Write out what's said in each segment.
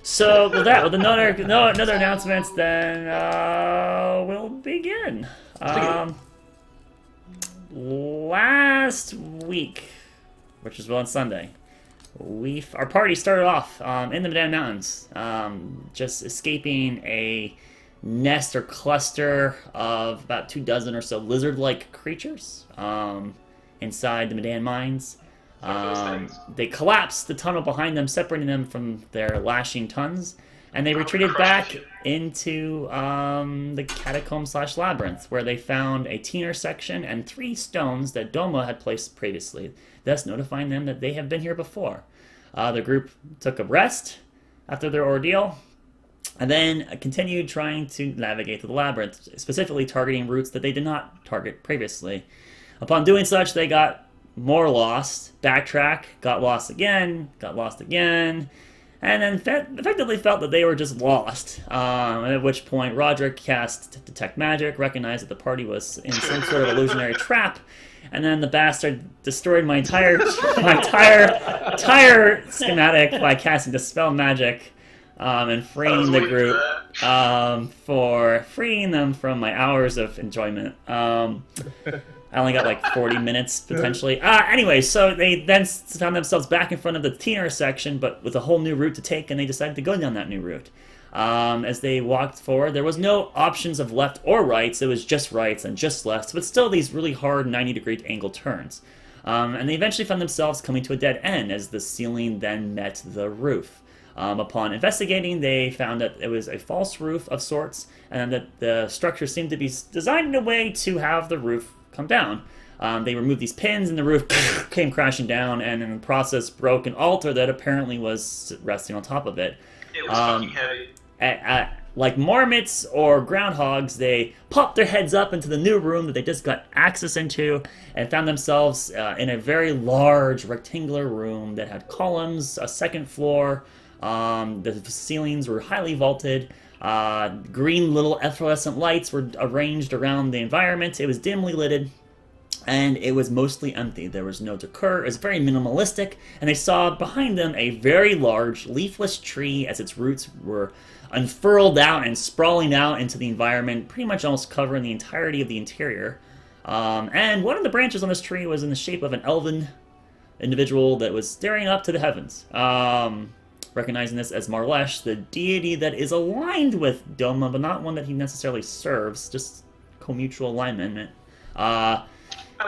So with another announcements, then we'll begin. Last week, which was on Sunday, our party started off in the Midan Mountains, just escaping a nest or cluster of about 24 or so lizard-like creatures inside the Midan mines. They collapsed the tunnel behind them, separating them from their lashing tons, and they retreated back into the catacomb/labyrinth, where they found a T intersection and 3 stones that Doma had placed previously, thus notifying them that they have been here before. The group took a rest after their ordeal, and then continued trying to navigate through the labyrinth, specifically targeting routes that they did not target previously. Upon doing such, they got more lost, backtrack, got lost again, and then effectively felt that they were just lost. At which point, Rodrick cast Detect Magic, recognized that the party was in some sort of illusionary trap, and then the bastard destroyed my entire schematic by casting Dispel Magic and freeing the group for freeing them from my hours of enjoyment. I only got like 40 minutes, potentially. Anyway, so they then found themselves back in front of the T intersection, but with a whole new route to take, and they decided to go down that new route. As they walked forward, there was no options of left or rights. It was just rights and just lefts, but still these really hard 90-degree angle turns. And they eventually found themselves coming to a dead end as the ceiling then met the roof. Upon investigating, they found that it was a false roof of sorts, and that the structure seemed to be designed in a way to have the roof come down. They removed these pins and the roof came crashing down, and in the process broke an altar that apparently was resting on top of it. It was fucking heavy. Like marmots or groundhogs, they popped their heads up into the new room that they just got access into and found themselves in a very large rectangular room that had columns, a second floor. The ceilings were highly vaulted. Green little efflorescent lights were arranged around the environment. It was dimly lit, and it was mostly empty. There was no decor. It was very minimalistic, and they saw behind them a very large leafless tree as its roots were unfurled out and sprawling out into the environment, pretty much almost covering the entirety of the interior. And one of the branches on this tree was in the shape of an elven individual that was staring up to the heavens. Recognizing this as Marlesh, the deity that is aligned with Doma, but not one that he necessarily serves, just co-mutual alignment. I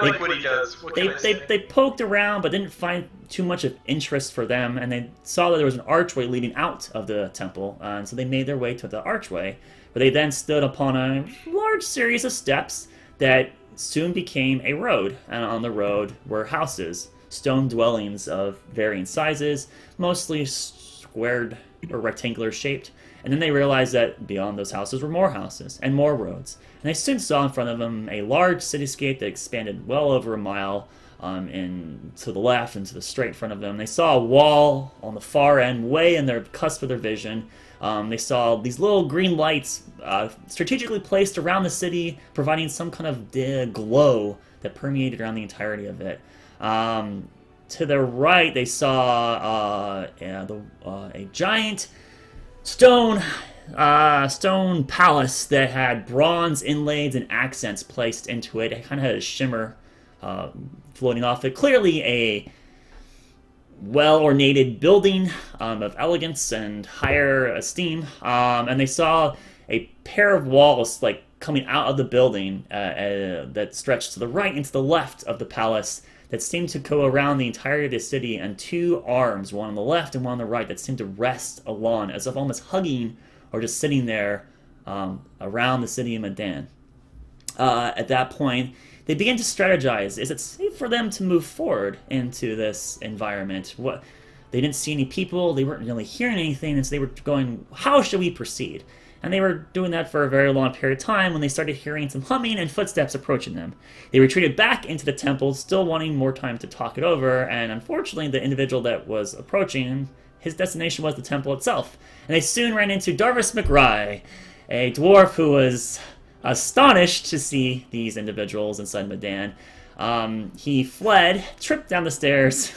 like what he does. They poked around, but didn't find too much of interest for them, and they saw that there was an archway leading out of the temple, and so they made their way to the archway, where they then stood upon a large series of steps that soon became a road, and on the road were houses, stone dwellings of varying sizes, mostly squared or rectangular shaped, and then they realized that beyond those houses were more houses and more roads, and they soon saw in front of them a large cityscape that expanded well over a mile in to the left and to the straight in front of them. They saw a wall on the far end, way in their cusp of their vision. They saw these little green lights strategically placed around the city, providing some kind of glow that permeated around the entirety of it. To the right, they saw a giant stone palace that had bronze inlays and accents placed into it. It kind of had a shimmer floating off it. Clearly a well-ornated building of elegance and higher esteem. And they saw a pair of walls like coming out of the building that stretched to the right and to the left of the palace, that seemed to go around the entirety of the city, and 2 arms, one on the left and one on the right, that seemed to rest along, as if almost hugging or just sitting there around the city of Midan. At that point, they began to strategize. Is it safe for them to move forward into this environment? They didn't see any people, they weren't really hearing anything, and so they were going, how should we proceed? And they were doing that for a very long period of time when they started hearing some humming and footsteps approaching them. They retreated back into the temple, still wanting more time to talk it over, and unfortunately the individual that was approaching, his destination was the temple itself. And they soon ran into Darvus McRye, a dwarf who was astonished to see these individuals inside Midan. He fled, tripped down the stairs,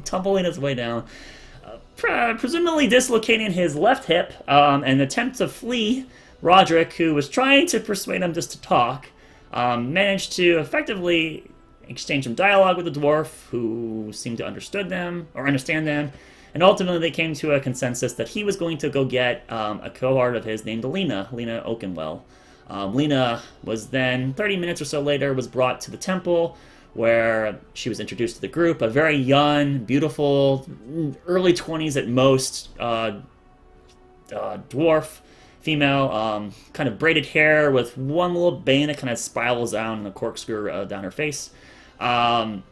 tumbling his way down, presumably dislocating his left hip, and attempt to flee. Rodrick, who was trying to persuade him just to talk, managed to effectively exchange some dialogue with the dwarf, who seemed to understand them, and ultimately they came to a consensus that he was going to go get a cohort of his named Lena Oakenwell. Lena was then, 30 minutes or so later, was brought to the temple, where she was introduced to the group, a very young, beautiful, early 20s at most, dwarf, female, kind of braided hair with one little bane that kind of spirals down in a corkscrew down her face. And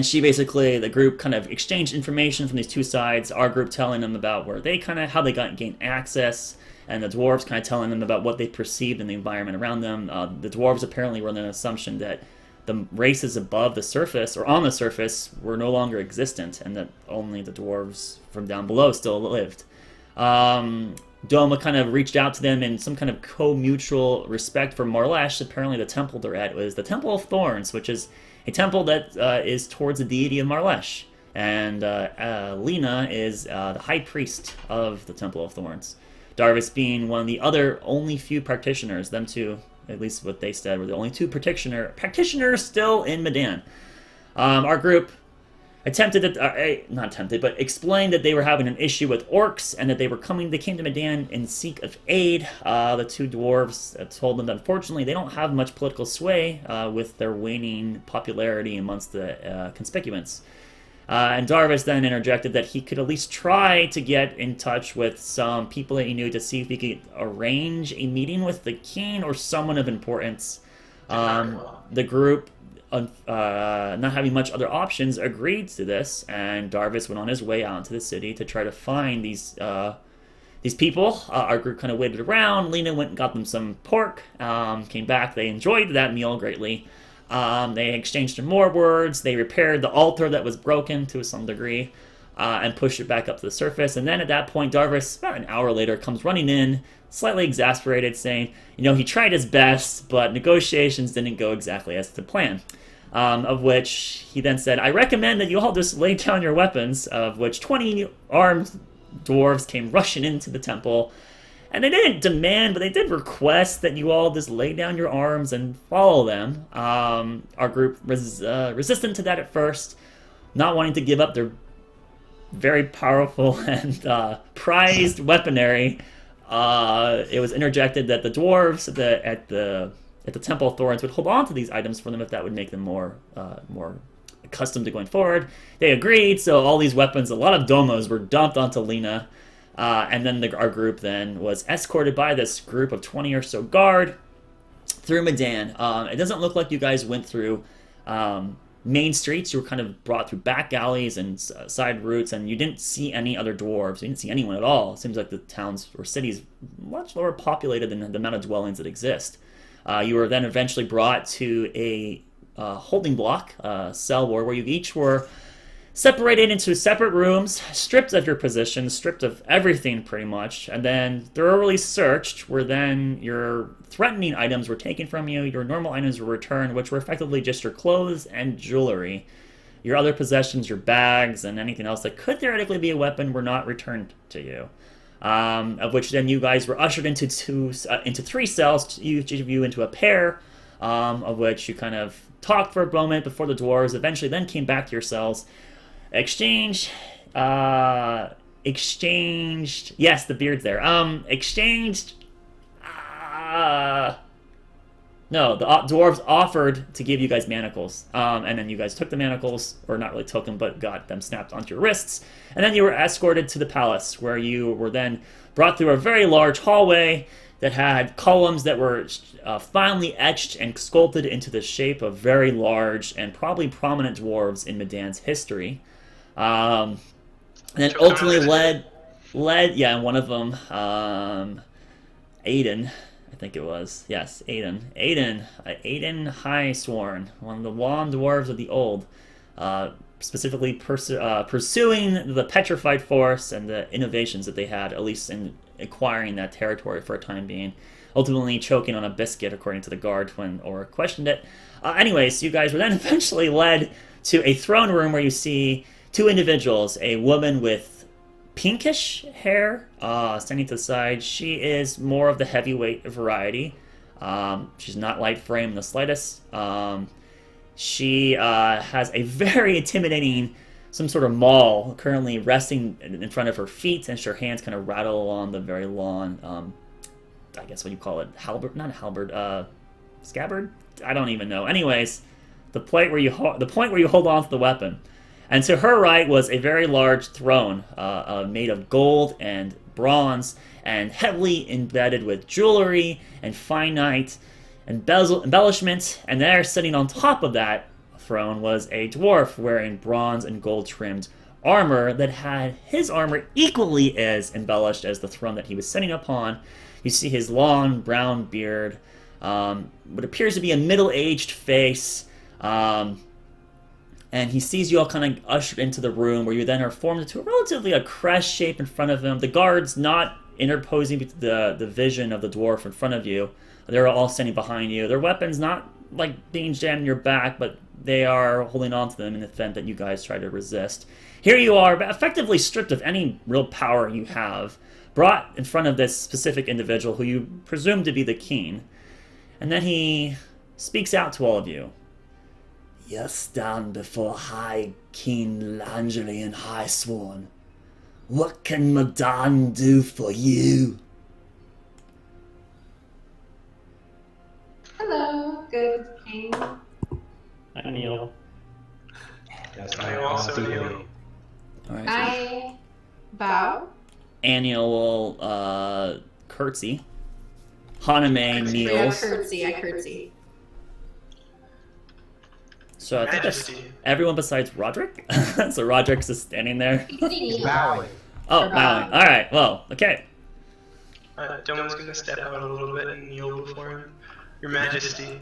she basically, the group kind of exchanged information from these two sides, our group telling them about where they how they gained access, and the dwarves kind of telling them about what they perceived in the environment around them. The dwarves apparently were under an assumption that the races above the surface, or on the surface, were no longer existent, and that only the dwarves from down below still lived. Doma kind of reached out to them in some kind of co-mutual respect for Marlesh. Apparently the temple they're at was the Temple of Thorns, which is a temple that is towards the deity of Marlesh. And Lena is the high priest of the Temple of Thorns. Darvus being one of the only few practitioners, them two, at least what they said, were the only two practitioners still in Midan. Our group explained that they were having an issue with orcs, and that they came to Midan in seek of aid. The two dwarves told them that unfortunately they don't have much political sway with their waning popularity amongst the conspicuous. And Darvus then interjected that he could at least try to get in touch with some people that he knew to see if he could arrange a meeting with the king or someone of importance. The group, not having much other options, agreed to this, and Darvus went on his way out into the city to try to find these people. Our group kind of waited around. Lena went and got them some pork, came back. They enjoyed that meal greatly. They exchanged some more words. They repaired the altar that was broken to some degree, and pushed it back up to the surface. And then at that point, Darvus, about an hour later, comes running in, slightly exasperated, saying, he tried his best, but negotiations didn't go exactly as to plan. Of which he then said, I recommend that you all just lay down your weapons, of which 20 armed dwarves came rushing into the temple. And they didn't demand, but they did request that you all just lay down your arms and follow them. Our group was resistant to that at first, not wanting to give up their very powerful and prized weaponry. It was interjected that the dwarves at the Temple of Thorns would hold on to these items for them if that would make them more accustomed to going forward. They agreed, so all these weapons, a lot of domos, were dumped onto Lena. And then our group then was escorted by this group of 20 or so guard through Midan. It doesn't look like you guys went through main streets. You were kind of brought through back alleys and side routes, and you didn't see any other dwarves. You didn't see anyone at all. It seems like the towns or cities much lower populated than the amount of dwellings that exist. You were then eventually brought to a holding block, cell where you each were separated into separate rooms, stripped of your positions, stripped of everything pretty much, and then thoroughly searched, where then your threatening items were taken from you, your normal items were returned, which were effectively just your clothes and jewelry. Your other possessions, your bags, and anything else that could theoretically be a weapon were not returned to you. Of which then you guys were ushered into three cells, each of you into a pair, of which you kind of talked for a moment before the dwarves eventually then came back to your cells. Exchanged, yes, the beard's there. No, the dwarves offered to give you guys manacles, and then you guys took the manacles, or not really took them, but got them snapped onto your wrists, and then you were escorted to the palace, where you were then brought through a very large hallway that had columns that were finely etched and sculpted into the shape of very large and probably prominent dwarves in Midan's history. And then ultimately led, yeah, one of them, Aiden, I think it was, yes, Aiden Highsworn, one of the long dwarves of the old, specifically pursuing the petrified force and the innovations that they had, at least in acquiring that territory for a time being, ultimately choking on a biscuit, according to the guard when Aura questioned it. Anyways, you guys were then eventually led to a throne room where you see two individuals, a woman with pinkish hair, standing to the side. She is more of the heavyweight variety. She's not light frame in the slightest. She has a very intimidating, some sort of maul currently resting in front of her feet, and her hands kind of rattle along the very long, I guess what you call it, halberd, not a halberd, scabbard? I don't even know. Anyways, the point where you hold on to the weapon. And to her right was a very large throne made of gold and bronze and heavily embedded with jewelry and finite embellishment. And there, sitting on top of that throne, was a dwarf wearing bronze and gold trimmed armor that had his armor equally as embellished as the throne that he was sitting upon. You see his long brown beard, what appears to be a middle-aged face, and he sees you all kind of ushered into the room, where you then are formed into a crest shape in front of him. The guards not interposing the vision of the dwarf in front of you. They're all standing behind you. Their weapons not like being jammed in your back, but they are holding on to them in the event that you guys try to resist. Here you are, effectively stripped of any real power you have, brought in front of this specific individual who you presume to be the king. And then he speaks out to all of you. You stand before High King Langely and High Sworn. What can Midan do for you? Hello, good king. I kneel. Yes, I also kneel. All right, I bow. Anya will curtsy. Haname kneels. I curtsy. So I think that's Majesty. everyone besides Rodrick. So Rodrick's just standing there. Bowing. Oh, bowing. All right. Well, okay. Doman's gonna step out a little bit and kneel before him. Your Majesty,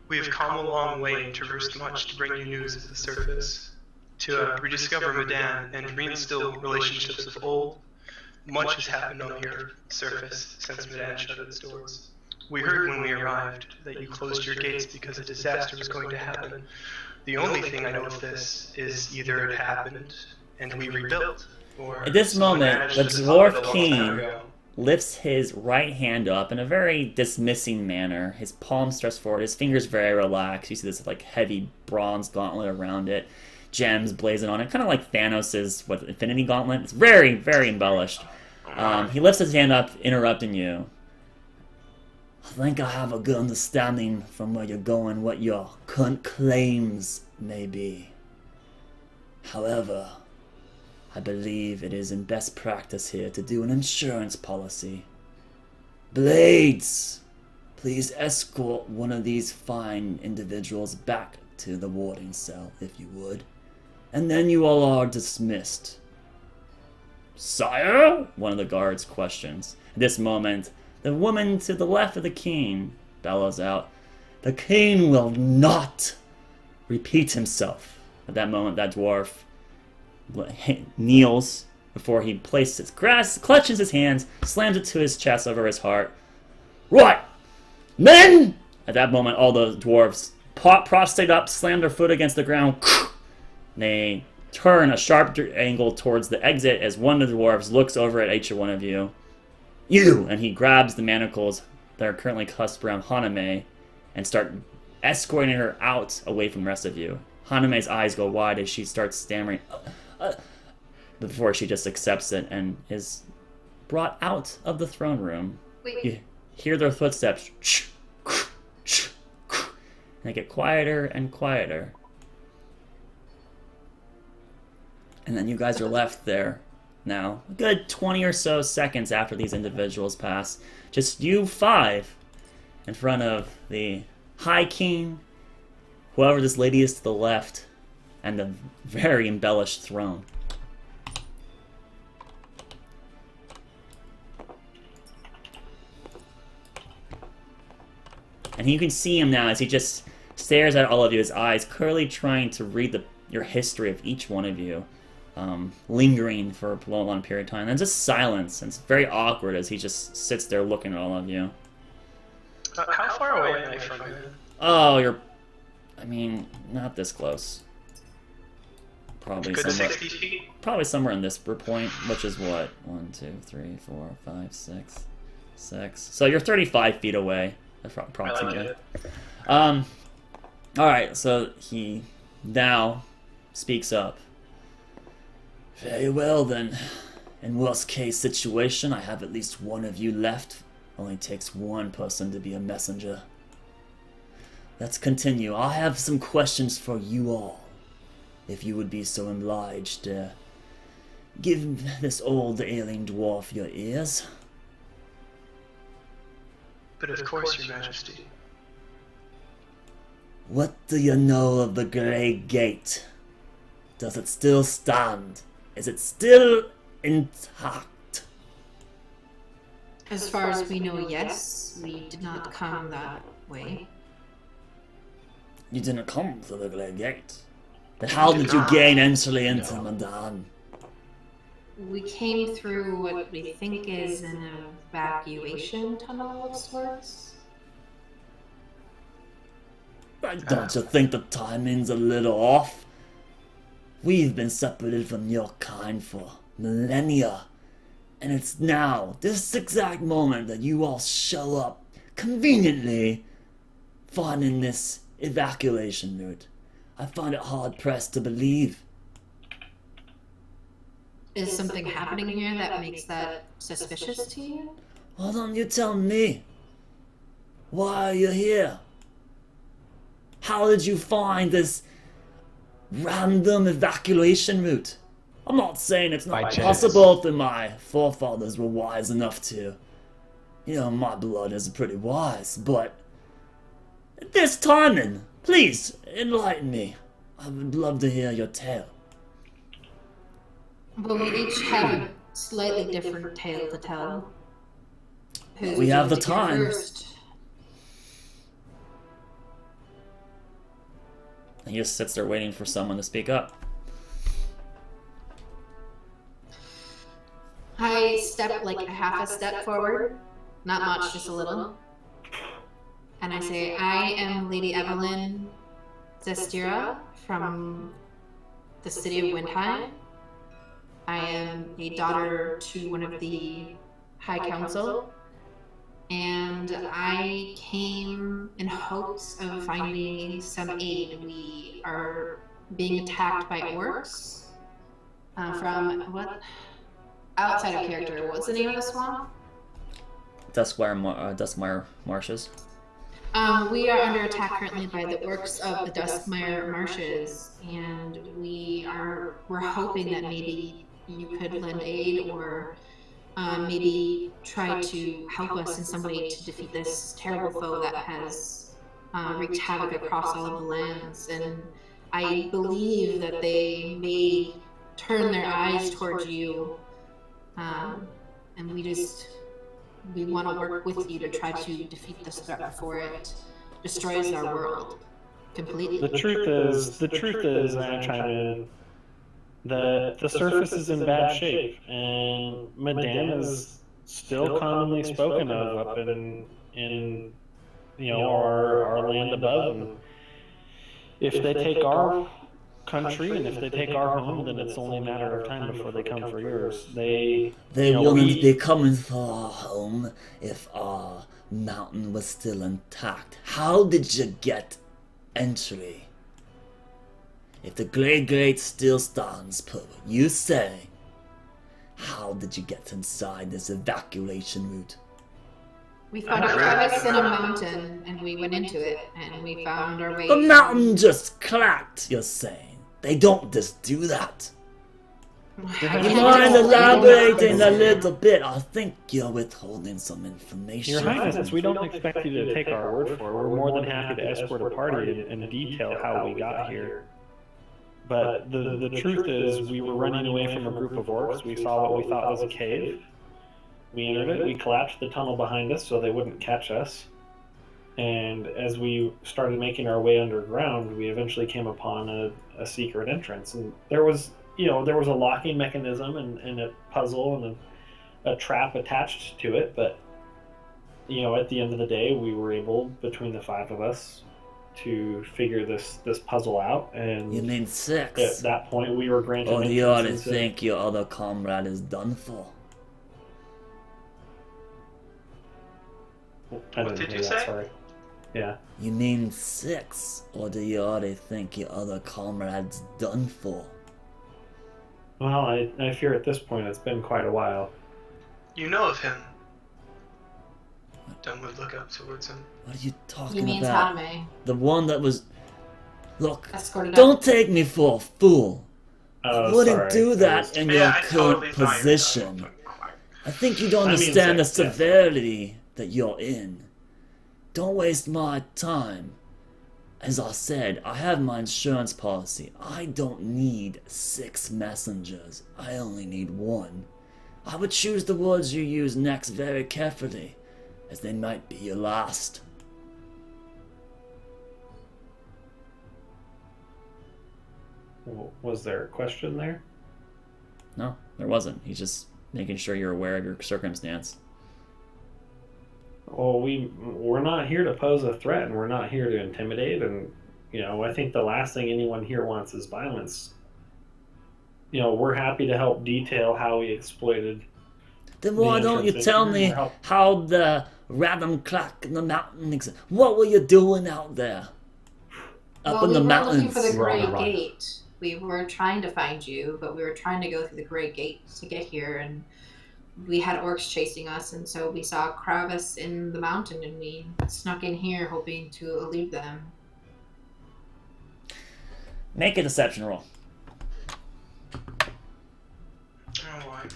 we have come a long way and traversed much to bring you news of the surface, to rediscover Midan and reinstill relationships of old. Much has happened on the Earth surface since Midan shut its doors. We heard when we arrived that you closed your gates because a disaster was going to happen. The only thing I know of this is either it happened and we rebuilt, or At this someone moment, managed the to solve it a dwarf long king time ago. lifts his right hand up in a very dismissing manner. His palm stretched forward, his fingers very relaxed. You see this like heavy bronze gauntlet around it, gems blazing on it, kind of like Thanos' Infinity Gauntlet. It's very, very embellished. He lifts his hand up, interrupting you. I think I have a good understanding from where you're going what your current claims may be. However, I believe it is in best practice here to do an insurance policy. Blades, please escort one of these fine individuals back to the warding cell, if you would. And then you all are dismissed. Sire? One of the guards questions. At this moment, the woman to the left of the king bellows out, "The king will not repeat himself." At that moment, that dwarf kneels before he places his clutches his hands, slams it to his chest over his heart. Right, men! At that moment, all the dwarves prostrate up, slam their foot against the ground. They turn a sharp angle towards the exit as one of the dwarves looks over at each one of you. You! And he grabs the manacles that are currently cusped around Haname and start escorting her out away from the rest of you. Haname's eyes go wide as she starts stammering before she just accepts it and is brought out of the throne room. Wait. You hear their footsteps, and they get quieter and quieter. And then you guys are left there now, a good 20 or so seconds after these individuals pass. Just you five in front of the High King, whoever this lady is to the left, and the very embellished throne. And you can see him now as he just stares at all of you, his eyes clearly trying to read your history of each one of you. Lingering for a long period of time, and just silence, and it's very awkward as he just sits there looking at all of you. How far away am I from him? Oh, I mean, not this close. probably Good somewhere, 60 feet. probably somewhere in this point, which is what? 1, 2, 3, 4, 5, 6, 6. So you're 35 feet away, approximately. I like it. Alright, so he now speaks up. Very well then. In worst case situation, I have at least one of you left. Only takes one person to be a messenger. Let's continue. I have some questions for you all. If you would be so obliged to give this old ailing dwarf your ears. But of course, Your Majesty. What do you know of the Grey Gate? Does it still stand? Is it still intact? As far as we know, yes. We did not come that way. You didn't come through the Grey Gate. Then how did you gain entry into Midan? We came through what we think is an evacuation tunnel of sorts. Don't you think the timing's a little off? We've been separated from your kind for millennia. And it's now, this exact moment, that you all show up, conveniently, finding this evacuation route. I find it hard-pressed to believe. Is something happening here that makes that suspicious to you? Why don't you tell me? Why are you here? How did you find this random evacuation route? I'm not saying it's not possible that my forefathers were wise enough to. You know, my blood is pretty wise, but at this timing, please enlighten me. I would love to hear your tale. Well, we each have a slightly different tale to tell. Who's We have the going to go time. first? He just sits there waiting for someone to speak up. I step like a half a step forward, not much, just a little. And I say, I am Lady Evelyn Zestira from the city of Windheim. I am a daughter to one of the High Council, and I came in hopes of finding some aid. We are being attacked by orcs from what? Outside of character. What's the name of the swamp? Duskmire Marshes. We are under attack currently by the orcs of the Duskmire Marshes, and we're hoping that maybe you could lend aid or maybe try to help us in some way to defeat this terrible foe that has wreaked havoc across all of the lands. And I believe that they may turn their eyes towards you, and we want to work with you to try to defeat this threat before it destroys our world completely. The truth is, I'm trying to. The surface is in bad shape, and Midan is still commonly spoken of up in our land above. And if they take our country and if they take our home, then it's only a matter of time before they come for yours. They wouldn't be coming for our home if our mountain was still intact. How did you get entry? If the Grey Gate still stands per what you say, how did you get inside this evacuation route? We found a crevice in a mountain, and we went into it, and we found our way. The mountain just cracked, you're saying. They don't just do that. You mind elaborating a little bit? I think you're withholding some information. Your Highness, we don't expect you to take our word for it. We're more than happy to escort a party and detail how we got here. But the truth is, we were running away from a group of orcs. We saw what we thought was a cave. We entered it. We collapsed the tunnel behind us so they wouldn't catch us. And as we started making our way underground, we eventually came upon a secret entrance. And there was a locking mechanism and a puzzle and a trap attached to it. But, at the end of the day, we were able, between the five of us, to figure this puzzle out. And You mean 6? at that point, we were granted. Or do you already entrance into- think your other comrade is done for? I What didn't did hear you that, say? Sorry. Yeah. You mean 6? Or do you already think your other comrade's done for? Well, I fear at this point it's been quite a while. You know of him. Don't would look up towards him. What are you talking You mean about? Tame? The one that was... Look, Escorted don't up. take me for a fool. Oh, I wouldn't sorry. do I that was- in Yeah, your I current totally thought you were position. talking. I think you don't I mean understand the 6, yes. severity that you're in. Don't waste my time. As I said, I have my insurance policy. I don't need 6 messengers. I only need 1. I would choose the words you use next very carefully, as they might be your last. Was there a question there? No, there wasn't. He's just making sure you're aware of your circumstance. Well, we're not here to pose a threat, and we're not here to intimidate. And I think the last thing anyone here wants is violence. We're happy to help detail how we exploited. Then why The don't you entrance tell into me your help. how the random crack in the mountain... What were you doing out there? Up in the we were mountains. looking for the We're on Great the run. Gate. We were trying to find you, but we were trying to go through the Great Gate to get here, and we had orcs chasing us, and so we saw a crevice in the mountain, and we snuck in here hoping to elude them. Make a deception roll. Oh boy.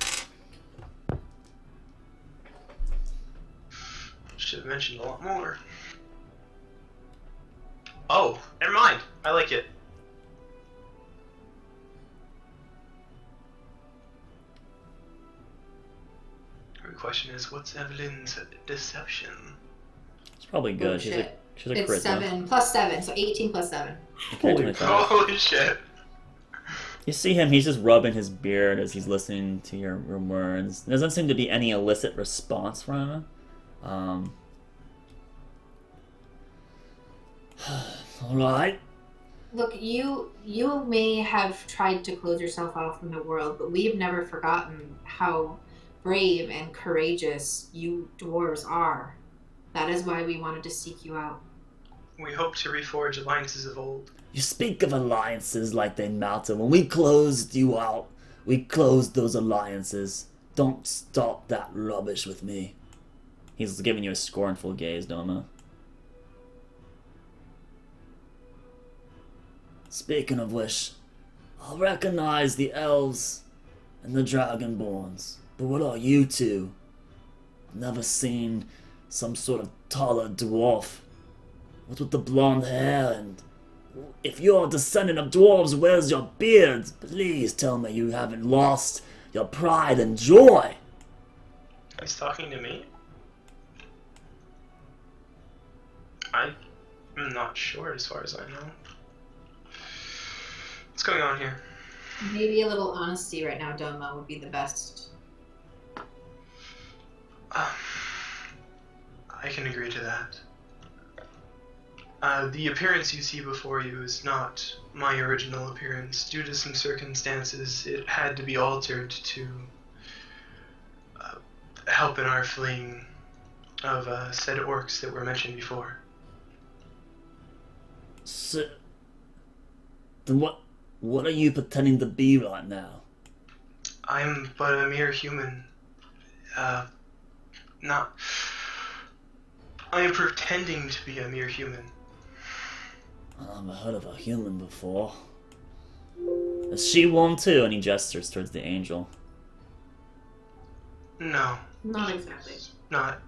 Should have mentioned a lot more. Oh, never mind. I like it. The question is, what's Evelyn's deception? It's probably good. She's a Bullshit. charisma. It's 7 plus 7, so 18 plus 7. Okay, Holy 25. Holy shit. You see him, he's just rubbing his beard as he's listening to your words. There doesn't seem to be any illicit response from him. Alright. Look, you may have tried to close yourself off from the world, but we've never forgotten how brave and courageous you dwarves are. That is why we wanted to seek you out. We hope to reforge alliances of old. You speak of alliances like they matter. When we closed you out, we closed those alliances. Don't stop that rubbish with me. He's giving you a scornful gaze, Doma. Speaking of which, I recognize the elves and the dragonborns. But what are you two? I've never seen some sort of taller dwarf. What's with the blonde hair? And if you're a descendant of dwarves, where's your beards? Please tell me you haven't lost your pride and joy. He's talking to me? I'm not sure as far as I know. What's going on here? Maybe a little honesty right now, Doma, would be the best. I can agree to that. The appearance you see before you is not my original appearance. Due to some circumstances, it had to be altered to help in our fleeing of said orcs that were mentioned before. So, then what are you pretending to be right now? I'm but a mere human. Not... I am pretending to be a mere human. I've never heard of a human before. Is she one too? And he gestures towards the angel. No, Not exactly. not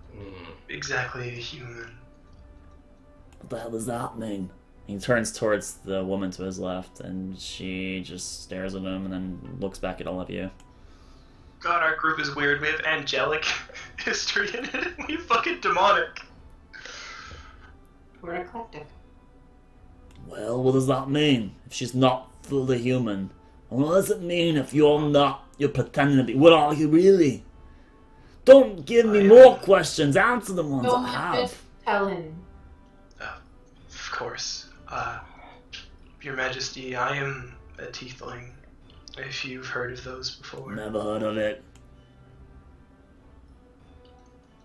exactly a human. What the hell does that mean? He turns towards the woman to his left, and she just stares at him and then looks back at all of you. God, our group is weird. We have angelic history in it. We fucking demonic. We're eclectic. Well, what does that mean? If she's not fully human? And what does it mean if you're pretending to be? What are you really? Don't give me more questions. Answer the ones Don't I have. tell him. Of course. Your Majesty, I am a tiefling, if you've heard of those before. Never heard of it.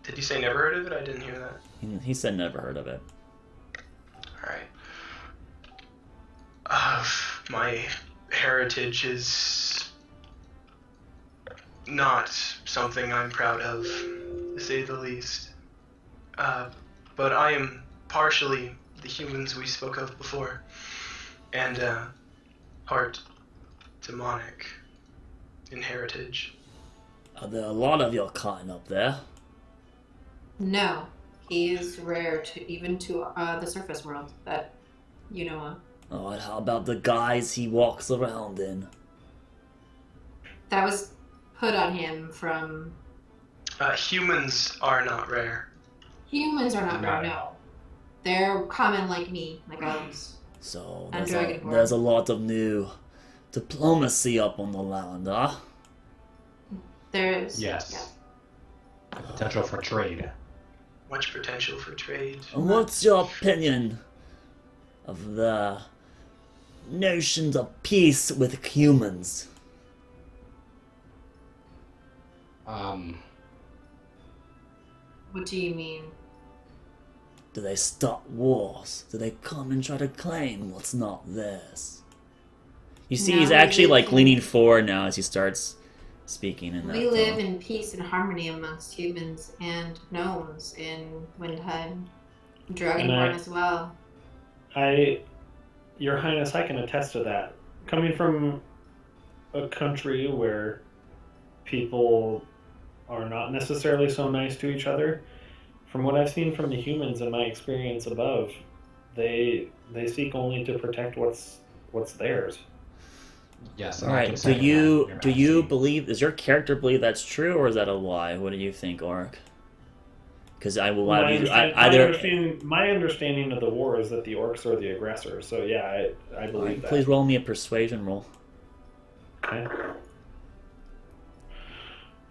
Did you say never heard of it? I didn't hear that. He said never heard of it. Alright. My heritage is not something I'm proud of, to say the least. But I am partially the humans we spoke of before, and part demonic in heritage. Are there a lot of your kind up there? No, he is rare to even to the surface world that you know of. Alright, how about the guys he walks around in? That was put on him from... Humans are not rare. Humans are not rare, no. They're common like me, like others. So, And there's a lot of new diplomacy up on the land, huh? There is. Yes. Potential for trade. Much potential for trade. And what's your opinion of the notions of peace with humans? What do you mean? Do they start wars? Do they come and try to claim what's not theirs? You see, he's No, actually we like can- leaning forward now as he starts speaking in that We live tone. in peace and harmony amongst humans and gnomes in Windheim. Dragonborn as well. Your Highness, I can attest to that. Coming from a country where people are not necessarily so nice to each other, from what I've seen from the humans and my experience above, they seek only to protect what's theirs. Yes. All right. Do you believe? Does your character believe that's true, or is that a lie? What do you think, Orc? Because I will allow you. My understanding of the war is that the orcs are the aggressor. So yeah, I believe Right, that. please roll me a persuasion roll. Okay.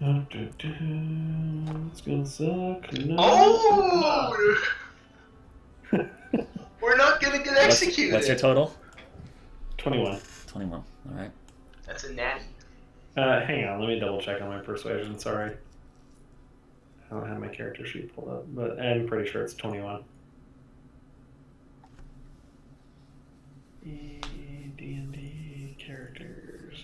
It's gonna suck. No. Oh! We're not gonna get executed. What's your total? 21. 21. All right. That's a natty. Hang on, let me double check on my persuasion. Sorry. I don't have my character sheet pulled up, but I'm pretty sure it's 21. D&D characters.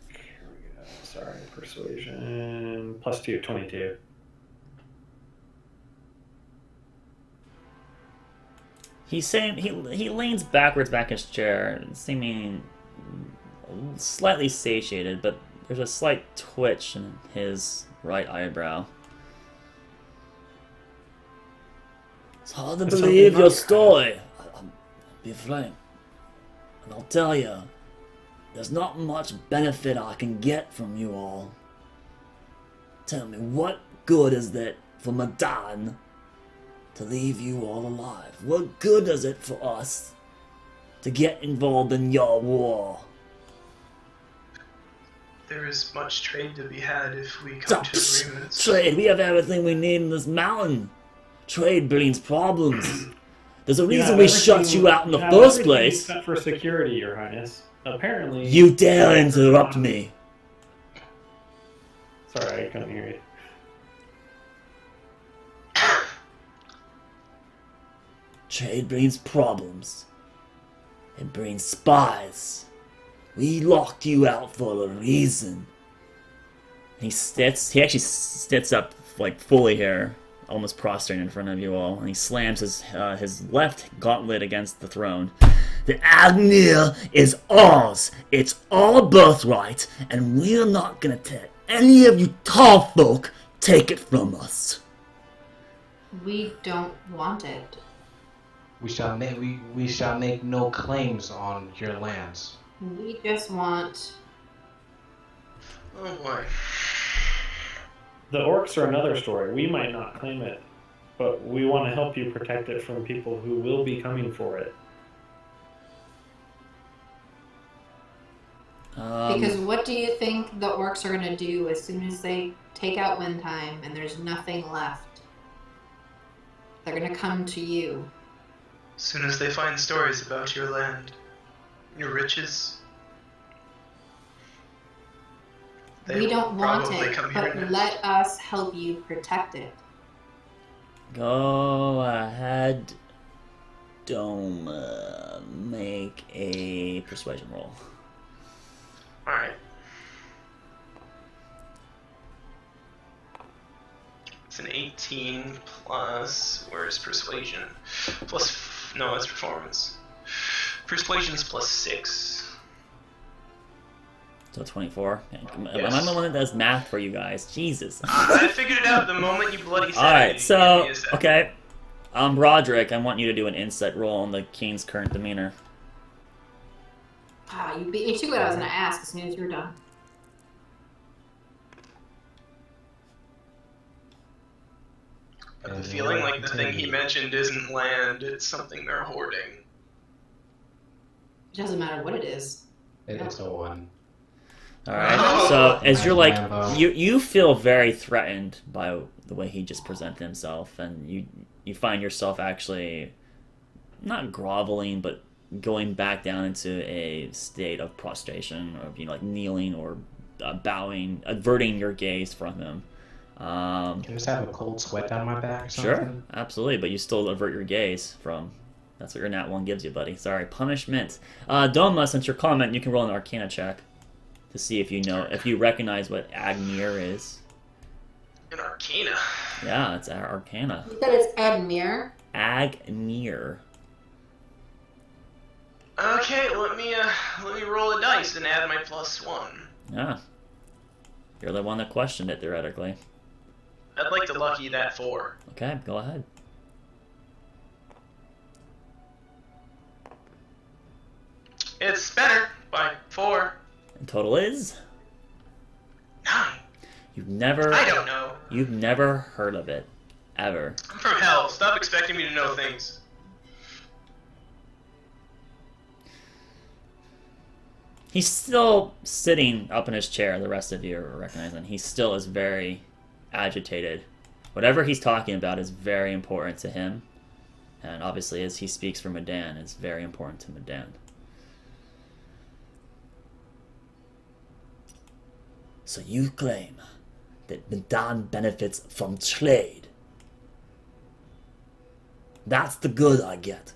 Here we go. Sorry, persuasion. Plus 2, 22. He's saying he leans backwards back in his chair, seeming slightly satiated, but there's a slight twitch in his right eyebrow. It's hard to There's believe something your not story. I'll be frank, and I'll tell you, there's not much benefit I can get from you all. Tell me, what good is it for Midan to leave you all alive? What good is it for us to get involved in your war? There is much trade to be had if we come to agreements. Trade, we have everything we need in this mountain. Trade brings problems. There's a reason we shut you out in the first place. Except for security, Your Highness. Apparently. You dare interrupt me. Sorry, I couldn't hear you. Trade brings problems. It brings spies. We locked you out for a reason. He actually sits up like fully here, almost prostrate in front of you all, and he slams his left gauntlet against the throne. The Agnir is ours. It's our birthright, and we're not gonna let any of you tall folk take it from us. We don't want it. We shall make no claims on your lands. We just want... Oh boy. The orcs are another story. We might not claim it, but we want to help you protect it from people who will be coming for it. Because what do you think the orcs are going to do as soon as they take out Windheim and there's nothing left? They're going to come to you. As soon as they find stories about your land, your riches, they We will don't want probably it, come here but next. let us help you protect it. Go ahead, Dome. Make a persuasion roll. Alright. It's an 18 plus, where's persuasion? No, it's performance. Persuasion's plus 6. So 24. Yes. I'm the one that does math for you guys. Jesus. I figured it out the moment you bloody said it. Alright, You so, gave me a second. okay. Rodrick, I want you to do an insight roll on the king's current demeanor. Ah, you beat me to it. I was gonna ask as soon as you were done. I have the feeling like the thing he mentioned isn't land, it's something they're hoarding. It doesn't matter what it is. It's a 1. Alright, Oh. so as you're like, Lambo. you feel very threatened by the way he just presented himself, and you find yourself actually not groveling, but going back down into a state of prostration, or like kneeling or bowing, averting your gaze from him. Can I just have a cold sweat down my back or Sure, something? absolutely, but you still avert your gaze from. That's what your nat 1 gives you, buddy. Sorry, punishment. Doma, since you're comment, you can roll an Arcana check to see if you recognize what Agnir is. An Arcana. Yeah, it's Arcana. You said it's Admir. Agnir. Okay, let me roll a dice and add my +1. Yeah. You're the one that questioned it, theoretically. I'd like to lucky that 4. Okay, go ahead. It's better by 4. And total is? 9. You've never I don't know. You've never heard of it. Ever. I'm from hell. Stop expecting me to know things. He's still sitting up in his chair, the rest of you are recognizing. He still is very agitated. Whatever he's talking about is very important to him. And obviously, as he speaks for Midan, it's very important to Midan. So you claim that Midan benefits from trade. That's the good I get.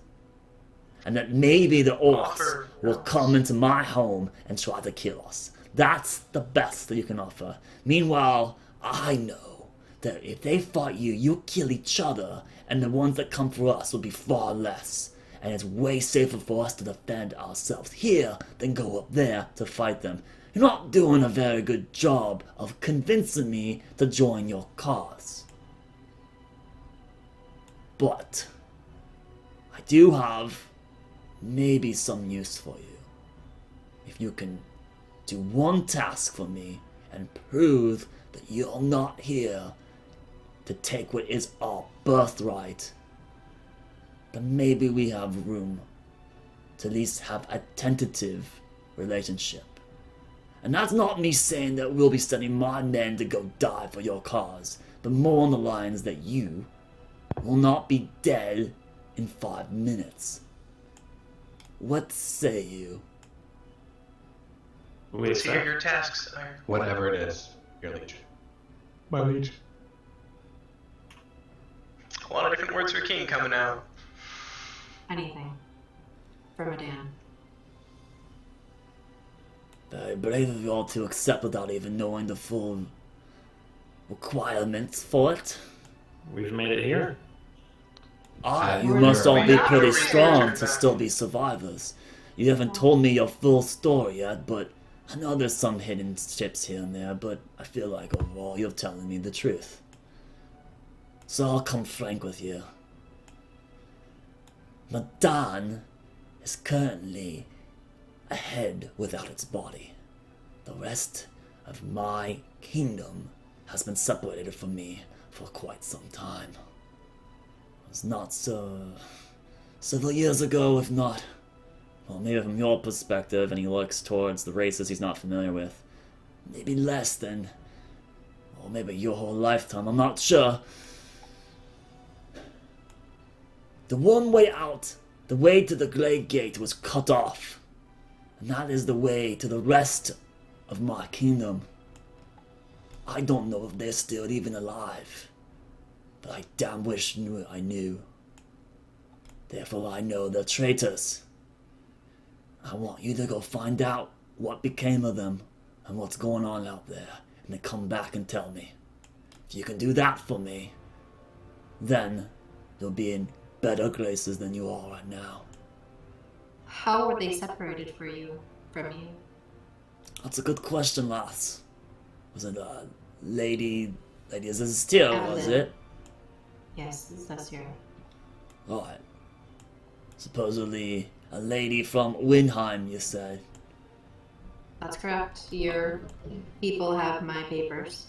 And that maybe the orcs Offer. will come into my home and try to kill us. That's the best that you can offer. Meanwhile, I know that if they fight you, you'll kill each other, and the ones that come for us will be far less. And it's way safer for us to defend ourselves here than go up there to fight them. You're not doing a very good job of convincing me to join your cause. But I do have maybe some use for you. If you can do one task for me and prove that you're not here to take what is our birthright, then maybe we have room to at least have a tentative relationship. And that's not me saying that we'll be sending my men to go die for your cause, but more on the lines that you will not be dead in 5 minutes. What say you? We Let's hear accept. your tasks, Iron. Whatever it is, your liege. My liege. A lot of different words for king coming out. Anything. For Midan. Very brave of you all to accept without even knowing the full requirements for it. We've made it here. You We're must all be not pretty really strong sure. to still be survivors. You haven't told me your full story yet, but I know there's some hidden tips here and there, but I feel like overall you're telling me the truth. So I'll come frank with you. Midan is currently a head without its body. The rest of my kingdom has been separated from me for quite some time. It was not so several years ago, if not, well, maybe from your perspective, and he looks towards the races he's not familiar with, maybe less than, or maybe your whole lifetime, I'm not sure. The one way out The way to the Great Gate was cut off, and that is the way to the rest of my kingdom. I don't know if they're still even alive, but I damn wish I knew. Therefore I know they're traitors. I want you to go find out what became of them and what's going on out there, and then come back and tell me. If you can do that for me, then you'll be in better graces than you are right now. How were they separated from you? That's a good question, lass. Was it a lady as a still, was it? Yes, that's here. Right. Supposedly a lady from Windheim, you said. That's correct. Your people have my papers.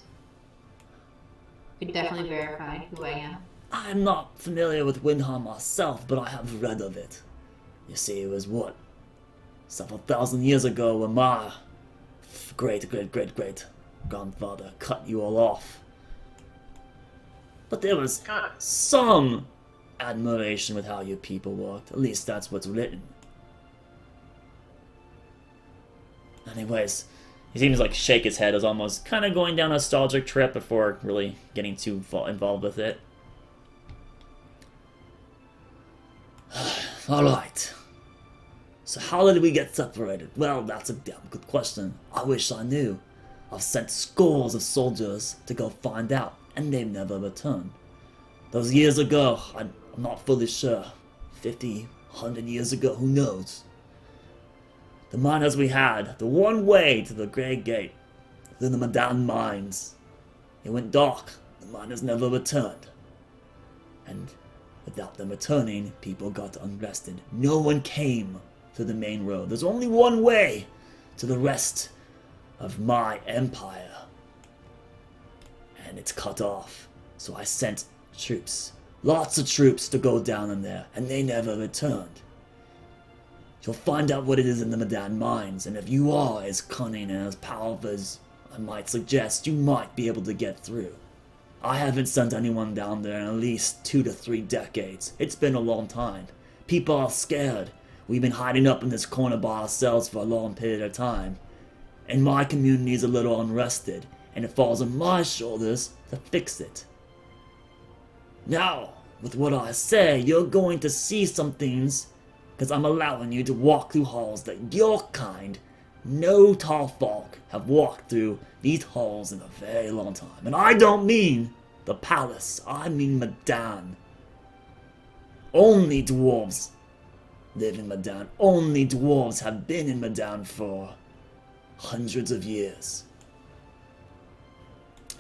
Could definitely verify who I am. I'm not familiar with Windheim myself, but I have read of it. You see, it was what? Several thousand years ago when my great grandfather cut you all off. But there was some admiration with how your people worked. At least that's what's written. Anyways, he seems like shake his head as almost kind of going down a nostalgic trip before really getting too involved with it. Alright. So how did we get separated? Well, that's a damn good question. I wish I knew. I've sent scores of soldiers to go find out, and they've never returned. Those years ago, I'm not fully sure. 50, 100 years ago, who knows? The miners we had, the one way to the Great Gate, through the Midan mines. It went dark, the miners never returned. And without them returning, people got unrested. No one came to the main road. There's only one way to the rest of my empire. And it's cut off. So I sent troops, lots of troops to go down in there, and they never returned. You'll find out what it is in the Midan mines, and if you are as cunning and as powerful as I might suggest, you might be able to get through. I haven't sent anyone down there in at least 2 to 3 decades. It's been a long time. People are scared. We've been hiding up in this corner by ourselves for a long period of time. And my community is a little unrested, and it falls on my shoulders to fix it. Now, with what I say, you're going to see some things, because I'm allowing you to walk through halls that your kind, no tall folk, have walked through these halls in a very long time. And I don't mean the palace, I mean Midan. Only dwarves live in Midan. Only dwarves have been in Midan for hundreds of years.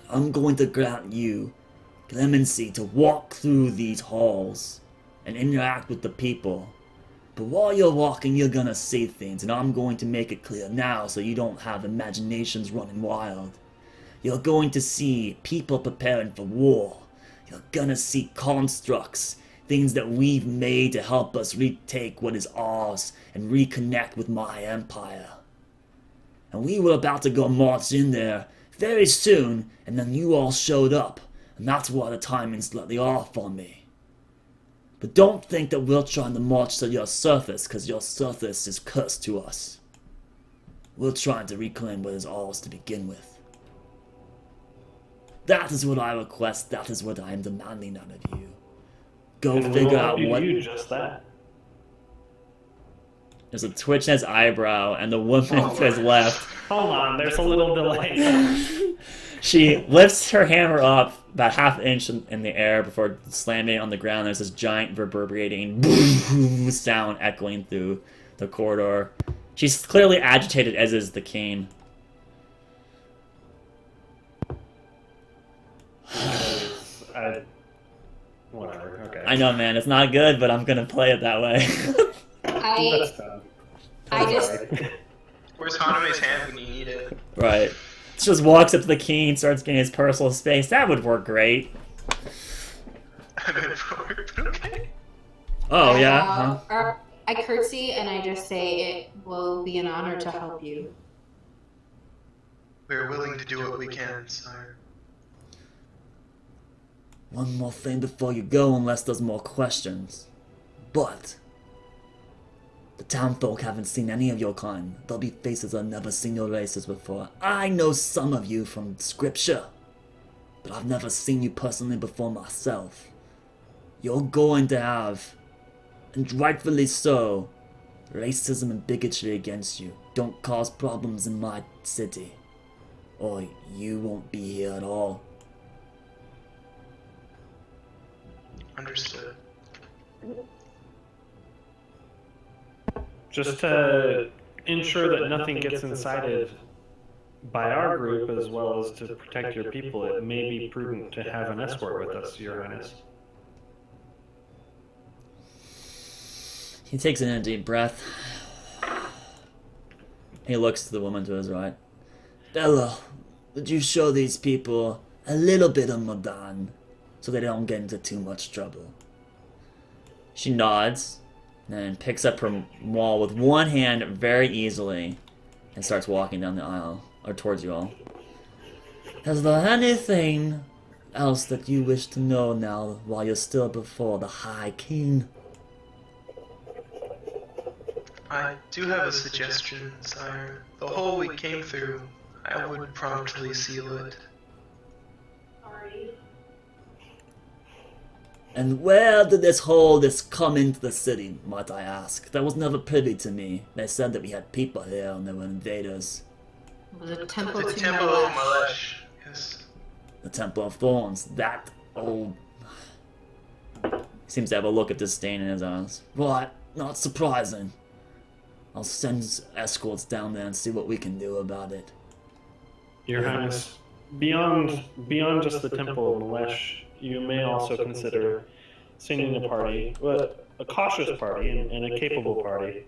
I'm going to grant you clemency to walk through these halls and interact with the people. But while you're walking, you're gonna see things, and I'm going to make it clear now so you don't have imaginations running wild. You're going to see people preparing for war. You're gonna see constructs, things that we've made to help us retake what is ours and reconnect with my empire. And we were about to go march in there very soon, and then you all showed up, and that's why the timing's slightly off on me. But don't think that we're trying to march to your surface, because your surface is cursed to us. We're trying to reclaim what is ours to begin with. That is what I request, that is what I am demanding out of you. Go And figure we'll out help what... you do just that. There's a twitch in his eyebrow, and the woman to his left, Hold on, there's a little delay. she lifts her hammer up about half an inch in the air before slamming it on the ground. There's this giant reverberating sound echoing through the corridor. She's clearly agitated, as is the king. Whatever, okay. I know, man, it's not good, but I'm gonna play it that way. I done. just Where's Haname's hand when you need it? Right. Just walks up to the king, starts getting his personal space. That would work great. I meant forward, but okay. Oh, yeah? Huh? I curtsy and I just say it will be an honor to help you. We're willing to do what we can, sire. One more thing before you go, unless there's more questions. But The townfolk haven't seen any of your kind. There'll be faces I've never seen your races before. I know some of you from scripture, but I've never seen you personally before myself. You're going to have, and rightfully so, racism and bigotry against you. Don't cause problems in my city, or you won't be here at all. Understood. Just to ensure that nothing gets incited by our group as well as to protect your people, it may be prudent to have an escort with us, Your Highness. He takes in a deep breath. He looks to the woman to his right. Bella, would you show these people a little bit of Midan so they don't get into too much trouble? She nods and picks up her maul with one hand very easily and starts walking down the aisle, or towards you all. Is there anything else that you wish to know now while you're still before the High King? I do have a suggestion, sire. The hole we came through, I would promptly seal it. And where did this come into the city, might I ask? That was never privy to me. They said that we had people here and they were invaders. The temple The to Temple of Malesh. Malesh, yes. The Temple of Thorns, that old... He seems to have a look of disdain in his eyes. Right, not surprising. I'll send escorts down there and see what we can do about it. Your Highness, beyond just the Temple of Malesh, you may also consider sending a party, but a cautious party and a capable party,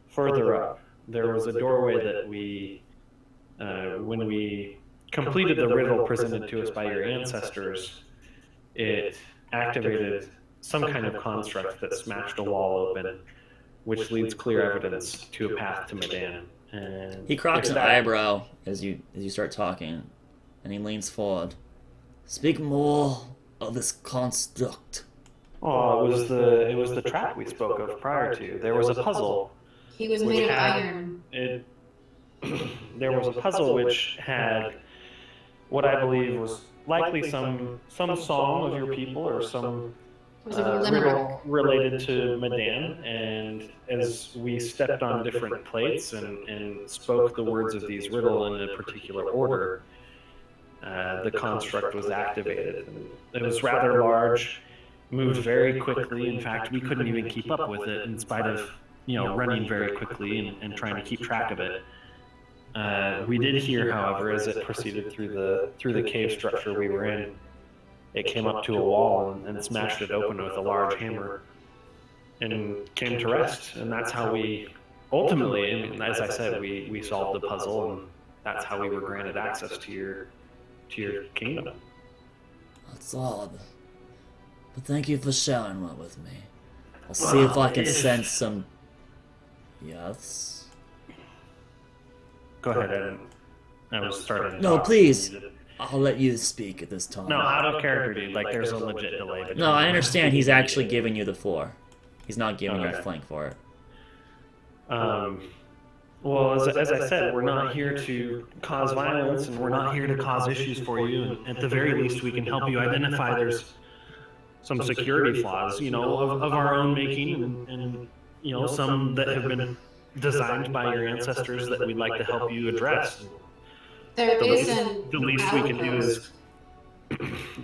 further up. There was a doorway that we, when we completed the riddle presented to us by your ancestors, it activated some kind of construct that smashed a wall open, which leads clear evidence to a path to Midan. And He crocks an eyebrow as you start talking, and he leans forward. Speak more of this construct. Oh, it was the trap we spoke of prior to. There was a puzzle. He was which made of had- iron. There was a puzzle which had what I believe was likely some song of your people or some It was a limerick. riddle related to Midan. And as we stepped on different plates and spoke the words of these riddle in a particular order, the construct was activated. And it was rather large, moved very quickly. In fact, we couldn't even keep up with it in spite of running very quickly and trying to keep track of it. We did hear, however, as it proceeded through the cave structure we were in, it came up to a wall and smashed it open with a large hammer and came to rest. And that's how we ultimately, and as I said, we solved the puzzle, and that's how we were granted access to your kingdom. That's odd. But thank you for sharing that with me. I'll see if I can sense some... Yes? Go ahead, I was starting to No, talk. please. I'll let you speak at this time. No, out of character, dude. Like, there's a legit delay. between- No, I understand he's actually giving you the floor. He's not giving you a Okay. flank for it. Well, as I said, we're not here to cause violence, and we're not here to cause issues for you. And at the very least, we can help you identify there's some security flaws, of our own making, and some that have been designed by your ancestors that we'd like to help you address. There The is least we can do is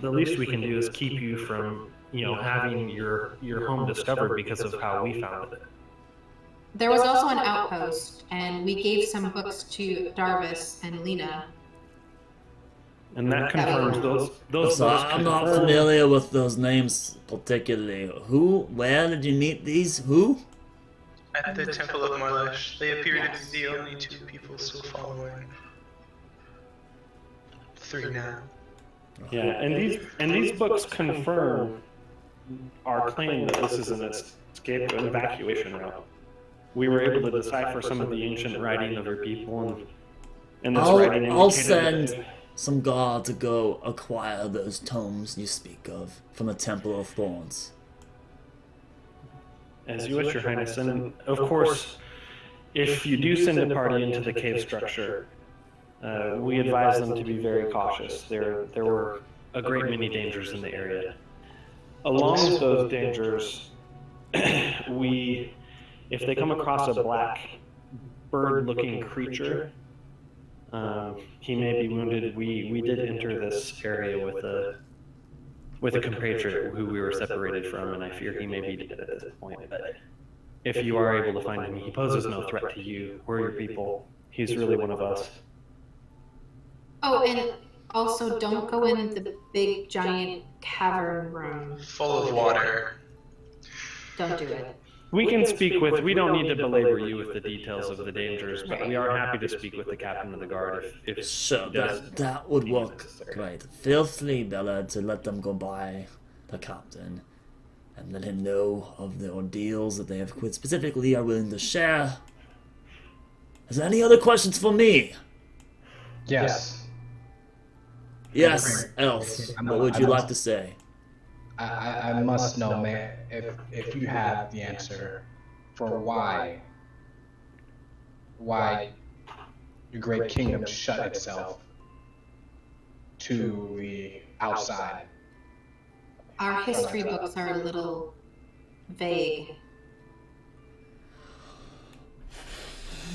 the least we can do is keep you from having your home discovered because of how we found it. There was also an outpost, and we gave some books to Darvus and Lena. And that confirms those So books I'm not confirm- familiar with those names particularly. Where did you meet these? Who? At the Temple of Malesh, they appear to be the only two people still following. 3 now. Yeah, and these books confirm our claim that this is an escape and evacuation route. We were able to decipher some of the ancient writing of your people, and this writing I'll indicated send some guard to go acquire those tomes you speak of from the Temple of Thorns. As you wish, Your Highness. And of course, if you do send a party into the cave structure, we advise them to be very cautious. There were a great many dangers in the area. Along with those dangers, if they come across a black bird-looking creature, he may be wounded. We did enter this area with a compatriot who we were separated from, and I fear he may be dead at this point. But if you are able to find him, he poses no threat to you. We're your people. He's really one of us. Oh, and also don't go in the big giant cavern room. Full of water. Don't do it. We can speak with, we don't need to belabor you with the details of the dangers, but we are happy to speak with the captain of the guard if Sure, he does that would deem work necessary. great. Feel free, Bella, to let them go by the captain and let him know of the ordeals that they have quite specifically are willing to share. Is there any other questions for me? Yes. Yes, Elf. What would you like to say? I must know, man, if you have the answer for why your great kingdom shut itself to the outside. Our history books are a little vague.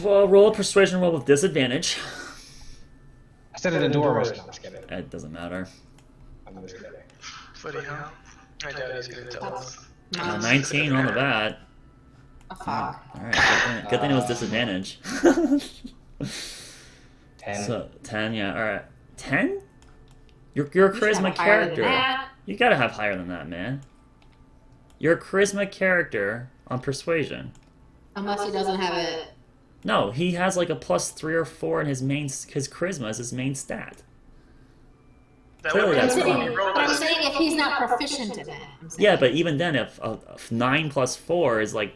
Well, roll a persuasion roll with disadvantage. I said it in Dwarf. No, I'm just kidding. It doesn't matter. I'm just kidding. Bloody hell. I doubt he's gonna tell us. 19 on the bat. Oh, fuck. Alright, good thing it was disadvantage. 10. So, 10, yeah, alright. 10? You're a charisma character. You gotta have higher than that, man. You're a charisma character on persuasion. Unless he doesn't have it. No, he has like a +3 or 4 in his charisma is his main stat. That Clearly would be that's the one wrong. you rolled But I'm as- saying if he's not proficient in it. I'm saying. Yeah, but even then, if 9 + 4 is like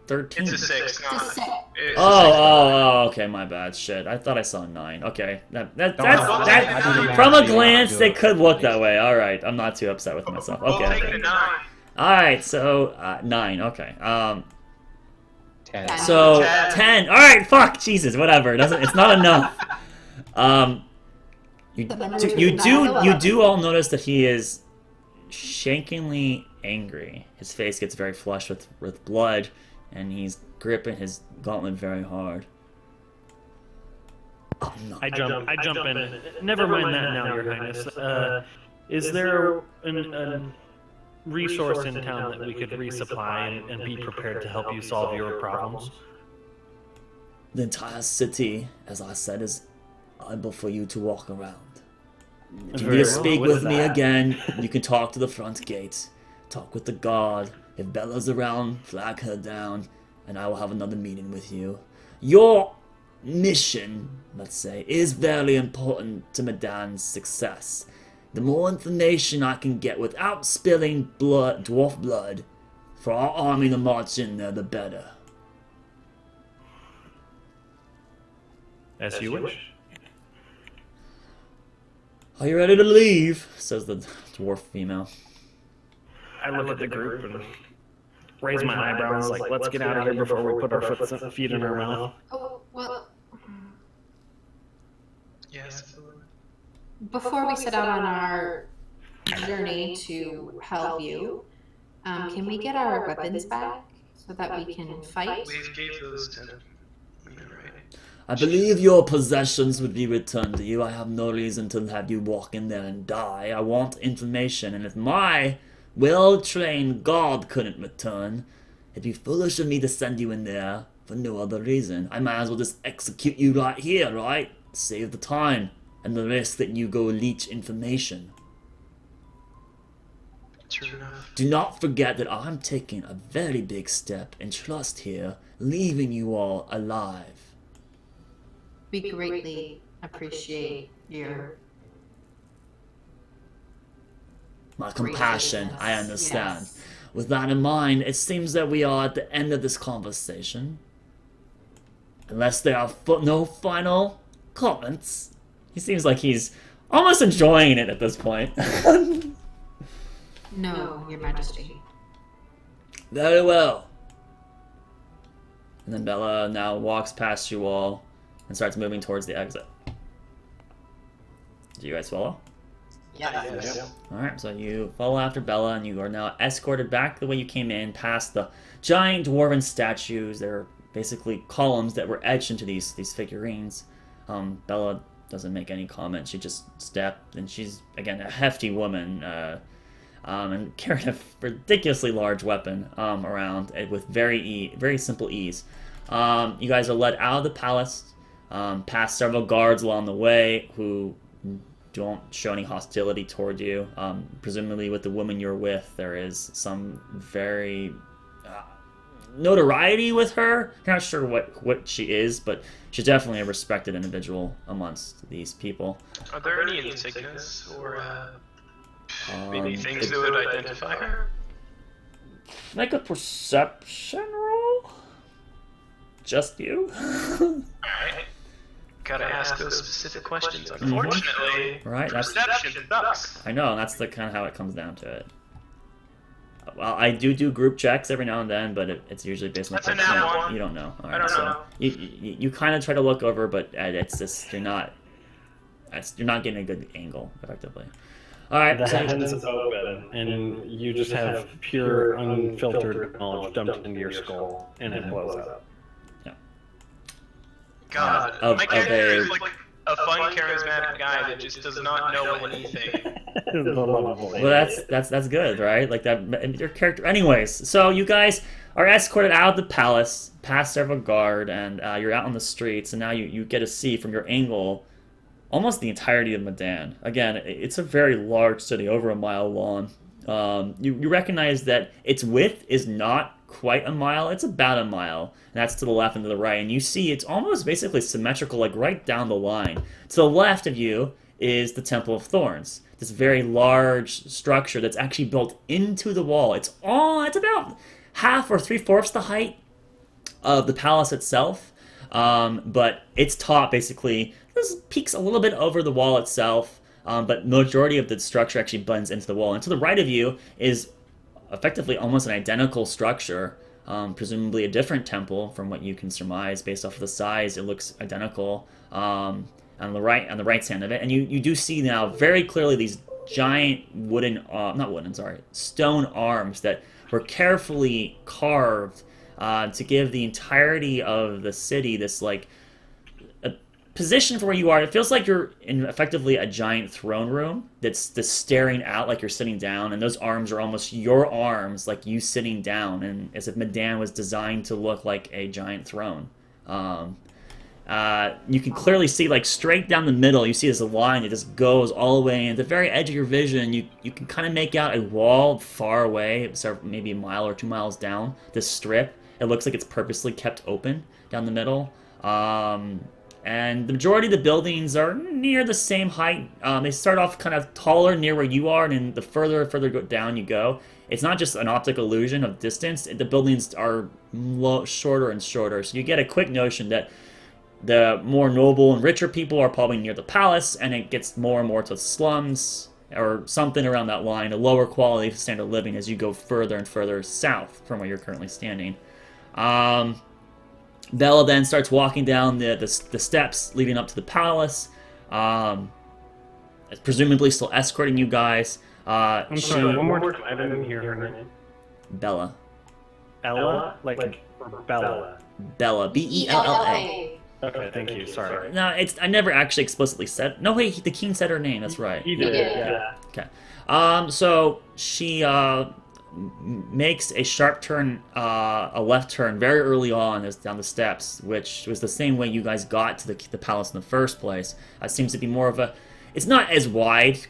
13. It's a 6, not. It's a 6. It's a Oh, okay, my bad. Shit, I thought I saw 9. Okay, that I from a glance, it could look that way. All right, I'm not too upset with myself. We'll take Okay. the 9. All right, so 9. Okay. 10. So 10. 10. All right, fuck, Jesus, whatever. It's not enough. You do all notice that he is shakingly angry. His face gets very flushed with blood, and he's gripping his gauntlet very hard. Oh, no. I jump in. Never mind that now, Your Highness. Is there a resource in town that we could resupply and be prepared to help you solve your problems? The entire city, as I said, is able for you to walk around. If Very you well. speak What with is me that? again, you can talk to the front gate, talk with the guard. If Bella's around, flag her down, and I will have another meeting with you. Your mission, let's say, is very important to Midan's success. The more information I can get without spilling blood, dwarf blood, for our army to march in there, the better. As you wish. Are you ready to leave? Says the dwarf female. I look at the group and raise my eyebrows like, let's get out of here before we put our feet in our mouth. Oh, well, Yes, absolutely. before we set out on our journey to help you, can we get our weapons back so that we can fight? We gave those to women, right? I believe your possessions would be returned to you. I have no reason to have you walk in there and die. I want information, and if my well-trained guard couldn't return, it'd be foolish of me to send you in there for no other reason. I might as well just execute you right here, right? Save the time and the risk that you go leech information. True enough. Do not forget that I'm taking a very big step in trust here, leaving you all alive. We greatly appreciate your My compassion, I understand. Yes. With that in mind, it seems that we are at the end of this conversation. Unless there are no final comments. He seems like he's almost enjoying it at this point. No, Your Majesty. Very well. And then Bella now walks past you all and starts moving towards the exit. Do you guys follow? Yes. Alright, so you follow after Bella, and you are now escorted back the way you came in, past the giant dwarven statues. They're basically columns that were etched into these figurines. Bella doesn't make any comment. She just stepped, and she's, again, a hefty woman, and carrying a ridiculously large weapon around with very simple ease. You guys are led out of the palace, past several guards along the way who don't show any hostility toward you. Presumably with the woman you're with, there is some very notoriety with her. I'm not sure what she is, but she's definitely a respected individual amongst these people. Are there any insignias or maybe things that would identify her? Make a perception roll. Just you. Alright. Gotta ask those specific questions. Unfortunately, Right, that's perception sucks. I know, and that's the kind of how it comes down to it. Well, I do group checks every now and then, but it's usually based on That's a personal- nat one. You don't know. All I right, don't so know. you kind of try to look over, but it's just you're not getting a good angle effectively. All right, The so heavens open, and you just have pure, unfiltered knowledge dumped into your skull, and it blows up. God, Of my character a- is like a fun, charismatic guy that just does not know anything. well, that's good, right? Like that your character. Anyways, so you guys are escorted out of the palace, past several guard, and you're out on the streets, and now you get to see from your angle almost the entirety of Midan. Again, it's a very large city, over a mile long. You recognize that its width is not quite a mile, it's about a mile, and that's to the left and to the right, and you see it's almost basically symmetrical, like right down the line. To the left of you is the Temple of Thorns, this very large structure that's actually built into the wall. It's about half or 3/4 the height of the palace itself, but its top basically peaks a little bit over the wall itself, but majority of the structure actually blends into the wall. And to the right of you is effectively almost an identical structure, presumably a different temple from what you can surmise based off of the size. It looks identical on the right hand of it, and you do see now very clearly these giant stone arms that were carefully carved to give the entirety of the city this like position for where you are. It feels like you're in effectively a giant throne room that's staring out like you're sitting down, and those arms are almost your arms, like you sitting down, and as if Midan was designed to look like a giant throne. You can clearly see, like, straight down the middle, you see this line that just goes all the way, and at the very edge of your vision, you can kind of make out a wall far away, maybe a mile or 2 miles down this strip. It looks like it's purposely kept open down the middle. And the majority of the buildings are near the same height. They start off kind of taller near where you are, and then the further down you go, it's not just an optic illusion of distance. The buildings are shorter and shorter, so you get a quick notion that the more noble and richer people are probably near the palace, and it gets more and more to slums or something around that line, a lower quality standard of living as you go further and further south from where you're currently standing. Bella then starts walking down the steps leading up to the palace, presumably still escorting you guys. I'm sorry, one more time. I didn't hear her name. Bella. Ella? Like Bella. Bella. B-E-L-L-A. Okay, thank you. Sorry. No, I never actually explicitly said. No, wait, the king said her name. That's right. He did, yeah. Okay. So she makes a sharp turn, a left turn very early on as down the steps, which was the same way you guys got to the palace in the first place. It seems to be more of a... It's not as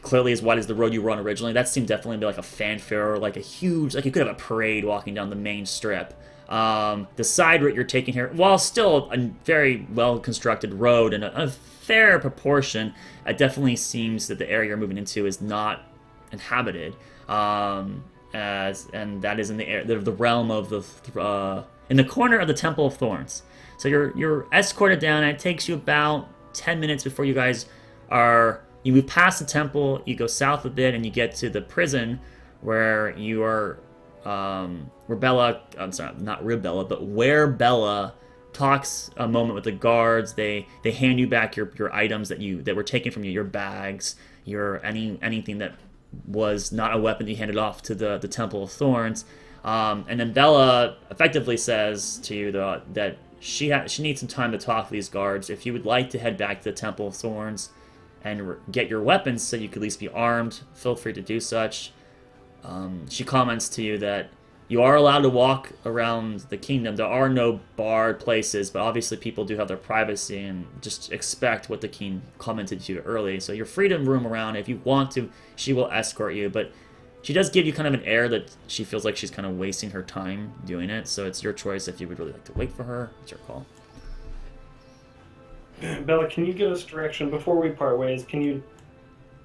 clearly as wide as the road you were on originally. That seemed definitely to be like a fanfare, or like a huge... Like you could have a parade walking down the main strip. The side route you're taking here, while still a very well-constructed road and a fair proportion, it definitely seems that the area you're moving into is not inhabited. And that is in the realm of in the corner of the Temple of Thorns. So you're escorted down, and it takes you about 10 minutes before you guys you move past the temple, you go south a bit, and you get to the prison where you are, where Bella talks a moment with the guards. They hand you back your items that were taken from you, your bags, your anything that was not a weapon that you handed off to the Temple of Thorns. And then Bella effectively says to you that she needs some time to talk to these guards. If you would like to head back to the Temple of Thorns and get your weapons so you could at least be armed, feel free to do such. She comments to you that you are allowed to walk around the kingdom. There are no barred places, but obviously people do have their privacy, and just expect what the king commented to you early. So you're free to roam around. If you want to, she will escort you, but she does give you kind of an air that she feels like she's kind of wasting her time doing it. So it's your choice if you would really like to wait for her. It's your call. Bella, can you give us direction before we part ways? Can you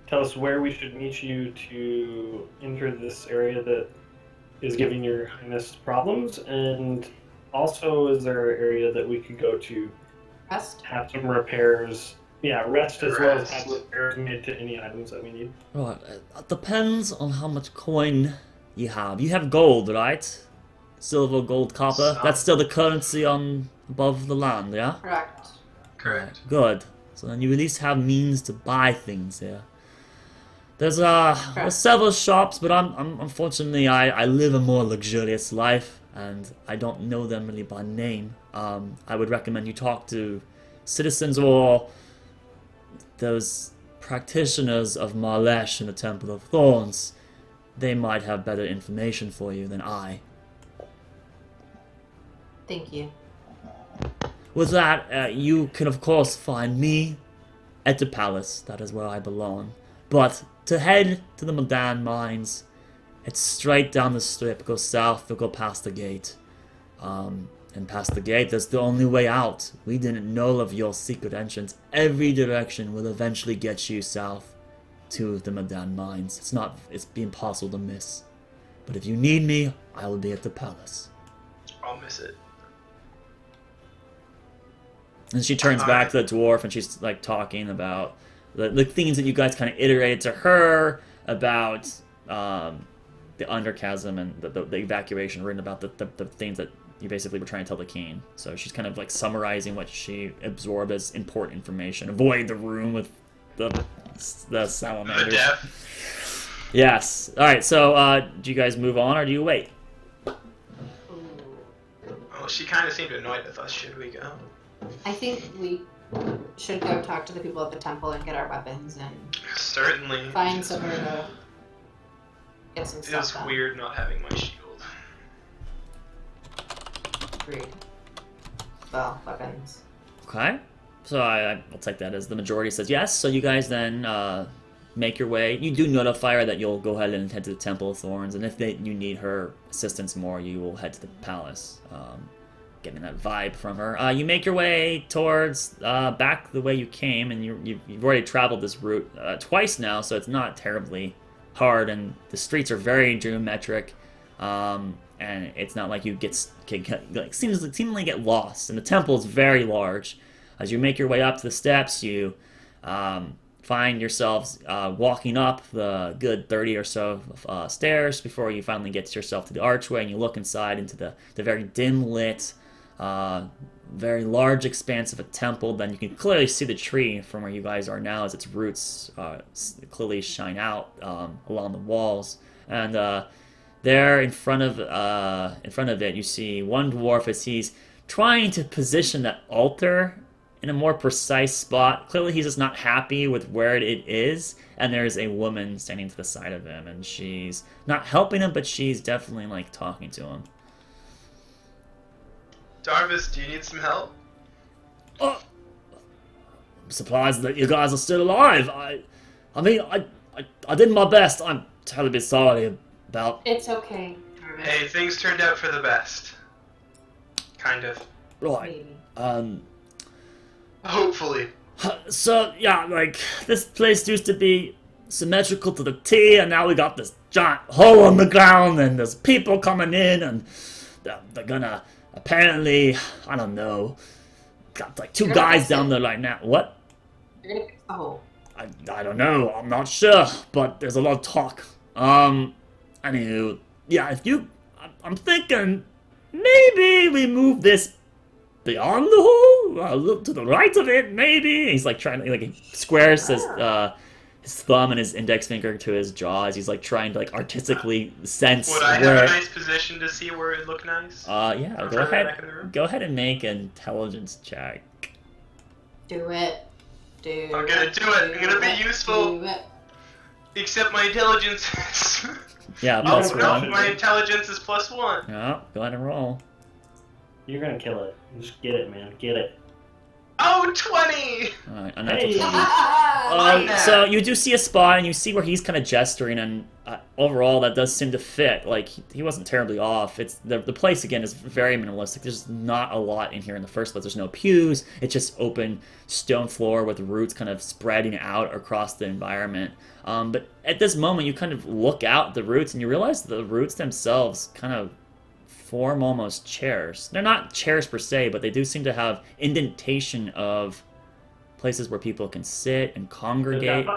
tell us where we should meet you to enter this area that is giving your highness problems? And also, is there an area that we could go to Rest? have some repairs? Yeah, rest as well as have repairs made to any items that we need. Right, it depends on how much coin you have. You have gold, right? Silver, gold, copper. That's still the currency on above the land, yeah? Correct. Correct. Good. So then you at least have means to buy things here. There's several shops, but I'm unfortunately I live a more luxurious life, and I don't know them really by name. I would recommend you talk to citizens or those practitioners of Marlesh in the Temple of Thorns. They might have better information for you than I. Thank you. With that, you can of course find me at the palace. That is where I belong. But to head to the Midan mines, it's straight down the strip, go south, or go past the gate. And past the gate, that's the only way out. We didn't know of your secret entrance. Every direction will eventually get you south to the Midan mines. It's be impossible to miss. But if you need me, I will be at the palace. I'll miss it. And she turns back to the dwarf, and she's like talking about the things that you guys kind of iterated to her about the underchasm and the evacuation, written about the things that you basically were trying to tell the king. So she's kind of like summarizing what she absorbed as important information. Avoid the room with the salamanders. The death. Yes. All right. So do you guys move on or do you wait? Well, she kind of seemed annoyed with us. Should we go? I think we should go talk to the people at the temple and get our weapons and Certainly. find somewhere to get some stuff Feels done. weird not having my shield. Agreed. Well, weapons. Okay. So I'll take that as the majority says yes. So you guys then make your way. You do notify her that you'll go ahead and head to the Temple of Thorns, and if you need her assistance more, you will head to the palace. Getting that vibe from her. You make your way towards back the way you came, and you've already traveled this route twice now, so it's not terribly hard, and the streets are very geometric, and it's not like you seemingly get lost. And the temple is very large. As you make your way up to the steps, you find yourselves walking up the good 30 or so stairs before you finally get yourself to the archway, and you look inside into the very dim lit, very large expanse of a temple. Then you can clearly see the tree from where you guys are now as its roots clearly shine out along the walls. And there in front of it, you see one dwarf as he's trying to position that altar in a more precise spot. Clearly he's just not happy with where it is, and there's a woman standing to the side of him, and she's not helping him, but she's definitely like talking to him. Darvus, do you need some help? Oh, I'm surprised that you guys are still alive. I did my best. I'm terribly sorry about... It's okay. Hey, things turned out for the best. Kind of. Right. Maybe. Hopefully. So, yeah, like, this place used to be symmetrical to the T, and now we got this giant hole in the ground, and there's people coming in, and they're gonna, apparently, I don't know, got like two guys down there right now. What? You're gonna fix the hole. I don't know, I'm not sure, but there's a lot of talk. Anywho, yeah, I'm thinking maybe we move this beyond the hole? Look to the right of it, maybe. He's like trying to like he squares his thumb and his index finger to his jaw as he's like trying to like artistically sense Would I where. have a nice position to see where it looked nice? Yeah. Go Further back in the ahead. room? Go ahead and make an intelligence check. Do it. I'm gonna do it. I'm gonna be useful. Do it. Except my intelligence is... Yeah, Oh, plus no, one. my intelligence is +1. Yeah, go ahead and roll. You're gonna kill it. Just get it, man. Get it. Oh, 20! Alright, unnatural Hey. 20. So you do see a spot, and you see where he's kind of gesturing, and overall that does seem to fit. Like he wasn't terribly off. It's the place again is very minimalistic. There's not a lot in here in the first place. There's no pews. It's just open stone floor with roots kind of spreading out across the environment. But at this moment, you kind of look out the roots, and you realize the roots themselves kind of form almost chairs. They're not chairs per se, but they do seem to have indentation of places where people can sit and congregate.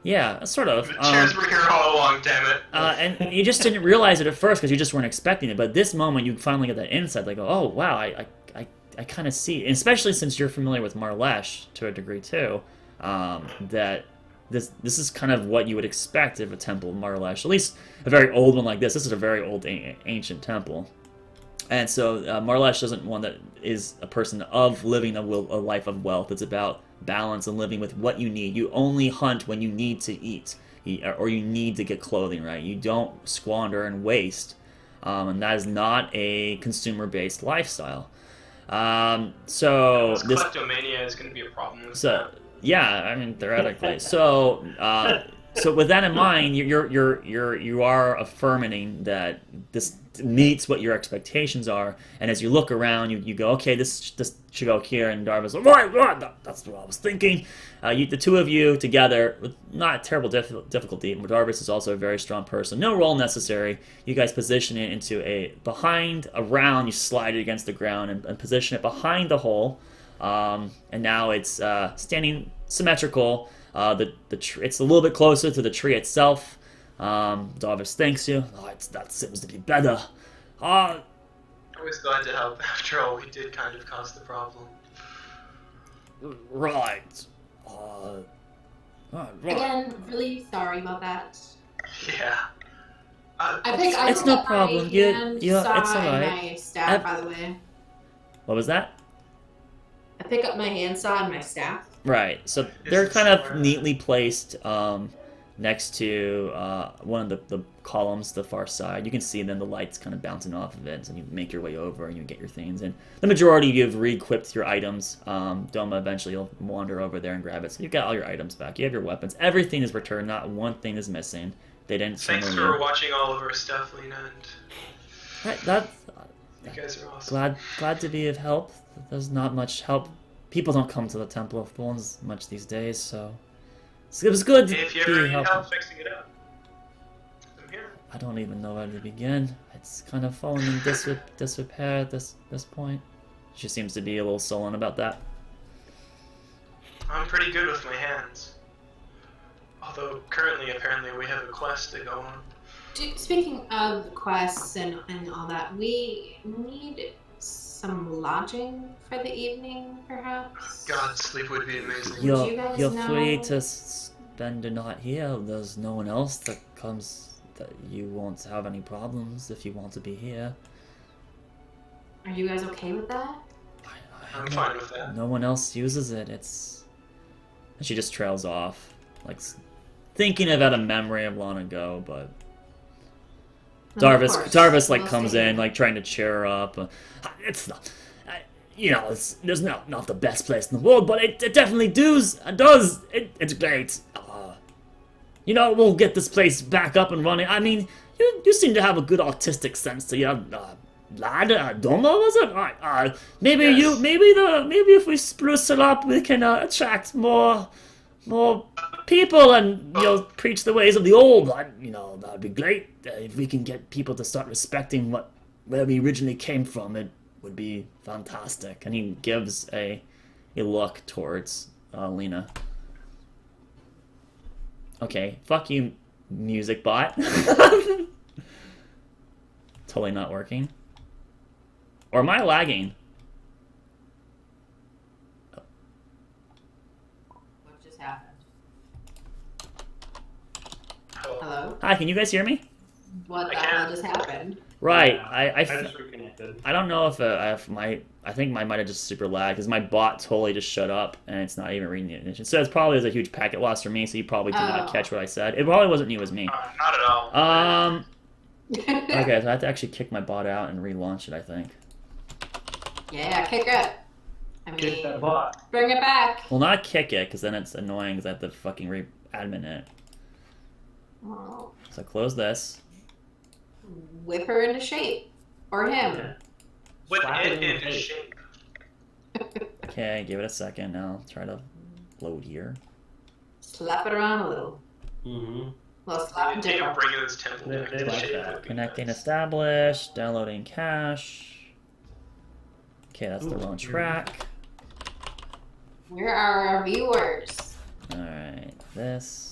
Yeah, sort of. The chairs were here all along, damn it. And you just didn't realize it at first because you just weren't expecting it. But at this moment, you finally get that insight. Like, oh wow, I kind of see, and especially since you're familiar with Marlesh to a degree too, that this is kind of what you would expect of a temple of Marlesh. At least a very old one like this. This is a very old ancient temple. And so Marlesh isn't one that is a person of living a life of wealth. It's about balance and living with what you need. You only hunt when you need to eat or you need to get clothing, right? You don't squander and waste. And that is not a consumer-based lifestyle. So this kleptomania is going to be a problem with so yeah, I mean theoretically. So with that in mind, you are affirming that this meets what your expectations are, and as you look around, you go, okay, this should go here, and Darvus, right, that's what I was thinking. The two of you together, with not terrible difficulty. Darvus is also a very strong person. No roll necessary. You guys position it into around. You slide it against the ground and position it behind the hole, and now it's standing symmetrical. It's a little bit closer to the tree itself. Darvus thanks you. That seems to be better. I was glad to help. After all, we did kind of cause the problem. Right. Right. Again, really sorry about that. Yeah. It's no problem. Yeah, it's alright. My staff, by the way. What was that? I pick up my handsaw and my staff. Right. So they're kind of neatly placed next to one of the columns to the far side. You can see then the lights kind of bouncing off of it, so you make your way over and you get your things. And the majority of you have re-equipped your items. Doma eventually will wander over there and grab it. So you've got all your items back. You have your weapons. Everything is returned. Not one thing is missing. They didn't Thanks summon for you. watching all of our stuff, Lena, and you guys are awesome. Glad to be of help. There's not much help. People don't come to the Temple of Thorns much these days, so it was good to If you be ever need helpful. help fixing it up, I'm here. I don't even know where to begin. It's kind of fallen in disrepair at this point. She seems to be a little sullen about that. I'm pretty good with my hands. Although currently, apparently, we have a quest to go on. Speaking of quests and all that, we need some lodging for the evening, perhaps? God, sleep would be amazing. Would you guys You're know? free to spend the night here. There's no one else that comes that you won't have any problems if you want to be here. Are you guys okay with that? I'm fine with that. No one else uses it. And she just trails off, like thinking about a memory of long ago, but No, of course. Darvus like We'll comes see. in like trying to cheer her up. It's not, there's not the best place in the world, but it definitely does. It's great. We'll get this place back up and running. I mean, you seem to have a good artistic sense to your lad. Doma, was it? Right. Maybe Yes. maybe if we spruce it up, we can attract more people and preach the ways of the old. That'd be great. If we can get people to start respecting where we originally came from, it would be fantastic. And he gives a look towards Lena. Okay, fuck you, music bot. Totally not working. Or am I lagging? Hello? Hi, can you guys hear me? What the hell just happened? Right. Yeah, I just reconnected. I don't know if I think mine might have just super lagged because my bot totally just shut up and it's not even reading the ignition. So it's probably a huge packet loss for me. So you probably did not catch what I said. It probably wasn't you, it was me. Not at all. Okay, so I have to actually kick my bot out and relaunch it, I think. Yeah, kick it. I mean, Kick that bot. bring it back. Well, not kick it because then it's annoying because I have to fucking re-admin it. Oh, So close this. whip her into shape. Or him. Whip Slap it it in the into face. shape. Okay, give it a second now. Try to load here. Slap it around a little. Mm-hmm. Well, slap and Take dip a her. bring this temple They- back they to like shape. that. would be Connecting nice. established. Downloading cache. Okay, that's the wrong track. Where are our viewers? Alright, this.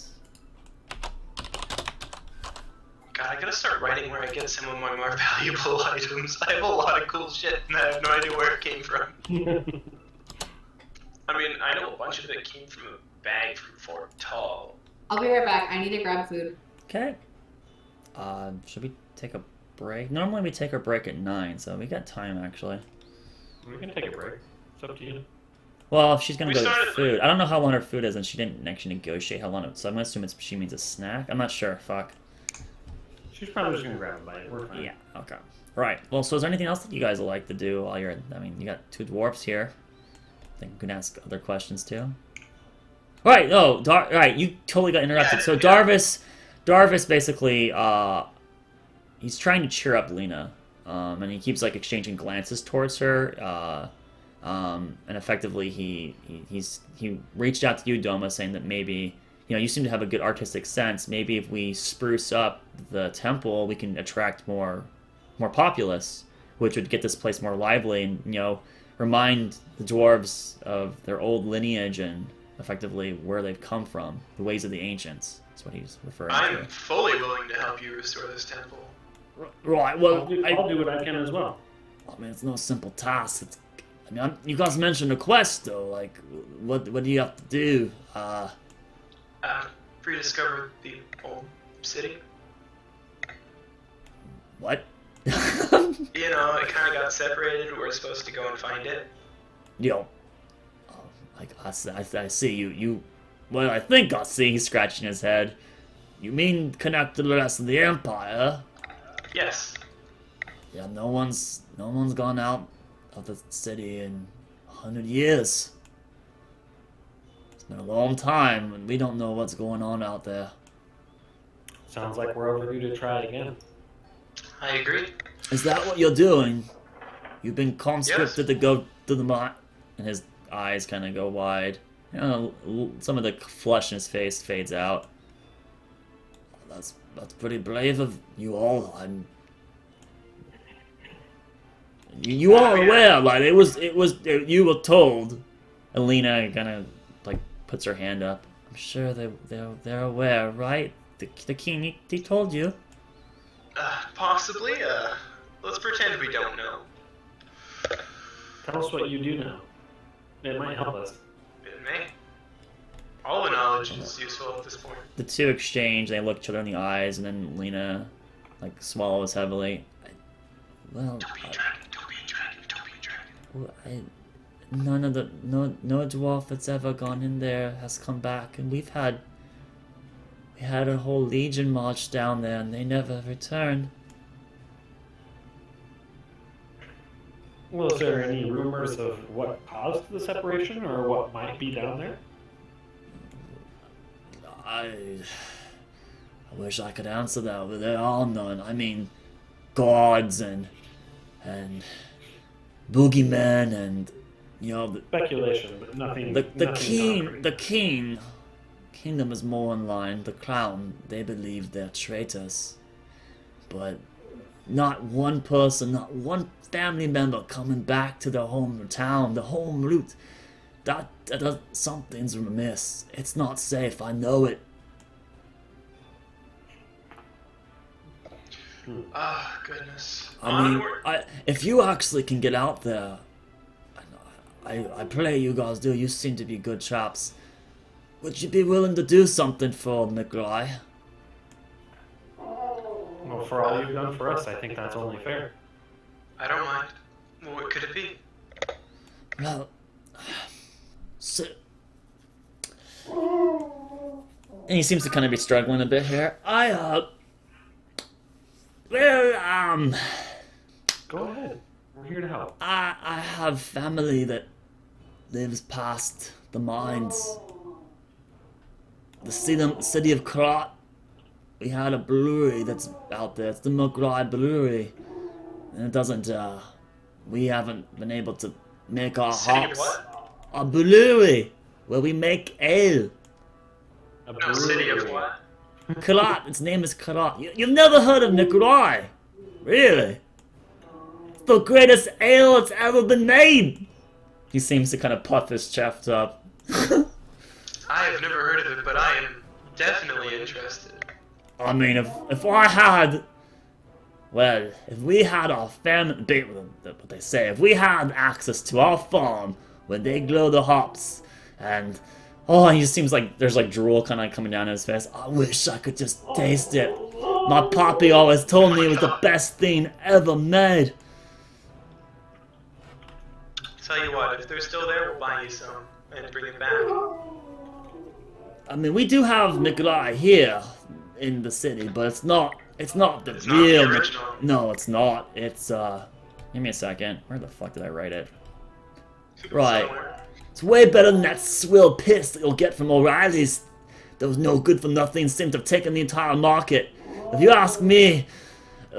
God, I gotta start writing where I get some of my more valuable items. I have a lot of cool shit and I have no idea where it came from. I mean, I know a bunch of it came from a bag from Fort Tall. I'll be right back. I need to grab food. Okay. Should we take a break? Normally we take our break at 9, so we got time actually. We can take a break. It's up to you. Well, if she's gonna We go started to food. I don't know how long her food is, and she didn't actually negotiate how long it. So I'm gonna assume she means a snack. I'm not sure. Fuck. She's probably just gonna grab a bite. We're fine. Yeah. Okay. Right. Well, so is there anything else that you guys would like to do while you're? I mean, you got 2 dwarfs here. I think we can ask other questions too. Right. Oh, right. You totally got interrupted. Yeah, So yeah. Darvus basically, he's trying to cheer up Lena, and he keeps like exchanging glances towards her. And effectively, he reached out to you, Doma, saying that maybe, you know, you seem to have a good artistic sense. Maybe if we spruce up the temple, we can attract more populace, which would get this place more lively and, you know, remind the dwarves of their old lineage and effectively where they've come from, the ways of the ancients. That's what he's referring I'm to. fully willing to help you restore this temple. Right. Well, I'll do what I can as well. I mean, it's no simple task. You guys mentioned a quest, though. Like, what do you have to do? Rediscover the old city. What? You know, it kind of got separated. We're supposed to go and find it. Yo. Oh, I see you. Well, I think I see. He's scratching his head. You mean connect to the rest of the empire? Yes. Yeah, no one's gone out of the city in 100 years. It's been a long time, and we don't know what's going on out there. Sounds like we're overdue to try it again. I agree. Is that what you're doing? You've been conscripted to go to the mine? And his eyes kind of go wide. You know, some of the flush in his face fades out. That's pretty brave of you all. You are aware, like it was you were told. Alina kind of like puts her hand up. I'm sure they're aware, right? The king he told you. Possibly. Let's pretend we don't know. Tell us what you do know. It might help us. It may. All the knowledge is useful at this point. The two exchange. They look each other in the eyes, and then Lena like swallows heavily. Well, Don't be a dragon. Don't be a dragon. Don't be a dragon. none of the no dwarf that's ever gone in there has come back, and we had a whole legion march down there, and they never returned. Well, is there any rumors of what caused the separation or what might be down there? I wish I could answer that, but there are none. I mean, gods and boogeymen and, you know, Speculation, but nothing. the nothing concrete. kingdom is more in line. The crown, they believe they're traitors, but not one person, not one family member coming back to their hometown, the home root. That something's remiss. It's not safe. I know it. Ah, goodness. I mean, Onward. if you actually can get out there, I pray you guys do. You seem to be good chaps. Would you be willing to do something for McRye? Well, for all you've done for us, I think that's only fair. I don't mind. Well, what could it be? Well, so... And he seems to kind of be struggling a bit here. Go ahead. We're here to help. I have family that lives past the mines. The city of Krat. We had a brewery that's out there. It's the McRye Brewery. And it doesn't, we haven't been able to make our hops. What? A brewery where we make ale. No, city of what? Krat, its name is Krat. You've never heard of McRye? Really? It's the greatest ale that's ever been made! He seems to kind of puff his chest up. I have never heard of it, but I am definitely interested. I mean, if I had... Well, if we had our family... What they say, if we had access to our farm where they grow the hops, and... Oh, he just seems like there's like drool kind of coming down his face. I wish I could just taste it. My poppy always told me it was the best thing ever made. Tell you what, if they're still there, we'll buy you some and bring it back. I mean, we do have McRye here in the city, but it's not the It's not the real. original. No, it's not. It's Give me a second. Where the fuck did I write it? Right. Somewhere. It's way better than that swill piss that you'll get from O'Reilly's. Those no good for nothing seem to have taken the entire market. If you ask me,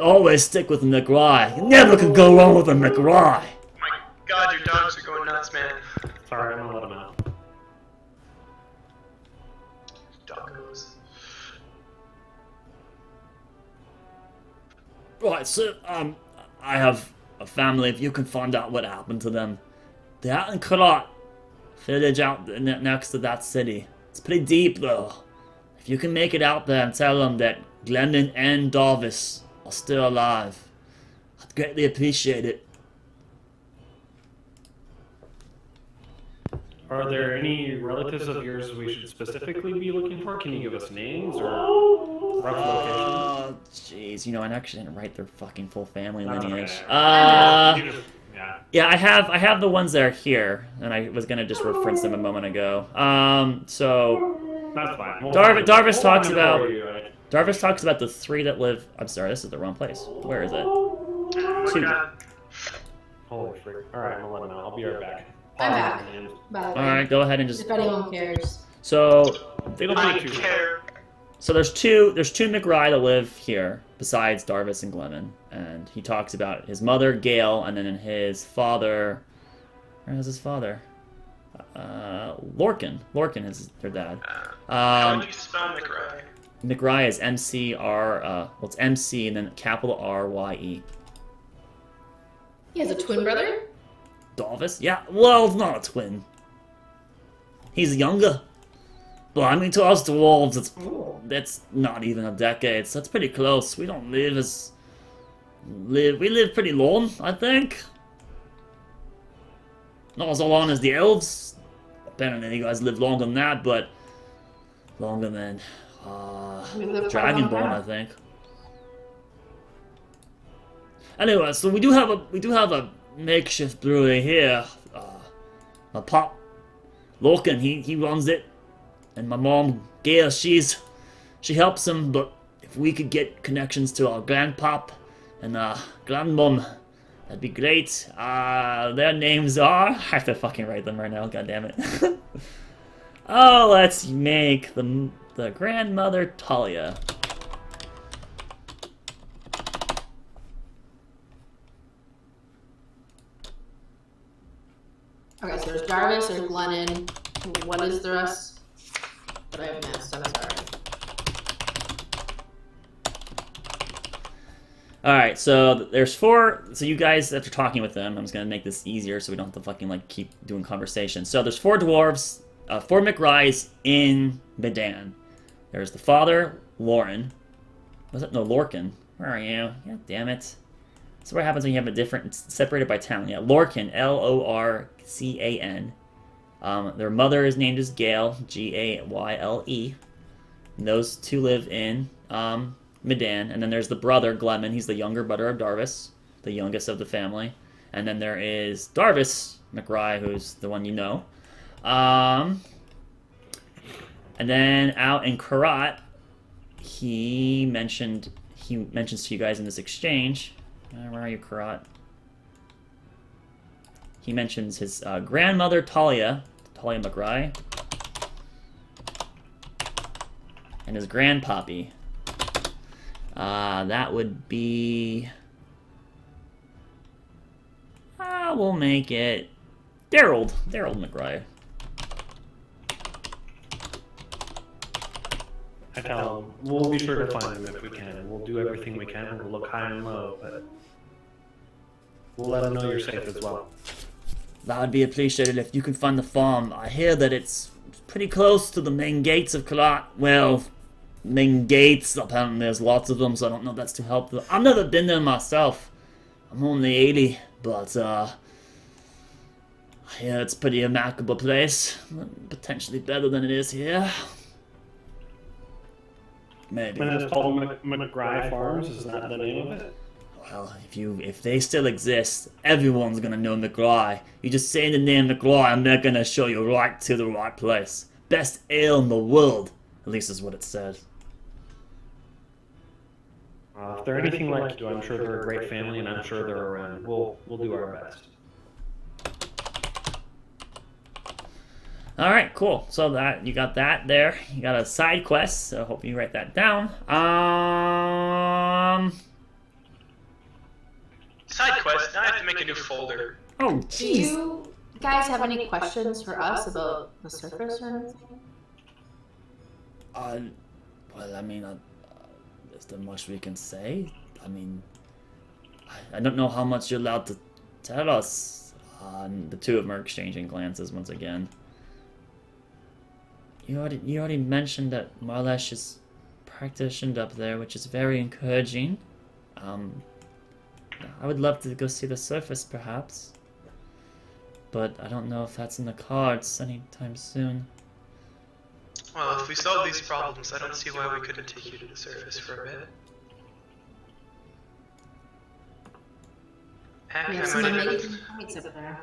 always stick with the McRye. You never can go wrong with a McRye. My God, your dogs are going nuts, man. Sorry, I'm gonna let him out. Doggos. Right, so, I have a family. If you can find out what happened to them. They're out in Krat. Village out next to that city. It's pretty deep, though. If you can make it out there and tell them that Glennon and Darvus are still alive, I'd greatly appreciate it. Are there any relatives of yours we should specifically be looking for? Can you give us names or rough locations? Oh, jeez. You know, I actually didn't write their fucking full family That's lineage. okay. You just- yeah. Yeah, I have the ones that are here, and I was gonna just reference them a moment ago. So That's fine. Darvus talks We'll about- find it for you. Darvus talks about the three that live. I'm sorry, this is the wrong place. Where is it? Oh my Two. God. Holy freak. Alright, I'm gonna let him out. I'll be right back. I'm back. And By the way, All right, go ahead and just. if anyone cares. So it'll I be too care. there's two McRye that live here besides Darvus and Glennon, and he talks about his mother Gail, and then his father. Where is his father? Lorcan. Lorcan is their dad. How would you spell McRye? McRye is M-C-R, well, it's M-C and then capital R-Y-E. He has a twin brother? Darvus? Yeah, well, it's not a twin. He's younger. But I mean, to us dwarves, that's not even a decade, so that's pretty close. We don't live as... we live pretty long, I think. Not as long as the elves. Apparently you guys live longer than that, but... longer than... We live quite long Dragonborn, now. I think. Anyway, so we do have a makeshift brewery here. My pop, Lorcan, he runs it, and my mom, Gail, she helps him. But if we could get connections to our grandpop and grandmom, that'd be great. Their names are I have to fucking write them right now. God damn it. Oh, let's make the grandmother Talia. Okay, so there's Darvus, there's Glennon. What is the rest? But I have missed, I'm sorry. Alright, so there's four. So you guys, after talking with them, I'm just gonna make this easier so we don't have to fucking like keep doing conversation. So there's four dwarves, four McRyes in Midan. There's the father, Lauren. Was it? No, Lorcan. Where are you? God damn it. So what happens when you have a different, it's separated by town? Yeah, Lorcan, L-O-R-C-A-N. Their mother is named as Gail, G-A-Y-L-E. And those two live in Midan, and then there's the brother, Glemon. He's the younger brother of Darvus, the youngest of the family. And then there is Darvus McRye, who's the one you know. And then out in Karat, he mentions to you guys in this exchange. Where are you, Karat? He mentions his grandmother, Talia McRye, and his grandpappy. That would be... we'll make it Daryl McRye. I tell him, we'll be sure to find him if we can. We'll do everything we can. We'll look high and low, but we'll let him know you're safe as well. That would be appreciated if you can find the farm. I hear that it's pretty close to the main gates of Kalat. Well, main gates, apparently there's lots of them, so I don't know if that's to help them. I've never been there myself. I'm only 80, but I hear it's a pretty remarkable place. Potentially better than it is here. Maybe. And it's called McRye Farms, is that the name of it? Well, if they still exist, everyone's gonna know McRye. You just say the name McRye and they're gonna show you right to the right place. Best ale in the world, at least is what it said. If they're anything like you, I'm sure they're a great family, and I'm sure they're around. We'll do our best. Alright, cool. So that you got that there. You got a side quest, so I hope you write that down. Side quest. Now I have to make a new folder. Oh, Do jeez. you guys have any questions for us about the surface or anything? Well, I mean, is there much we can say? I mean, I don't know how much you're allowed to tell us. The two of them are exchanging glances once again. You already mentioned that Marlesh is practiced up there, which is very encouraging. I would love to go see the surface, perhaps. But I don't know if that's in the cards anytime soon. Well, if we solve these problems, I don't see why we couldn't take you to the surface for a bit. Heck, We I have some might even... amazing points up there.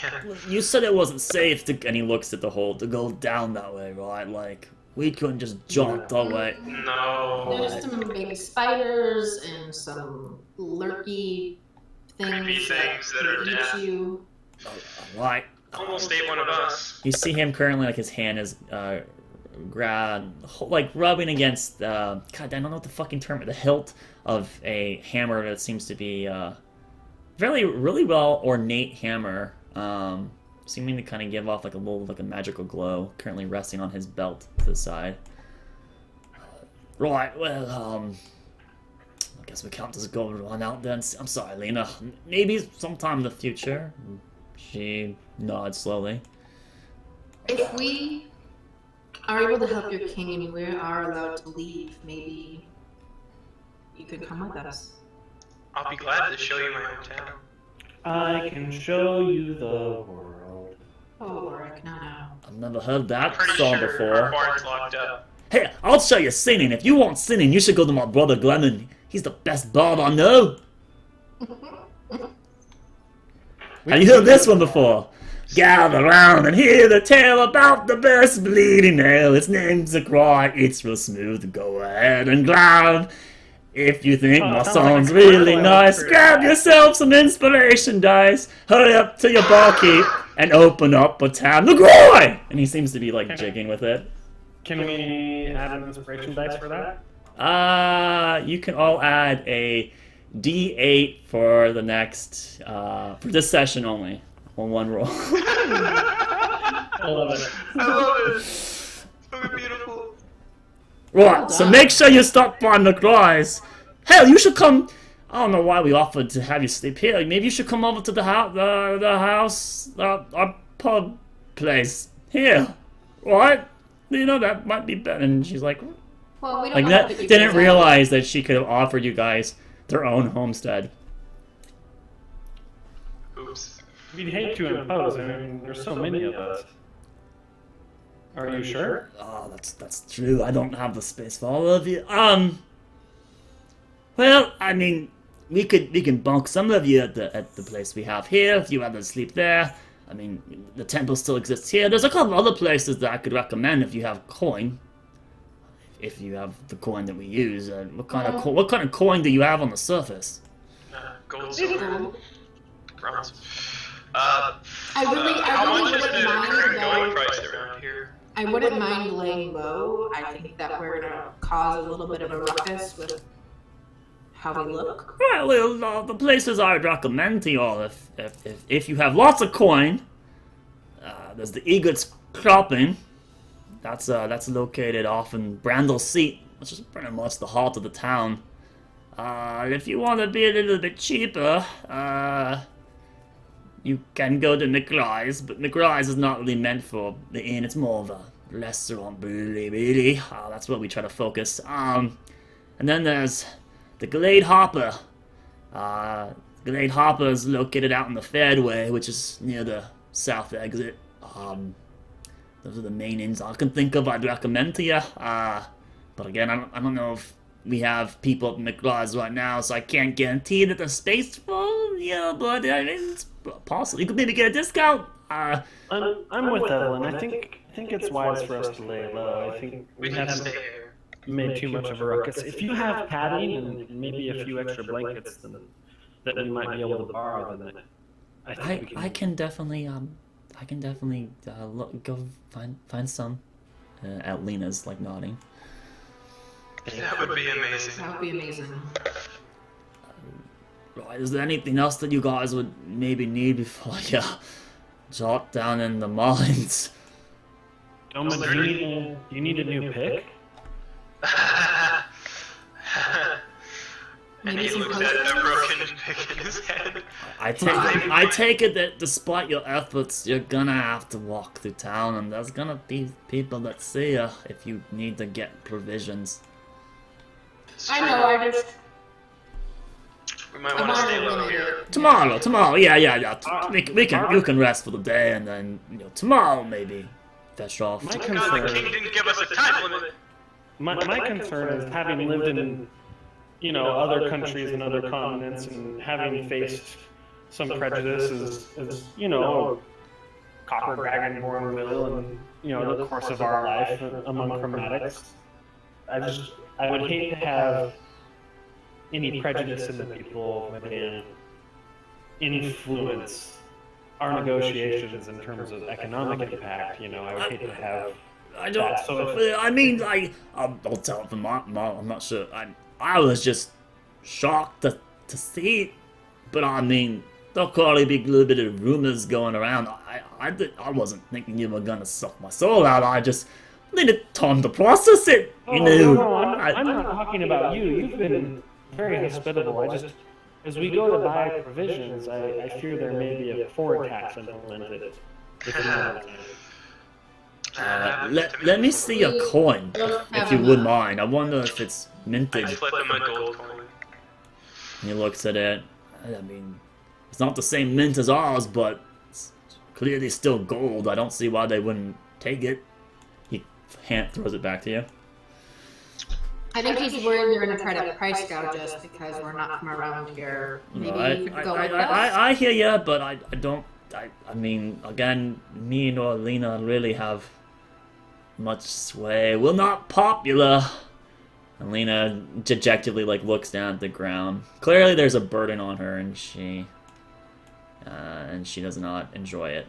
Yeah. You said it wasn't safe to, and he looks at the hole, to go down that way, right? Like, we couldn't just jump that way. No. There's some big spiders and some lurky Creepy things things that are eat death. you. Right. Almost ate one of us. You see him currently, like his hand is, like rubbing against, God, I don't know what the fucking term, the hilt of a hammer that seems to be, really well ornate hammer, seeming to kind of give off like a little, like a magical glow, currently resting on his belt to the side. Right, well, I guess we can't just go on out then. I'm sorry, Lena. Maybe sometime in the future. She nods slowly. If we are able to help your king and we are allowed to leave, maybe you could come with us. I'll be glad to show you my hometown. I can show you the world. Oh, Rodrick, no. I've never heard that Pretty song sure before. our barn's locked up. Hey, I'll show you singing. If you want singing, you should go to my brother Glennon. He's the best bard I know. Have you heard this one before? Gather round and hear the tale about the best bleeding ale. Its name's McRye. It's real smooth. Go ahead and grab. If you think my sounds song's like a really commercial nice, for grab that. yourself some inspiration dice. Hurry up to your barkeep and open up a tab. McRye! And he seems to be like jigging with it. Can we add an inspiration dice for that? You can all add a D8 for the next, for this session only. On one roll. I love it. I love it. It's fucking beautiful. Right, so make sure you stop by McRye's. Hell, you should come. I don't know why we offered to have you sleep here. Maybe you should come over to the house, our pub place here, right? You know that might be better. And she's like, Well, we don't like know that. if you Didn't guys realize that she could have offered you guys their own homestead. Oops. We'd hate to impose. I mean, there's so many of us. Are you sure? Oh, that's true. I don't have the space for all of you. Well, I mean, we can bunk some of you at the place we have here if you rather sleep there. I mean, the temple still exists here. There's a couple other places that I could recommend if you have coin. If you have the coin that we use, what kind of coin do you have on the surface? Gold, silver, bronze. I really wouldn't mind going though. price around here. I wouldn't mind laying low. I think that we're gonna cause a little bit of a ruckus with how we look. Well, the places I would recommend to you all, if you have lots of coin, there's the Eaglet's Cropping. That's located off in Brandle Seat, which is pretty much the heart of the town. If you want to be a little bit cheaper, you can go to McRye's, but McRye's is not really meant for the inn. It's more of a restaurant, really. That's where we try to focus. And then there's the Glade Hopper. Glade Hopper is located out in the Fairway, which is near the south exit. Those are the main inns I can think of I'd recommend to you. But again, I don't know if we have people at McRye's right now, so I can't guarantee that the space full. Yeah, but it's possible. You could maybe get a discount. I'm with Evelyn. I think it's wise for us to lay low. I think we haven't made too much of a ruckus. If you have padding and maybe a few extra blankets that we might be able to borrow, then I think we can. I can definitely go find some. At Lena's like nodding. That would be amazing. That would be amazing. Right, is there anything else that you guys would maybe need before you jot down in the mines? Doman, do you need a new pick? And Maybe he some looks at posters? a broken pick in his head. I take it that despite your efforts, you're gonna have to walk through town, and there's gonna be people that see you if you need to get provisions. I know, I just... We might want to stay low here. Tomorrow, yeah. You can rest for the day, and then tomorrow maybe fetch off. My God, the king didn't give us a time limit. My concern is having lived in other countries and other continents and having faced some prejudice as copper dragonborn will and the course of our life among chromatics. I would hate to have any prejudice in the people of Midan influence our negotiations in terms of economic impact. I would hate to have. I'll tell from Mom, I'm not sure. I was just shocked to see it, but I mean, there'll probably be a little bit of rumors going around. I wasn't thinking you were gonna suck my soul out. I just needed time to process it. No, I'm not talking about you. You've been very hospitable. As we go to buy provisions, I fear there may be a forward tax implemented. Let me see a coin, if you would mind. I wonder if it's minted. I flip him a gold coin. He looks at it. I mean, it's not the same mint as ours, but it's clearly still gold. I don't see why they wouldn't take it. He throws it back to you. I think he's worried you're going to try to price gouge us because we're not from around here. Maybe you could go with us. I hear ya, but I don't. I mean, again, me nor Lena really have much sway. We're not popular. And Lena dejectedly looks down at the ground. Clearly, there's a burden on her, and she does not enjoy it.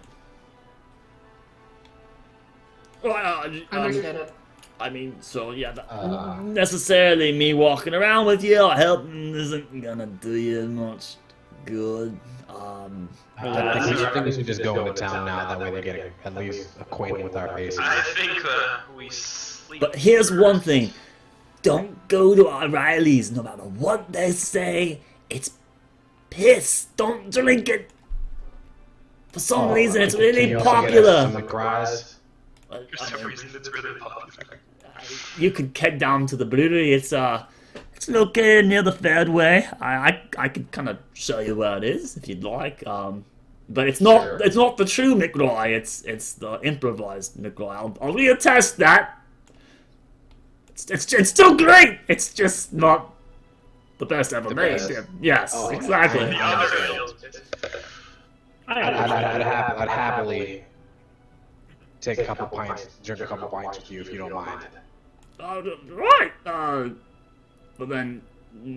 Understood. I mean, so yeah, necessarily me walking around with you or helping isn't gonna do you much good. I think we should just go into town now. That way they get at least acquainted with our faces. I think we sleep. But here's one thing. Don't go to O'Reilly's no matter what they say. It's piss. Don't drink it. For some reason, it's really popular. For some reason, it's really popular. You could head down to the brewery. It's located near the Fairway. I could kind of show you where it is if you'd like. But it's not it's not the true McRye. It's the improvised McRye. I'll reattest that. It's still great. It's just not The best ever The made. best. Yes, Oh, exactly. The other ales. I'd happily take a couple pints, drink a couple pints with you if you don't mind. Right. But then,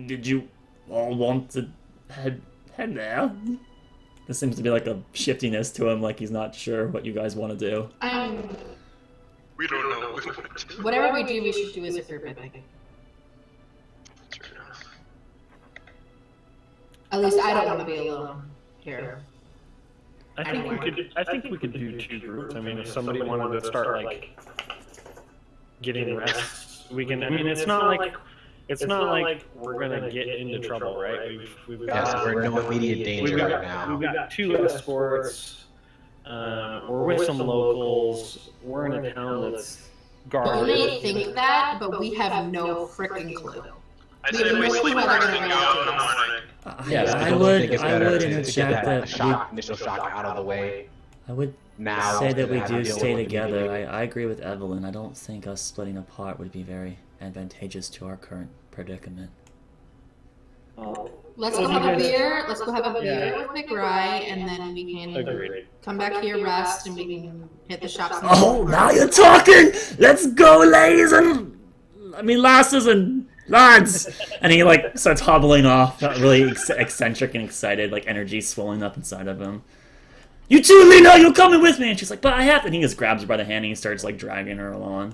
did you all want to head there? There seems to be like a shiftiness to him, like he's not sure what you guys want to do. We don't know. Whatever we do, we should do as a group, I think. Fair enough. At least I don't want to be alone here. I think we could do 2 groups. I mean, if somebody wanted to start like getting rest, we can. I mean, it's not like we're gonna get into trouble, right? We've Yes, got, we're in no immediate danger right we've now. got 2 escorts. We're with some locals. We're in a town that's We guarded. may think that, but we have no freaking clue. I say we sleep first and go out in the morning. Yes, I don't would think it's better to interject get that initial shock out of the way. I would Now, say that we have to do deal stay with it together. immediately. I agree with Evelyn. I don't think us splitting apart would be very advantageous to our current predicament. Let's Well, go you have a guys- beer. Let's go have a beer Yeah. with McRye, and then we can Agreed. come back here, rest, and we can hit the shops. Oh, now you're talking! Let's go, ladies and... I mean, lasses and lads! And he, like, starts hobbling off, really eccentric and excited, like, energy swelling up inside of him. You too, Lena! You're coming with me! And she's like, but I have to... And he just grabs her by the hand and he starts, like, dragging her along.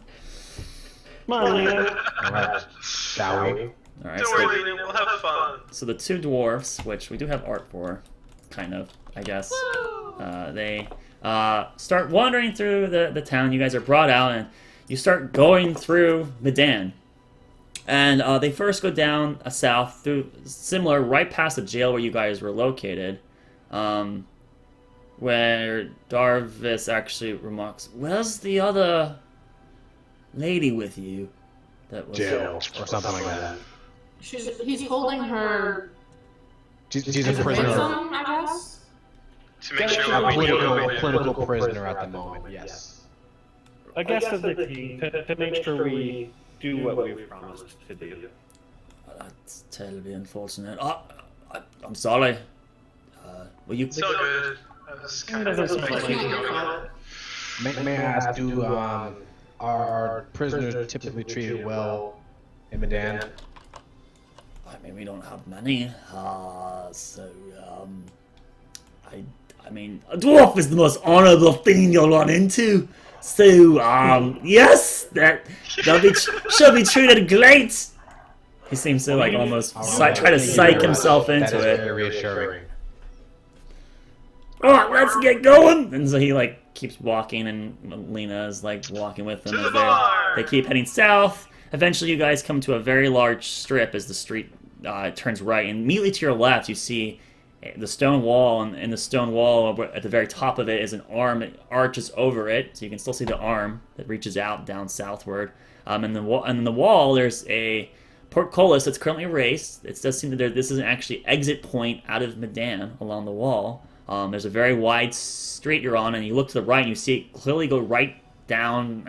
Come on, Lena. Alright, shall we? Alright, Don't so... worry, Lena, we'll have fun. So the 2 dwarfs, which we do have art for, kind of, I guess, they start wandering through the town. You guys are brought out, and you start going through Midan. And they first go down south through similar, right past the jail where you guys were located, where Darvus actually remarks, "Where's the other lady with you?" That was Jail or something like that. He's holding her She's a as a prisoner. ransom, I guess. To make sure A we do political prisoner at the moment, yes. I guess of the key to make sure we do what we've promised to do. That's terribly unfortunate. I'm sorry. Will you? It's all good. I was kind of Doesn't sound like expecting It's you not to your go. fault. May I ask, are prisoners typically treated well in Midan? I mean, we don't have many. I mean, a dwarf is the most honorable thing you'll run into. So, yes, they'll be should be treated great. He seems to like almost try to psych himself into That is it. very reassuring. Alright, let's get going! And so he like keeps walking and Lena is like walking with him To the as bar! they keep heading south. Eventually you guys come to a very large strip as the street turns right, and immediately to your left you see the stone wall, and in the stone wall at the very top of it is an arm that arches over it, so you can still see the arm that reaches out down southward. And in the wall there's a portcullis that's currently erased. It does seem that this is an actually exit point out of Midan along the wall. There's a very wide street you're on, and you look to the right and you see it clearly go right down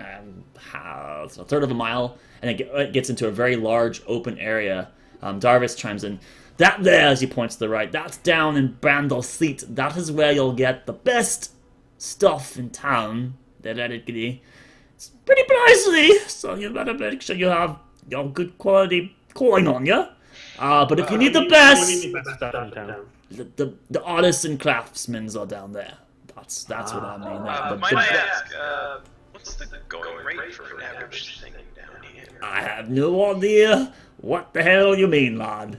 a third of a mile, and it gets into a very large open area. Darvus chimes in, "That there," as he points to the right, "that's down in Brandel Seat. That is where you'll get the best stuff in town. It's pretty pricey, so you better make sure you have your good quality coin on you. But if you need the best, We need the best stuff in town. the artists and craftsmen are down there. That's what I mean. Might I ask, what's the going rate for an average thing down here? I have no idea what the hell you mean, lad.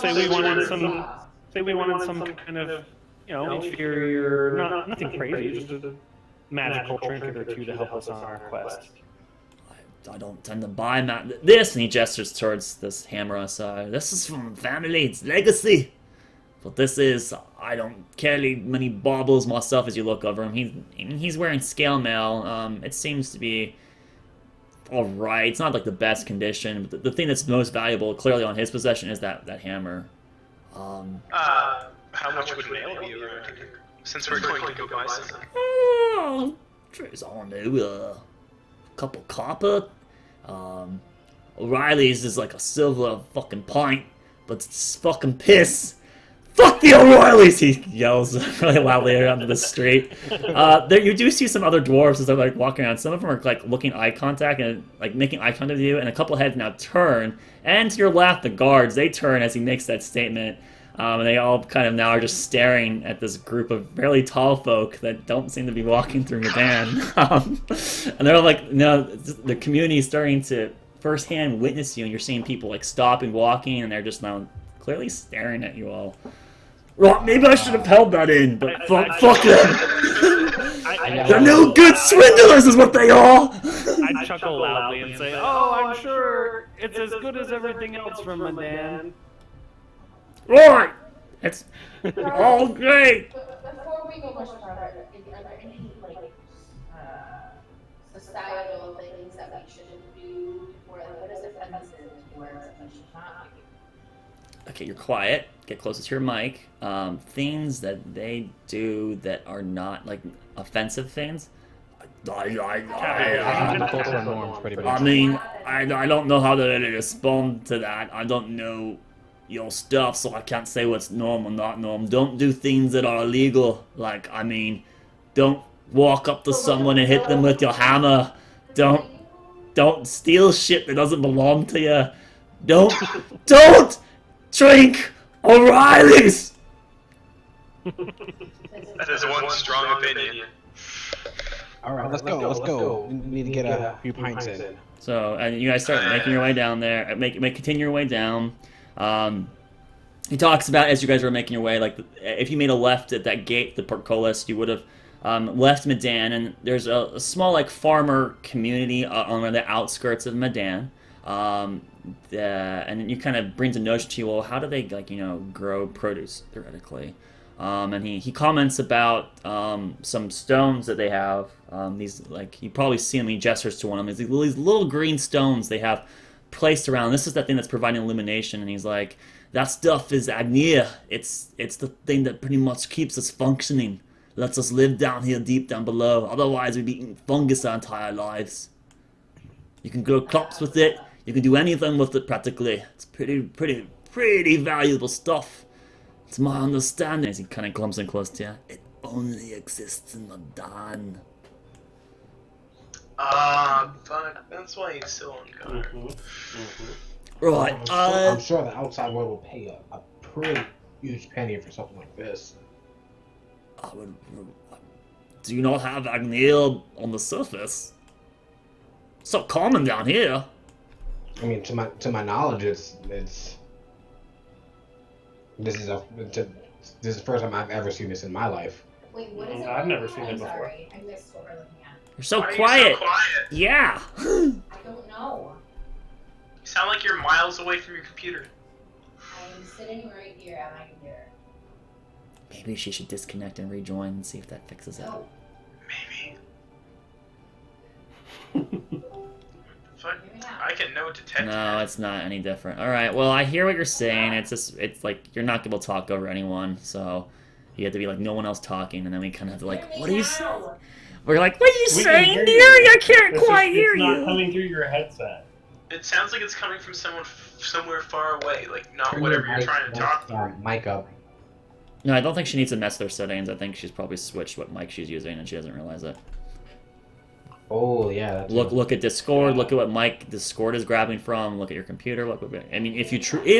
Say we wanted some kind of, inferior, nothing crazy, just a magical trinket or 2 to help us on our quest. I don't tend to buy this, and he gestures towards this hammer aside. This is from family, it's legacy. But this is, I don't carry many baubles myself as you look over him. He's wearing scale mail. It seems to be alright. It's not like the best condition, but the thing that's most valuable clearly on his possession is that hammer. How much would an ale be around here? Since we're going to go buy something. Oh, I don't know, couple copper. O'Reilly's is like a silver fucking pint, but it's fucking piss. Fuck the O'Reillys! He yells really loudly around the street. There, you do see some other dwarves as they're like walking around. Some of them are like looking eye contact and like making eye contact with you, and a couple heads now turn. And to your left, the guards, they turn as he makes that statement. And they all kind of now are just staring at this group of fairly tall folk that don't seem to be walking through Midan. And they're all like, the community is starting to firsthand witness you, and you're seeing people like stopping walking, and they're just now clearly staring at you all. Well, maybe I should have held that in, but fuck them. They're no good swindlers is what they are! I chuckle loudly and say, oh, I'm sure it's as good as everything else from Midan. Right! It's all great! Before we go much further, are there any, like, societal things that we shouldn't do, or what is offensive towards that we should not do? Okay, you're quiet. Get closer to your mic. Things that they do that are not, like, offensive things. Cultural norms, pretty much. I mean, I don't know how to really respond to that. I don't know your stuff, so I can't say what's norm or not norm. Don't do things that are illegal. Like, I mean, don't walk up to someone and hit them with your hammer. Don't steal shit that doesn't belong to you. Don't drink O'Reilly's! That is one strong opinion. Alright, let's go. We need to get a few pints in. So, and you guys start making your way down there. Continue your way down. He talks about, as you guys are making your way, like, if you made a left at that gate, the portcullis, you would have left Midan, and there's a small, like, farmer community on the outskirts of Midan. And it kind of brings a notion to you, well, how do they, like, grow produce, theoretically? And he comments about some stones that they have. These, like, you probably see them, he gestures to one of them. These little green stones they have placed around. This is that thing that's providing illumination, and he's like, that stuff is Agnia. It's the thing that pretty much keeps us functioning. Lets us live down here deep down below. Otherwise, we'd be eating fungus our entire lives. You can grow crops with it. You can do anything with it practically. It's pretty valuable stuff. It's my understanding. As he kind of clumps in close to you. It only exists in Midan. Fuck. That's why he's still on guard. Right. I'm sure the outside world will pay a pretty huge penny for something like this. Do you not have Agneil on the surface? It's not common down here. I mean, to my knowledge, this is the first time I've ever seen this in my life. Wait, what is it? I've never seen it before. Sorry, I missed what we're looking at. You're so Why are you quiet. so quiet? Yeah. I don't know. You sound like you're miles away from your computer. I'm sitting right here at my computer. Maybe she should disconnect and rejoin and see if that fixes it. No. Maybe. Fuck. I can no detect. No, it's not any different. All right. Well, I hear what you're saying. It's like you're not able to talk over anyone, so you have to be like no one else talking, and then we kind of have to like, what are you saying? We're like, what are you saying, dearie? I can't quite hear it's you. not coming through your headset. It sounds like it's coming from someone somewhere far away, like not whatever you're trying to talk. Mic up. No, I don't think she needs to mess with their settings. I think she's probably switched what mic she's using, and she doesn't realize it. Oh yeah. That's Look at Discord. Look at what mic Discord is grabbing from. Look at your computer. I mean, if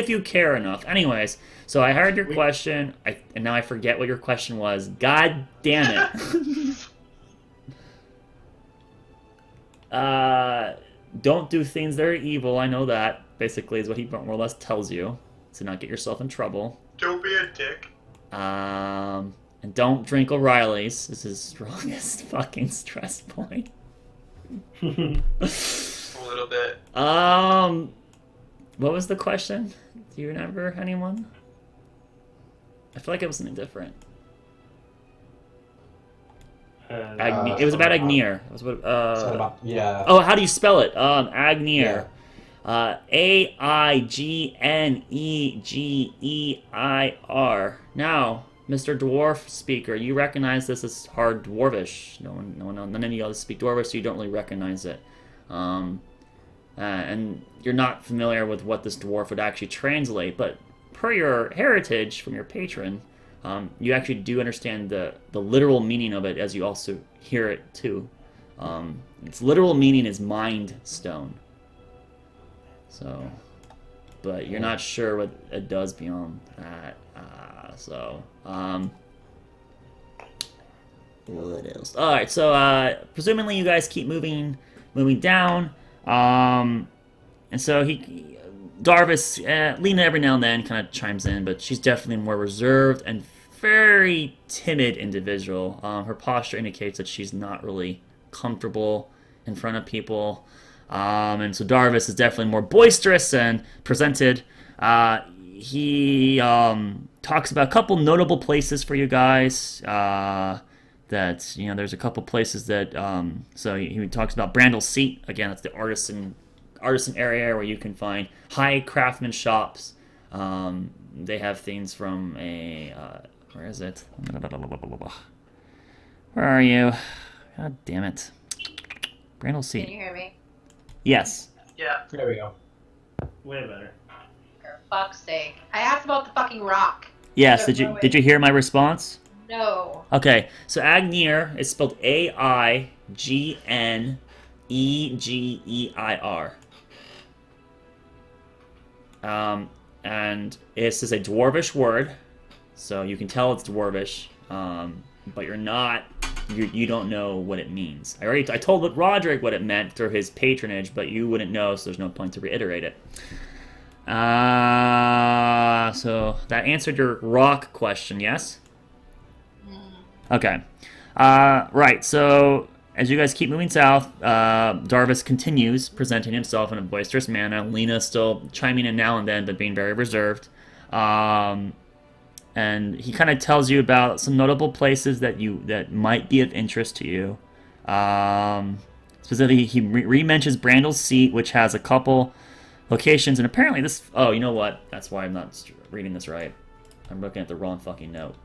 you care enough. Anyways, so I heard your question, and now I forget what your question was. God damn it. Don't do things that are evil. I know that. Basically, is what he more or less tells you, to not get yourself in trouble. Don't be a dick. And don't drink O'Reilly's. This is his strongest fucking stress point. A little bit. What was the question? Do you remember anyone? I feel like it was something different. It was about Agnir. It was what, yeah. Oh, how do you spell it? Agnir. Aignegeir. Now, Mr. Dwarf Speaker, you recognize this as hard Dwarvish. None of you guys speak Dwarvish, so you don't really recognize it. and you're not familiar with what this dwarf would actually translate, but per your heritage from your patron, you actually do understand the literal meaning of it as you also hear it too. Its literal meaning is mind stone. So, but you're not sure what it does beyond that. What else? All right, so presumably you guys keep moving down, and so Darvus, Lena every now and then kind of chimes in, but she's definitely more reserved and very timid individual. Her posture indicates that she's not really comfortable in front of people, and so Darvus is definitely more boisterous and presented. He talks about a couple notable places for you guys. That, you know, there's a couple places that, so he talks about Brandle's Seat. Again, that's the artisan area where you can find high craftsman shops. They have things from where is it? Where are you? God damn it. Brandle's Seat. Can you hear me? Yes. Yeah. There we go. Way better. For fuck's sake. I asked about the fucking rock. Yes, There's did no you hear my response? No. Okay, so Agnir is spelled Aignegeir. And this is a dwarvish word, so you can tell it's dwarvish, but you don't know what it means. I told Rodrick what it meant through his patronage, but you wouldn't know, so there's no point to reiterate it. So that answered your rock question, yes? Okay. Right, so as you guys keep moving south, Darvus continues presenting himself in a boisterous manner. Lena's still chiming in now and then, but being very reserved. And he kind of tells you about some notable places that might be of interest to you. Specifically, he re-mentions Brandle's Seat, which has a couple locations, and apparently this... Oh, you know what? That's why I'm not reading this right. I'm looking at the wrong fucking note.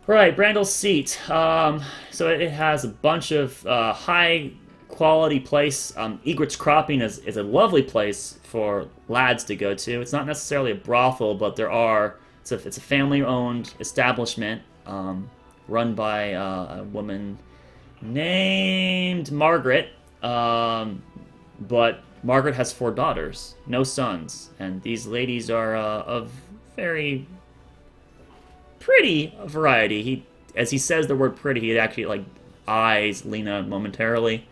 Right, Brandle's Seat. So it has a bunch of high-quality place. Egret's Cropping is a lovely place for lads to go to. It's not necessarily a brothel, but it's a family-owned establishment run by a woman named Margaret. But Margaret has 4 daughters, no sons, and these ladies are of very pretty variety. As he says the word pretty, he actually eyes Lena momentarily.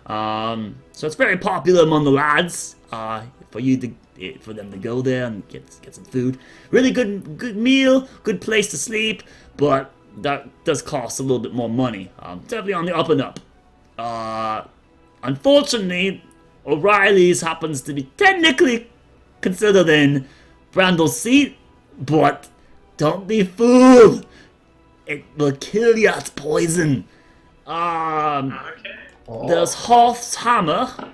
So it's very popular among the lads. For them to go there and get some food. Really good meal, good place to sleep, but that does cost a little bit more money. Definitely on the up and up. Unfortunately, O'Reilly's happens to be technically considered in Brandle's Seat, but don't be fooled. It will kill you. It's poison. Okay. There's Hoff's Hammer.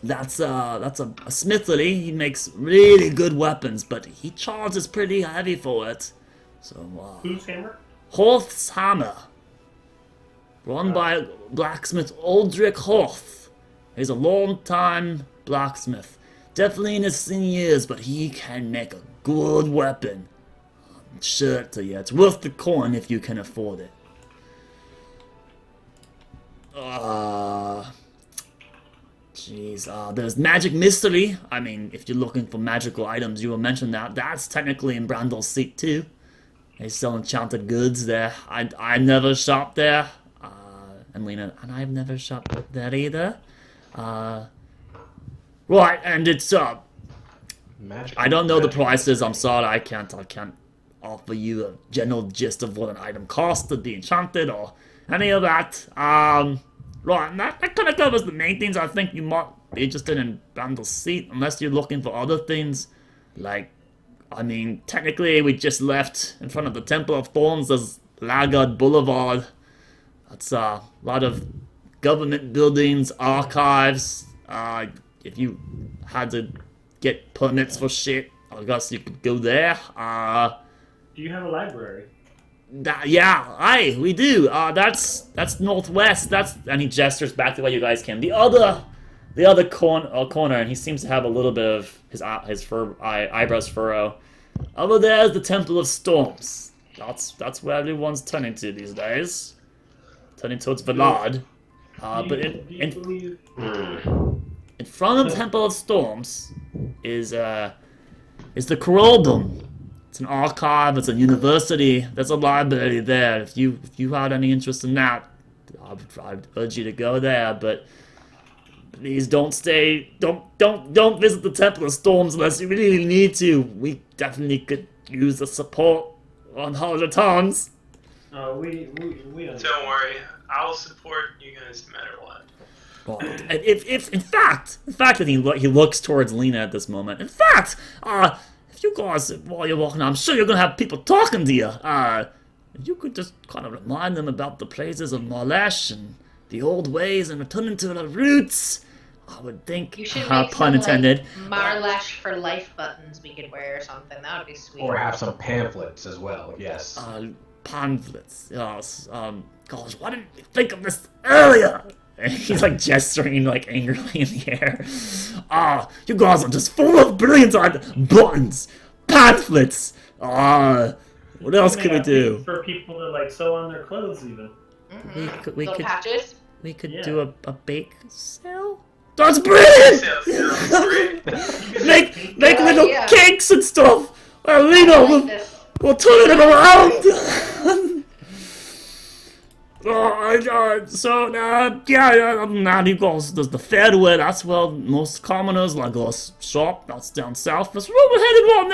That's a smithery. He makes really good weapons, but he charges pretty heavy for it. So Whose hammer? Hoff's Hammer, run by blacksmith Rodrick Hoff. He's a long-time blacksmith, definitely in his years, but he can make a good weapon. I'm sure to you, it's worth the coin if you can afford it. There's Magic Mystery. I mean, if you're looking for magical items, you will mention that. That's technically in Brandle's Seat too. They sell enchanted goods there. I never shopped there. And Lena, and I've never shopped there either. Right, and it's Magic. I don't know the prices. I'm sorry, I can't offer you a general gist of what an item costs to be enchanted or any of that. Right, and that kind of covers the main things I think you might be interested in Brandle's Seat, unless you're looking for other things. Technically we just left in front of the Temple of Thorns as Laggard Boulevard. That's a lot of government buildings, archives. If you had to get permits for shit, I guess you could go there. Do you have a library? We do. That's northwest. And he gestures back to where you guys came. The other the other corner, and he seems to have a little bit of his eyebrows furrow. Over there is the Temple of Storms. That's where everyone's turning to these days. Turning towards Valad. But in front of the Temple of Storms is the Coraldum. It's an archive. It's a university. There's a library there. If you had any interest in that, I'd urge you to go there. But please don't stay. Don't visit the Temple of Storms unless you really need to. We definitely could use the support on harder times. Don't worry. I will support you guys no matter what. If in fact that he looks towards Lena at this moment. In fact, if you guys, while you're walking, I'm sure you're gonna have people talking to you. If you could just kind of remind them about the praises of Marlesh and the old ways and returning to the roots, I would think. You should make pun some, intended. Marlesh for life buttons we could wear or something. That would be sweet. Or have some pamphlets as well. Yes. Pamphlets. Yes. Gosh, why didn't we think of this earlier? And he's like gesturing like angrily in the air. You guys are just full of brilliant buttons, pamphlets. What else could we do? For people to like sew on their clothes, even. Mm-hmm. We Little could patches. we could do a bake sale. That's brilliant! make little idea. cakes and stuff. Lena, I like this. we'll turn it around. Now you guys, there's the Fairway. That's where most commoners like us shop. That's down south. That's where we're headed right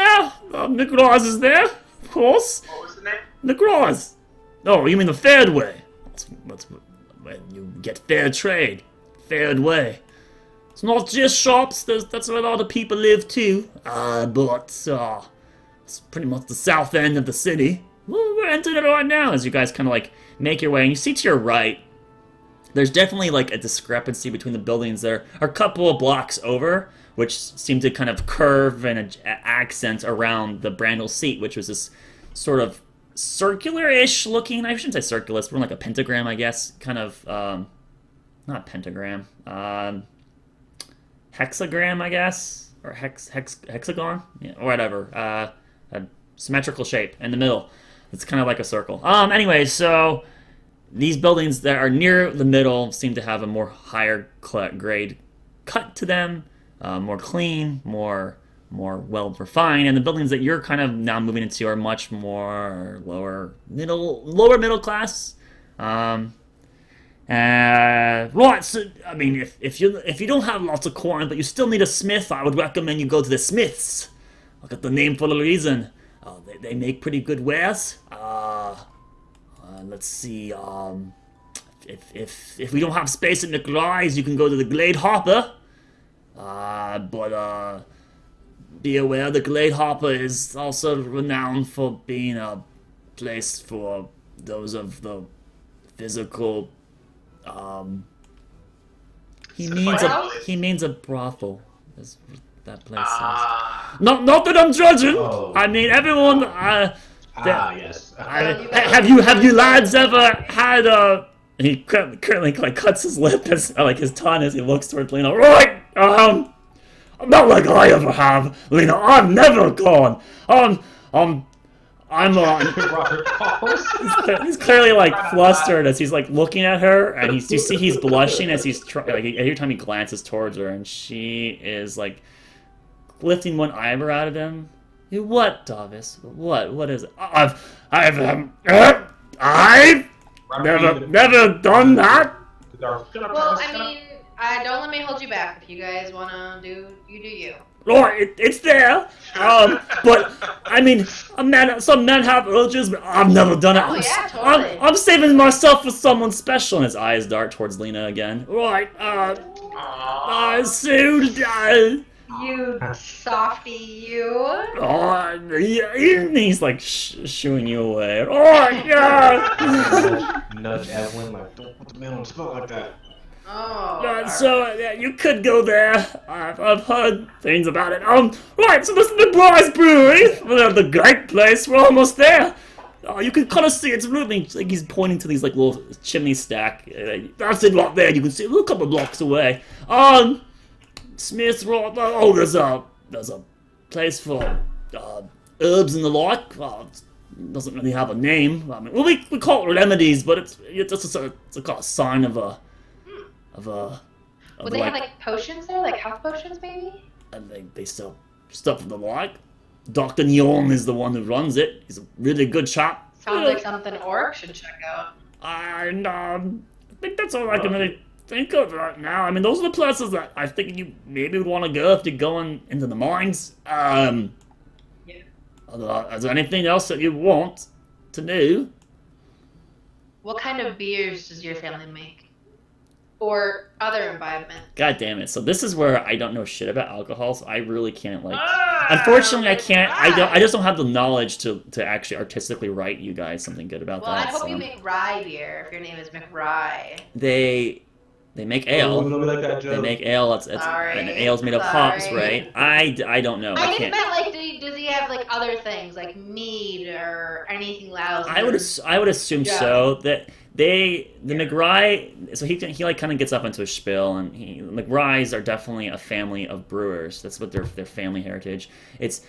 now. Nikolai's is there, of course. What was the name? Nikolai's. Oh, you mean the Fairway? That's when you get fair trade. Fair way. It's not just shops. That's where a lot of people live too. But it's pretty much the south end of the city. Well, we're entering it right now as you guys kind of like make your way, and you see to your right, there's definitely like a discrepancy between the buildings. There are a couple of blocks over, which seem to kind of curve and accent around the Brandel seat, which was this sort of circular-ish looking, I shouldn't say circular, it's more like a pentagram, I guess, kind of, not pentagram, hexagram, I guess, or hexagon, yeah, or whatever, a symmetrical shape in the middle. It's kind of like a circle. Anyway, so these buildings that are near the middle seem to have a more higher grade cut to them, more clean, more well refined, and the buildings that you're kind of now moving into are much more lower middle class. Right. So I mean, if you don't have lots of corn, but you still need a smith, I would recommend you go to the Smiths. I got the name for a reason. They make pretty good wares. Let's see. If we don't have space at McRye's, you can go to the Glade Hopper. But be aware the Glade Hopper is also renowned for being a place for those of the physical. He means a brothel. Is what that place is. Not that I'm judging. Oh. I mean everyone. Yes. Have you lads ever had a? And he currently like cuts his lip as like his tongue as he looks towards Lena. Right. Not like I ever have, Lena. I've never gone. He's clearly like flustered as he's like looking at her, and you see he's blushing as he's like every time he glances towards her, and she is like lifting one eyebrow out of him. What, Darvus? What is it? I've never done that. Well, I mean, don't let me hold you back. If you guys wanna do, you do you. Right, it's there. But I mean, some men have urges, but I've never done it. Oh, yeah, totally. I'm saving myself for someone special. And his eyes dart towards Lena again. Right, soon. You softy, you. He's like shooing you away. Right, yeah. Nudge Evelyn like, don't put the man on the spot like that. Oh. So you could go there. I've heard things about it. Right. So this is the Bryce Brewery, the great place. We're almost there. You can kind of see it's really like he's pointing to these like little chimney stack. That's it right there. You can see a little couple blocks away. Smith's right. Oh, there's a place for herbs and the like. It doesn't really have a name. I mean, well, we call it remedies, but it's a kind of sign of a. Would they have like potions there, like health potions, maybe? And they sell stuff of the like. Dr. Nyon is the one who runs it. He's a really good chap. Sounds like something Orc should check out. And I think that's all I can really think of right now. I mean, those are the places that I think you maybe would want to go if you're going into the mines. Yeah. Is there anything else that you want to do? What kind of beers does your family make? Or other imbibement? God damn it. So this is where I don't know shit about alcohol, so I really can't, like... Unfortunately, I can't... I just don't have the knowledge to actually artistically write you guys something good about well, that. I hope you make rye beer, if your name is McRye. They make ale. Like that, They make ale. It's and ale's made of hops, right? I don't know. I can't. meant like, does he have like other things like mead or anything lousy? I would assume so. That the McRye. So he like kind of gets up into a spiel, and McRyes are definitely a family of brewers. That's what their family heritage. It's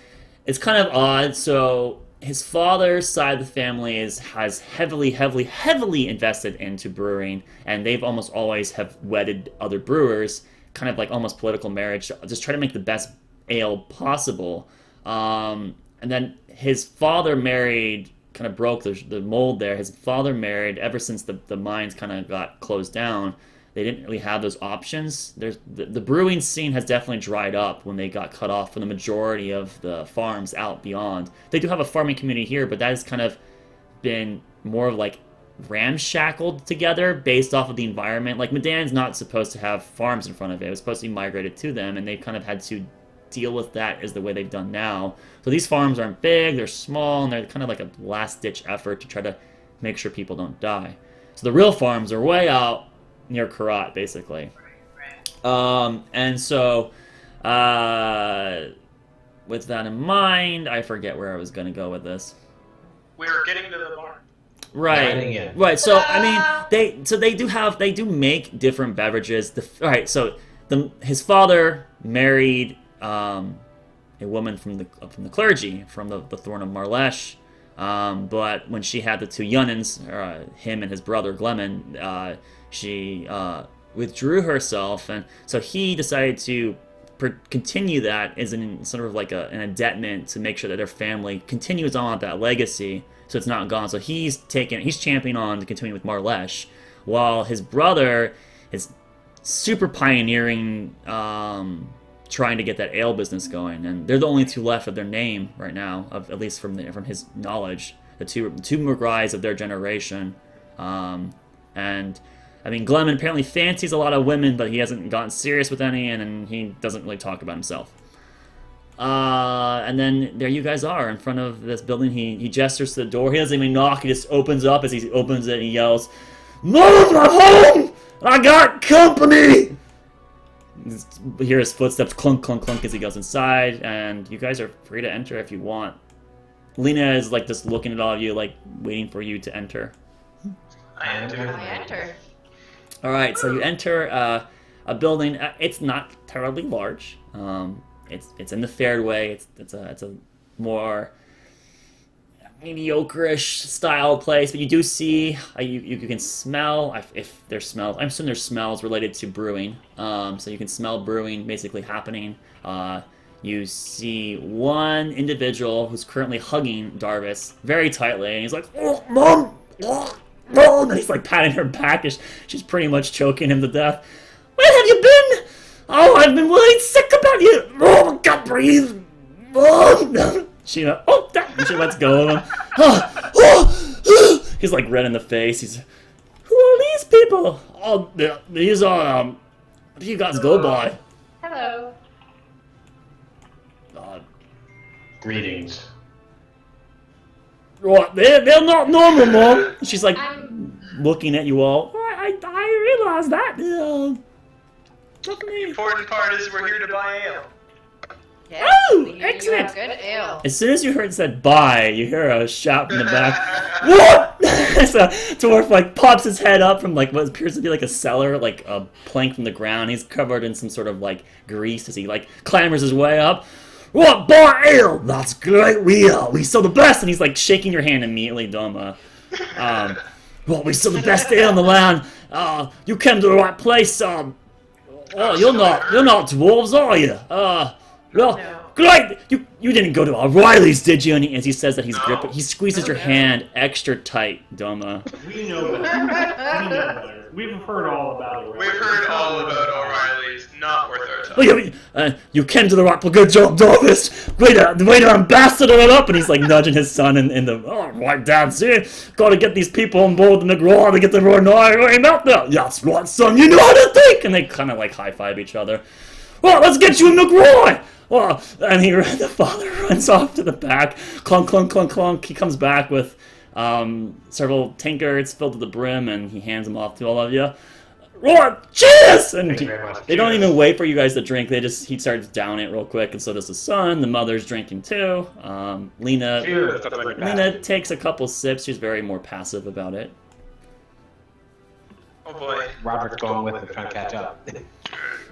kind of odd. So his father's side of the family has heavily invested into brewing, and they've almost always have wedded other brewers, kind of like almost political marriage, just try to make the best ale possible. And then his father married, kind of broke the mold there. His father married, ever since the mines kind of got closed down, they didn't really have those options. The brewing scene has definitely dried up when they got cut off from the majority of the farms out beyond. They do have a farming community here, but that has kind of been more of like ramshackled together based off of the environment. Like Midan's not supposed to have farms in front of it. It was supposed to be migrated to them, and they've kind of had to deal with that as the way they've done now. So these farms aren't big, they're small, and they're kind of like a last-ditch effort to try to make sure people don't die. So the real farms are way out near Karat, basically. And so, with that in mind, I forget where I was going to go with this. We were getting to the barn. Right. So I mean, they do make different beverages. His father married a woman from the clergy, from the Thorn of Marlesh. But when she had the two Yunnins, him and his brother Glemon, she withdrew herself, and so he decided to continue that as sort of like an indebtment to make sure that their family continues on that legacy, so it's not gone. So he's championing on to continue with Marlesh, while his brother is super pioneering, trying to get that ale business going, and they're the only two left of their name right now, at least from his knowledge, the two McRyes of their generation. And I mean, Glemon apparently fancies a lot of women, but he hasn't gotten serious with any, and he doesn't really talk about himself. And then there you guys are in front of this building. He gestures to the door. He doesn't even knock. He just opens up. As he opens it, he yells, "Mother's not home! I got company!" You hear his footsteps clunk, clunk, clunk as he goes inside, and you guys are free to enter if you want. Lena is like just looking at all of you, like waiting for you to enter. I enter. All right, so you enter a building. It's not terribly large. It's in the fairway. It's a more mediocre-ish style place, but you do see you can smell if there's smells. I'm assuming there's smells related to brewing. So you can smell brewing basically happening. You see one individual who's currently hugging Darvus very tightly, and he's like, "Oh, Mom! Oh, Mom!" And he's like patting her back as she's pretty much choking him to death. "Where have you been? Oh, I've been worried sick about you. Oh, I can't breathe. Oh." She lets go of him. He's like red in the face. "Who are these people?" "Oh, these are what do you guys go by?" Hello. Greetings. "What? They're not normal, Mom." She's like looking at you all. I realize that. The important part is we're here to buy ale. Yes, Oh, we hear you excellent. have good ale. As soon as you heard it said bye, you hear a shout from the back. What? So dwarf like pops his head up from like what appears to be like a cellar, like a plank from the ground. He's covered in some sort of like grease as he like clambers his way up. What bar ale? That's great. We sell the best, and he's like shaking your hand immediately, Doma. Well, we sell the best ale in the land. You came to the right place. Oh, you're not dwarves, are you? Well, No. great. You didn't go to O'Reilly's, did you? And as he says that, he's gripping. He squeezes your hand extra tight, Doma. We know better. We know better. We've heard all about it. We've heard all about O'Reilly's. Not worth our time. Oh, you came to the right place. Good job, Darvus. Way to ambassador it up. And he's like nudging his son in the, right, Dad, see? Gotta get these people on board the McRye to get the Roy out there. Yeah, that's right, son. You know how to think. And they kind of like high-five each other. Well, let's get you a McRye. Well, and the father runs off to the back. Clunk, clunk, clunk, clunk. He comes back with several tankards filled to the brim, and he hands them off to all of you. Roar! Cheers! And Thank you very much. they don't even wait for you guys to drink. He starts down it real quick, and so does the son. The mother's drinking too. Lena Cheers. Lena takes a couple sips. She's very more passive about it. Oh boy. Robert's going with it, trying to catch up.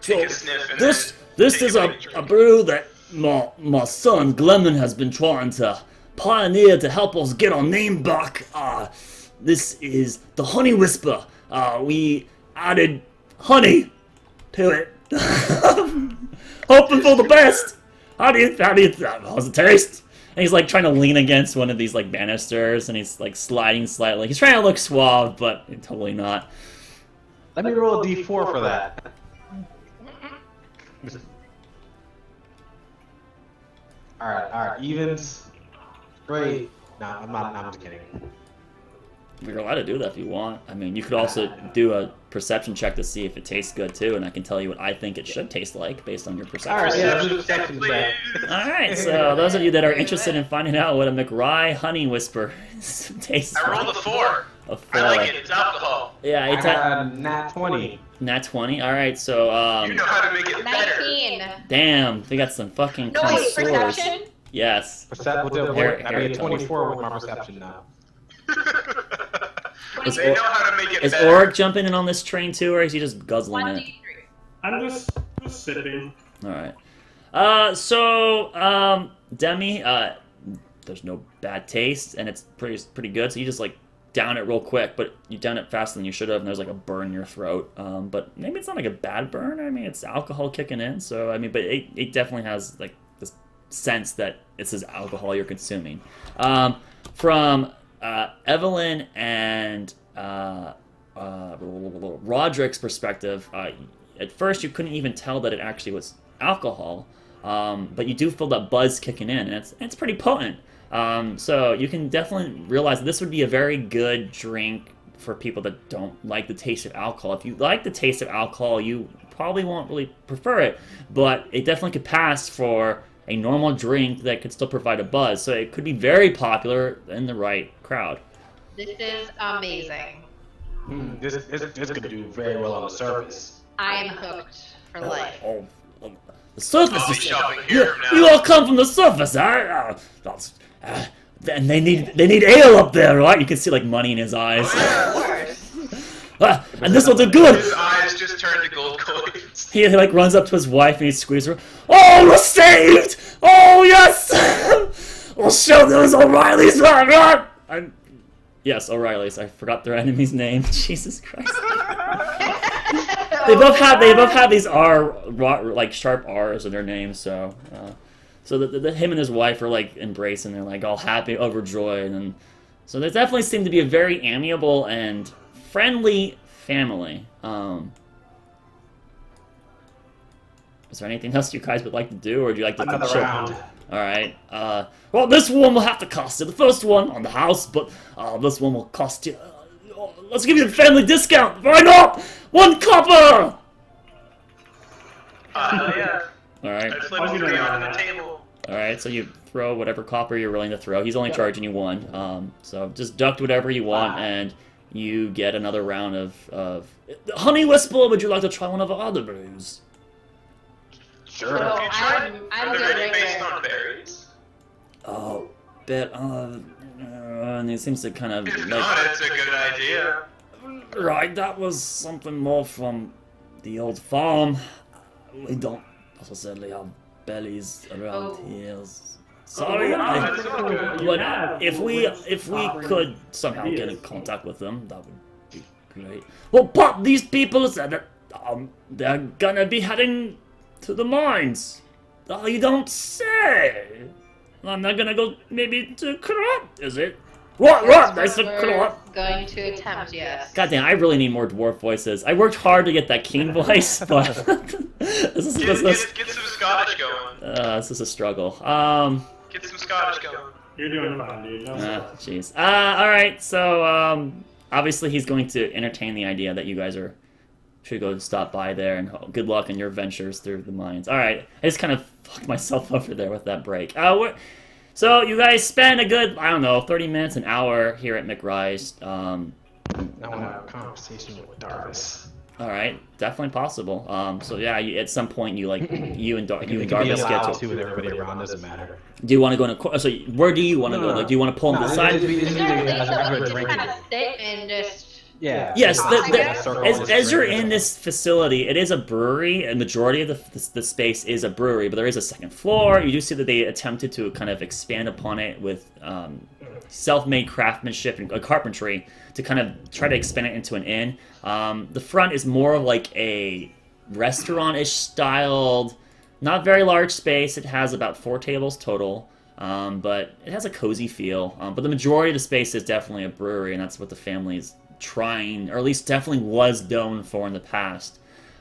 Take a sniff and This then is take a drink. brew that my son Glennon has been trying to pioneer to help us get our name back. This is the Honey Whisper. We added honey to it, hoping for the best. How's it taste? And he's like trying to lean against one of these like banisters, and he's like sliding slightly. He's trying to look suave, but totally not. Let me roll a d4 for that. Alright, evens. Great. No, I'm just kidding. You're allowed to do that if you want. I mean, you could also do a perception check to see if it tastes good too, and I can tell you what I think it should taste like based on your perception. Alright, yeah, do perception check. Alright, so those of you that are interested in finding out what a McRye Honey Whisper tastes I rolled like. a 4. A I like 4. it. It's alcohol. Yeah, I it's got a nat 20. nat 20. Alright, so, You know how to make it better. 19. damn, we got some fucking No, wait, connoisseurs. perception? Yes. That'd be a 24 with my perception now. Is, They know how to make it is better. Oric jumping in on this train too, or is he just guzzling it? 1d3. I'm just sipping. Alright. Demi, there's no bad taste, and it's pretty good, so you just, like, down it real quick, but you down it faster than you should have, and there's, like, a burn in your throat. But maybe it's not, like, a bad burn. I mean, it's alcohol kicking in, so, I mean, but it definitely has, like, this sense that this is alcohol you're consuming. From Evelyn and Rodrick's perspective, at first you couldn't even tell that it actually was alcohol, but you do feel that buzz kicking in, and it's pretty potent. So you can definitely realize that this would be a very good drink for people that don't like the taste of alcohol. If you like the taste of alcohol, you probably won't really prefer it, but it definitely could pass for a normal drink that could still provide a buzz. So it could be very popular in the right crowd. This is amazing. This could do very well on the surface. I am hooked for life. Oh, the surface I'll be is shopping here now. you all come from the surface, huh? And they need ale up there, right? You can see like money in his eyes. And this will do good. His eyes just turned to gold coins. He like runs up to his wife and he squeezes her. Oh, we're saved! Oh yes! We'll show those O'Reillys. Yes, O'Reillys. I forgot their enemy's name. Jesus Christ. They both have these like sharp R's in their names, so him and his wife are like embracing. They're like all happy, overjoyed, and so they definitely seem to be a very amiable and friendly family. Is there anything else you guys would like to do, or would you like to Another chill? round. All right. Well, this one will have to cost you. The first one on the house, but this one will cost you. Let's give you a family discount. Why not? 1 copper. Yeah. All right. I flipped 3 onto the table. All right. So you throw whatever copper you're willing to throw. He's only charging you 1. So just duct whatever you want, and you get another round of Honey Whisper. Would you like to try one of our other brews? Sure. So Have you tried? I'm Are good there any right based there. on berries? Oh, bit and it seems to kind of If like, not, it's a good idea. right. That was something more from the old farm. We don't necessarily have bellies around Oh. here. Sorry, That's not good. Well, if we could somehow get in contact with them, that would be great. Well, but these people said that they're gonna be heading to the mines. Oh, you don't say. And they're gonna go maybe to Krot, is it? What? That's a We're Krot. going to attempt, yes. Goddamn, I really need more dwarf voices. I worked hard to get that keen voice, but this Get some Scottish going. this is a struggle. Get some Scottish going. You're doing fine, dude. No stress. Jeez. Alright, so, obviously he's going to entertain the idea that you guys should go stop by there, and good luck in your ventures through the mines. Alright, I just kind of fucked myself over there with that break. So you guys spend a good, I don't know, 30 minutes, an hour here at McRye's. I want to have a conversation with Darvus. Alright, definitely possible. So yeah, at some point you and Be Darvus get allowed to. with everybody around, doesn't matter. Do you want to go in a? So where do you want to go? Like, do you want to pull him to the side? Is there a place that we can just kind of sit and just... Yeah. Yes, Yeah. as you're in this facility, it is a brewery, and majority of the space is a brewery, but there is a second floor. You do see that they attempted to kind of expand upon it with self-made craftsmanship and carpentry to kind of try to expand it into an inn. The front is more of like a restaurant-ish styled, not very large space. It has about 4 tables total. But it has a cozy feel. But the majority of the space is definitely a brewery, and that's what the family's trying, or at least definitely was known for in the past.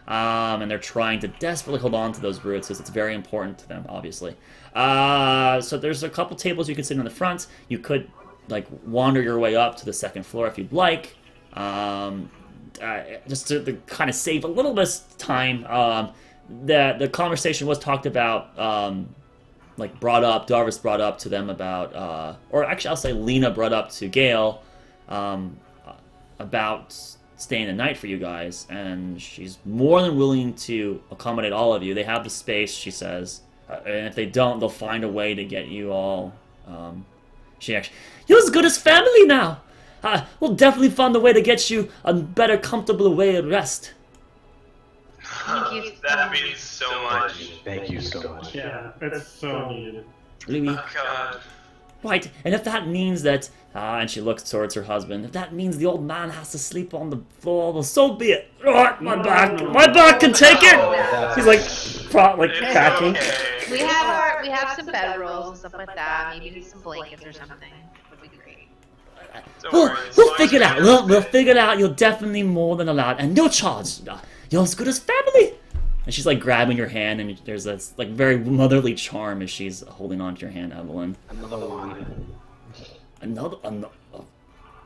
And they're trying to desperately hold on to those roots because it's very important to them, obviously. So there's a couple tables you can sit in the front. You could like wander your way up to the second floor if you'd like. Just to kind of save a little bit of time. The conversation was talked about. Darvus brought up to them about, or actually I'll say Lena brought up to Gale about staying the night for you guys, and she's more than willing to accommodate all of you. They have the space, she says, and if they don't, they'll find a way to get you all. You're as good as family now! We'll definitely find a way to get you a better, comfortable way of rest. Thank you. That means so much. Thank you so much. Yeah, it's so needed. Really? Oh god. Right, and if that means that, and she looks towards her husband, if that means the old man has to sleep on the floor, well, so be it. Right, my back can take it! He's like, cracking. Okay. We have some bedrolls and stuff like that. Maybe some blankets or something. Would be great. Don't We'll worry, as long figure it as out. you- We'll figure it out. You're definitely more than allowed, and no charge. You're as good as family. And she's like grabbing your hand, and there's this like very motherly charm as she's holding on to your hand, Evelyn. Another one. Another.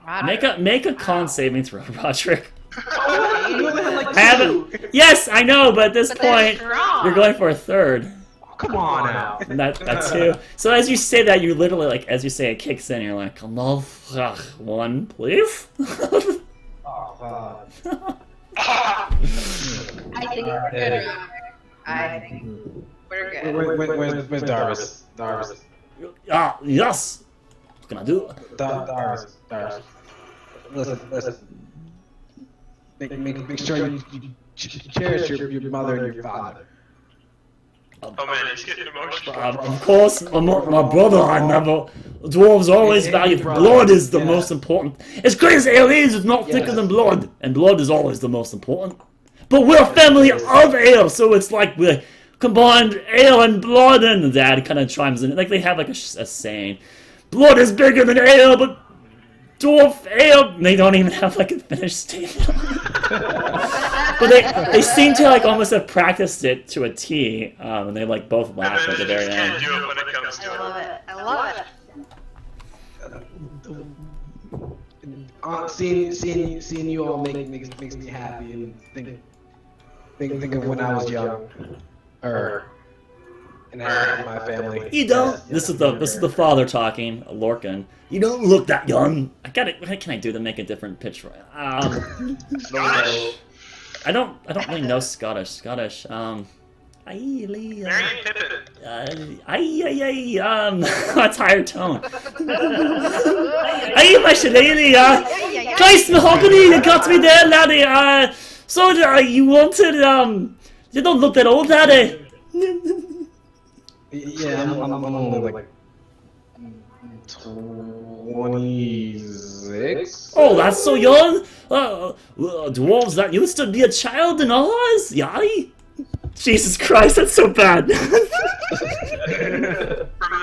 Rodrick. Make a con saving throw, Rodrick. You only had like I haven't. Yes, I know, but at this But they're point, strong. you're going for a third. Come on now. And that's 2. So as you say that, you literally like as you say it kicks in. You're like, no, one, please. Oh, I think we're good. Rodrick. I think we're good. Where's Darvus? Darvus. Yes. What can I do? Darvus. Listen. Make sure you cherish your mother and your father. Oh man, he's getting emotional. Of course, my brother, dwarves always valued blood is the most important. As great as ale is, it's not thicker than blood, and blood is always the most important. But we're a family of ale, so it's like we're combined ale and blood, and the dad kind of chimes in, like they have like a saying, blood is bigger than ale, but dwarf ale, and they don't even have like a finished statement. But they seem to like almost have practiced it to a T, and they like both laugh And at the then very you just can't end. do it when it comes I to love it. it. I love it. Seeing you all makes me happy and think of when I was young, and I had my family. You don't. This is the father talking, Lorcan. You don't look that young. What can I do to make a different pitch for it? Scottish. I don't really know Scottish. Aye, Marion Pippin. a tired tone. Aye, my shillelagh, Christ mahogany, you got me there, laddie. So, you wanted, you don't look that old, laddie. Yeah, I'm only like 26. Oh, that's so young. Dwarves, that used to be a child in Oz. Yay. Jesus Christ, that's so bad. From the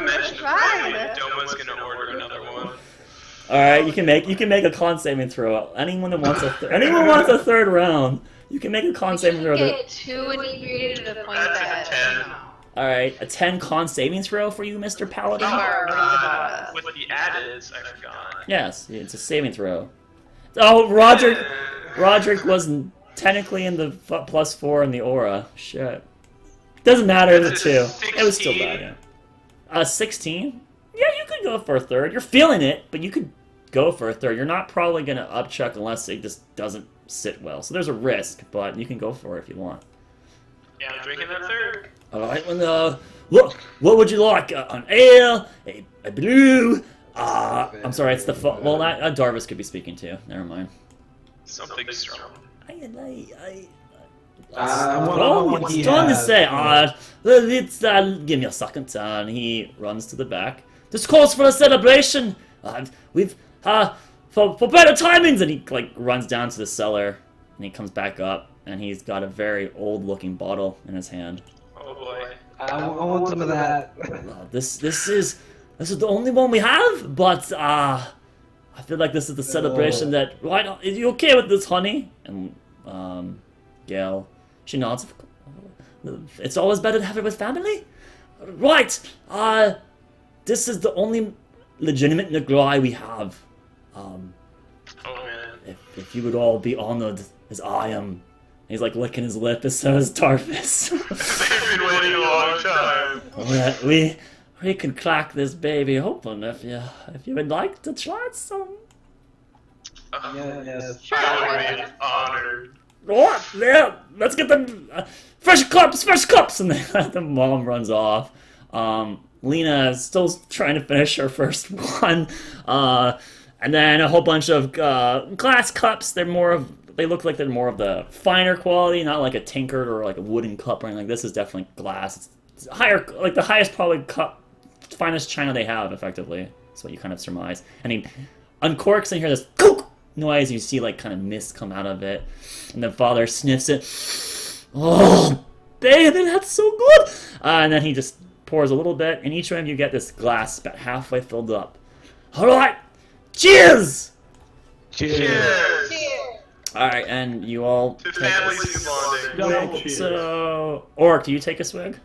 mention of Marion, Doma's gonna order another one. All right, you can make a con saving throw. Anyone that wants anyone wants a third round, you can make a con saving throw. Get too inebriated to the point That's that. a 10. All right, a 10 con saving throw for you, Mr. Paladin. With the addeds, I forgot. Yes, it's a saving throw. Oh, Rodrick wasn't technically in the +4 in the aura. Shit. Doesn't matter, it was a 2. It was still bad, yeah. 16? Yeah, you could go for a third. You're feeling it, but you could go for a third. You're not probably going to upchuck unless it just doesn't sit well. So there's a risk, but you can go for it if you want. Yeah, I'm drinking that third. Alright, what would you like? An ale? A blue? I'm sorry, it's the well, Darvus could be speaking too. Never mind. Something strong. What he's trying to say? It's, give me a second. And he runs to the back. This calls for a celebration. We've, for better timings. And he, like, runs down to the cellar. And he comes back up. And he's got a very old-looking bottle in his hand. Oh boy. I want some of that. This is the only one we have, but I feel like this is the celebration that. Why not? Are you okay with this, honey? And Gail, she nods. It's always better to have it with family, right? This is the only legitimate McRye we have. Oh man. If you would all be honored as I am. He's like licking his lip as so is Darvus. They've been waiting a long time. We can crack this baby open if you would like to try some. Yes. I would be honored. What? Yeah, let's get them fresh cups. And then the mom runs off. Lena is still trying to finish her first one. And then a whole bunch of glass cups. They look like they're more of the finer quality, not like a tinkered or like a wooden cup or anything. Like this is definitely glass. It's higher, like the highest probably cup, finest china they have. Effectively, that's what you kind of surmise. And he uncorks and you hear this noise. And you see like kind of mist come out of it, and the father sniffs it. Oh, baby, that's so good. And then he just pours a little bit, and each one of you get this glass about halfway filled up. All right, cheers. Cheers. Alright, and you all To take families who bonding. So, Orc, do you take a swig?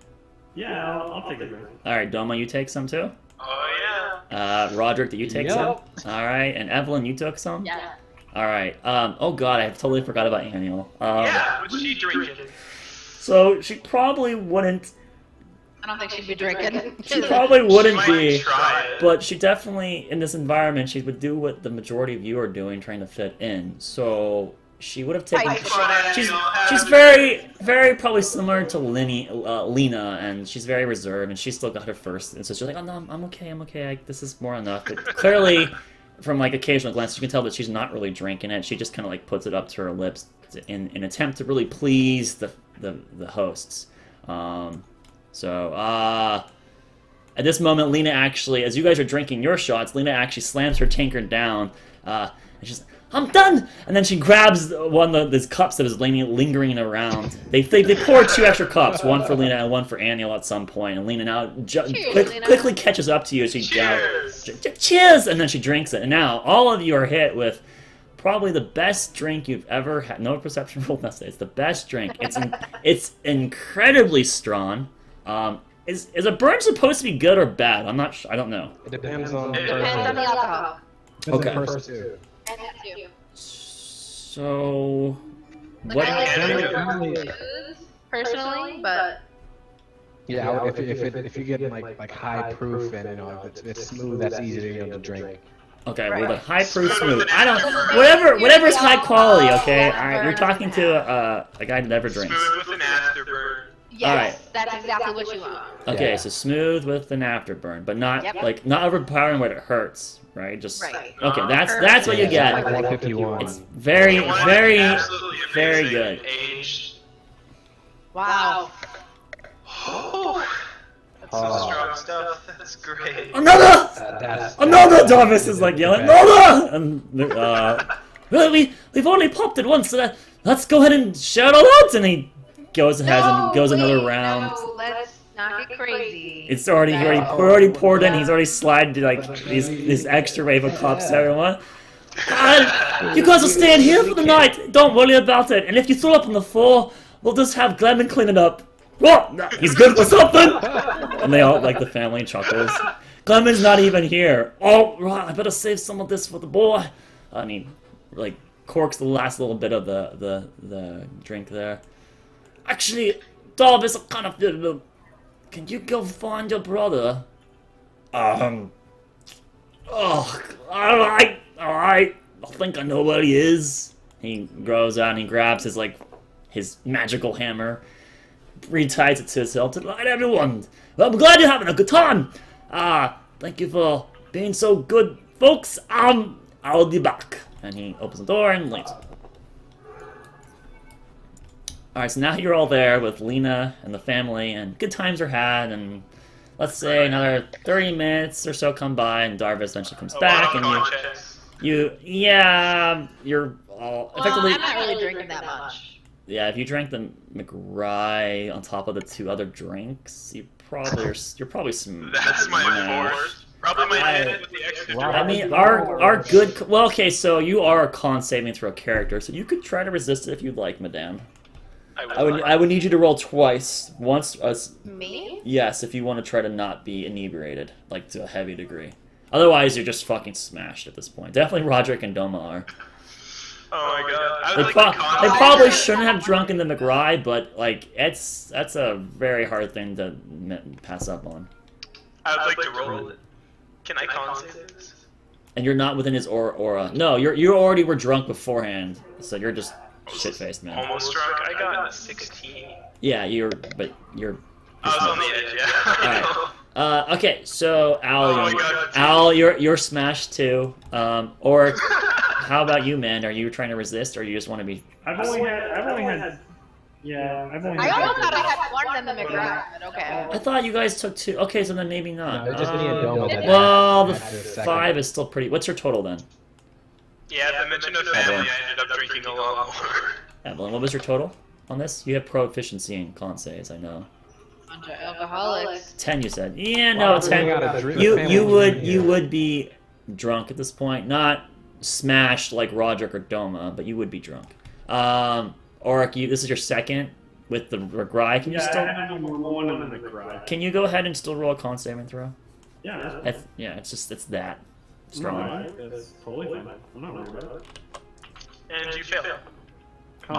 Yeah, I'll take a drink. Alright, Doma, you take some too? Oh yeah. Rodrick, do you take some? Alright, and Evelyn, you took some? Yeah. Alright, oh god, I totally forgot about Aniel. Yeah, what's she drinking? So, she probably wouldn't, I don't think she'd be drinking. she probably wouldn't Might be, try it. but she definitely, in this environment, she would do what the majority of you are doing, trying to fit in. So, she would have taken, she's very, very probably similar to Lena, and she's very reserved, and she's still got her first, and so she's like, oh no, I'm okay, this is more enough. But clearly, from like occasional glances, you can tell that she's not really drinking it. She just kind of like puts it up to her lips in an attempt to really please the hosts. At this moment, Lena actually, as you guys are drinking your shots, Lena actually slams her tankard down, and she's like, I'm done! And then she grabs one of these cups that is lingering around. They pour 2 extra cups, one for Lena and one for Aniel at some point, and Lena now quickly catches up to you. She cheers! And then she drinks it. And now, all of you are hit with probably the best drink you've ever had. No perception roll necessary. It's the best drink. It's incredibly strong. Is a burn supposed to be good or bad? I'm not sure. I don't know. It depends on the Depends on the alcohol. Okay. First two. So, Like, what? I like booze, personally, but Yeah, if you get like high proof and if it's smooth, that's easy to drink. Okay, well the high proof smooth. I don't. Whatever is high quality. Okay, all right. You're talking to a guy that never drinks. Smooth with an afterburn. Yes, that's exactly what you want. Okay, Yeah. so smooth with an afterburn, but not Yep. not overpowering where it hurts, right? Just Right. okay. That's what you Yeah, get. like 151. It's very, You want it very, absolutely very amazing, good. Aged. Wow. Oh, that's some Oh. strong stuff. That's great. Another, That's Darvus is like yelling, another, and well, we've only popped it once, so let's go ahead and shout all out, and he goes ahead and goes another round. No, let's not get crazy. It's already poured in. He's already slided like this extra wave of cups to everyone. You guys will stay in here for the night. Don't worry about it. And if you throw up on the floor, we'll just have Glenn clean it up. What? He's good for something. And they all like the family chuckles. Clement's not even here. Oh, right. I better save some of this for the boy. And he like corks the last little bit of the drink there. Actually, Darvus, I kind of feel. Can you go find your brother? Oh, alright. I think I know where he is. He goes out and he grabs his magical hammer, reties it to his hilt. Right, everyone. Well, I'm glad you're having a good time. Thank you for being so good, folks. I'll be back. And he opens the door and leaves. Alright, so now you're all there with Lena and the family, and good times are had, and let's say another 30 minutes or so come by, and Darvus eventually comes back, and you're all effectively... I'm not really drinking that much. Yeah, if you drank the McRye on top of the two other drinks, you're probably some... That's my fourth. Probably my head with the extra Wow. I mean, our good... Well, okay, so you are a con saving throw character, so you could try to resist it if you'd like, Madame. I would need you to roll twice. Once, Me? yes, if you want to try to not be inebriated, like to a heavy degree. Otherwise, you're just fucking smashed at this point. Definitely Rodrick and Doma are. Oh my god. I They, would like they probably shouldn't have drunken the McRye, but like that's a very hard thing to pass up on. I would like to roll it. Can I con save this? And you're not within his aura. No, you already were drunk beforehand, so you're just shit-faced, man. Almost drunk. I got a 16. Yeah, you're. I was on the edge, yeah. Alright. Okay, so Al, Oh my God. Al, you're smashed too. Or how about you, man? Are you trying to resist, or you just want to be? I've only had. I almost thought I had more than the McRae, but okay. I thought you guys took two. Okay, so then maybe not. No, it's just me and Doma that Well, the after second. 5 is still pretty. What's your total then? Yeah, at the mention of family, I ended up drinking a lot more. Evelyn, what was your total on this? You have proficiency in con saves, I know. Bunch of alcoholics. 10, you said. Yeah, no, Well, 10. we gotta drink You family. would be drunk at this point, not smashed like Rodrick or Doma, but you would be drunk. Oric, this is your second with the McRye. Can you one of the McRye. Can you go ahead and still roll a con saving throw? Yeah, It's that strong. That's totally fine. I'm not worried about it. And you fail. No,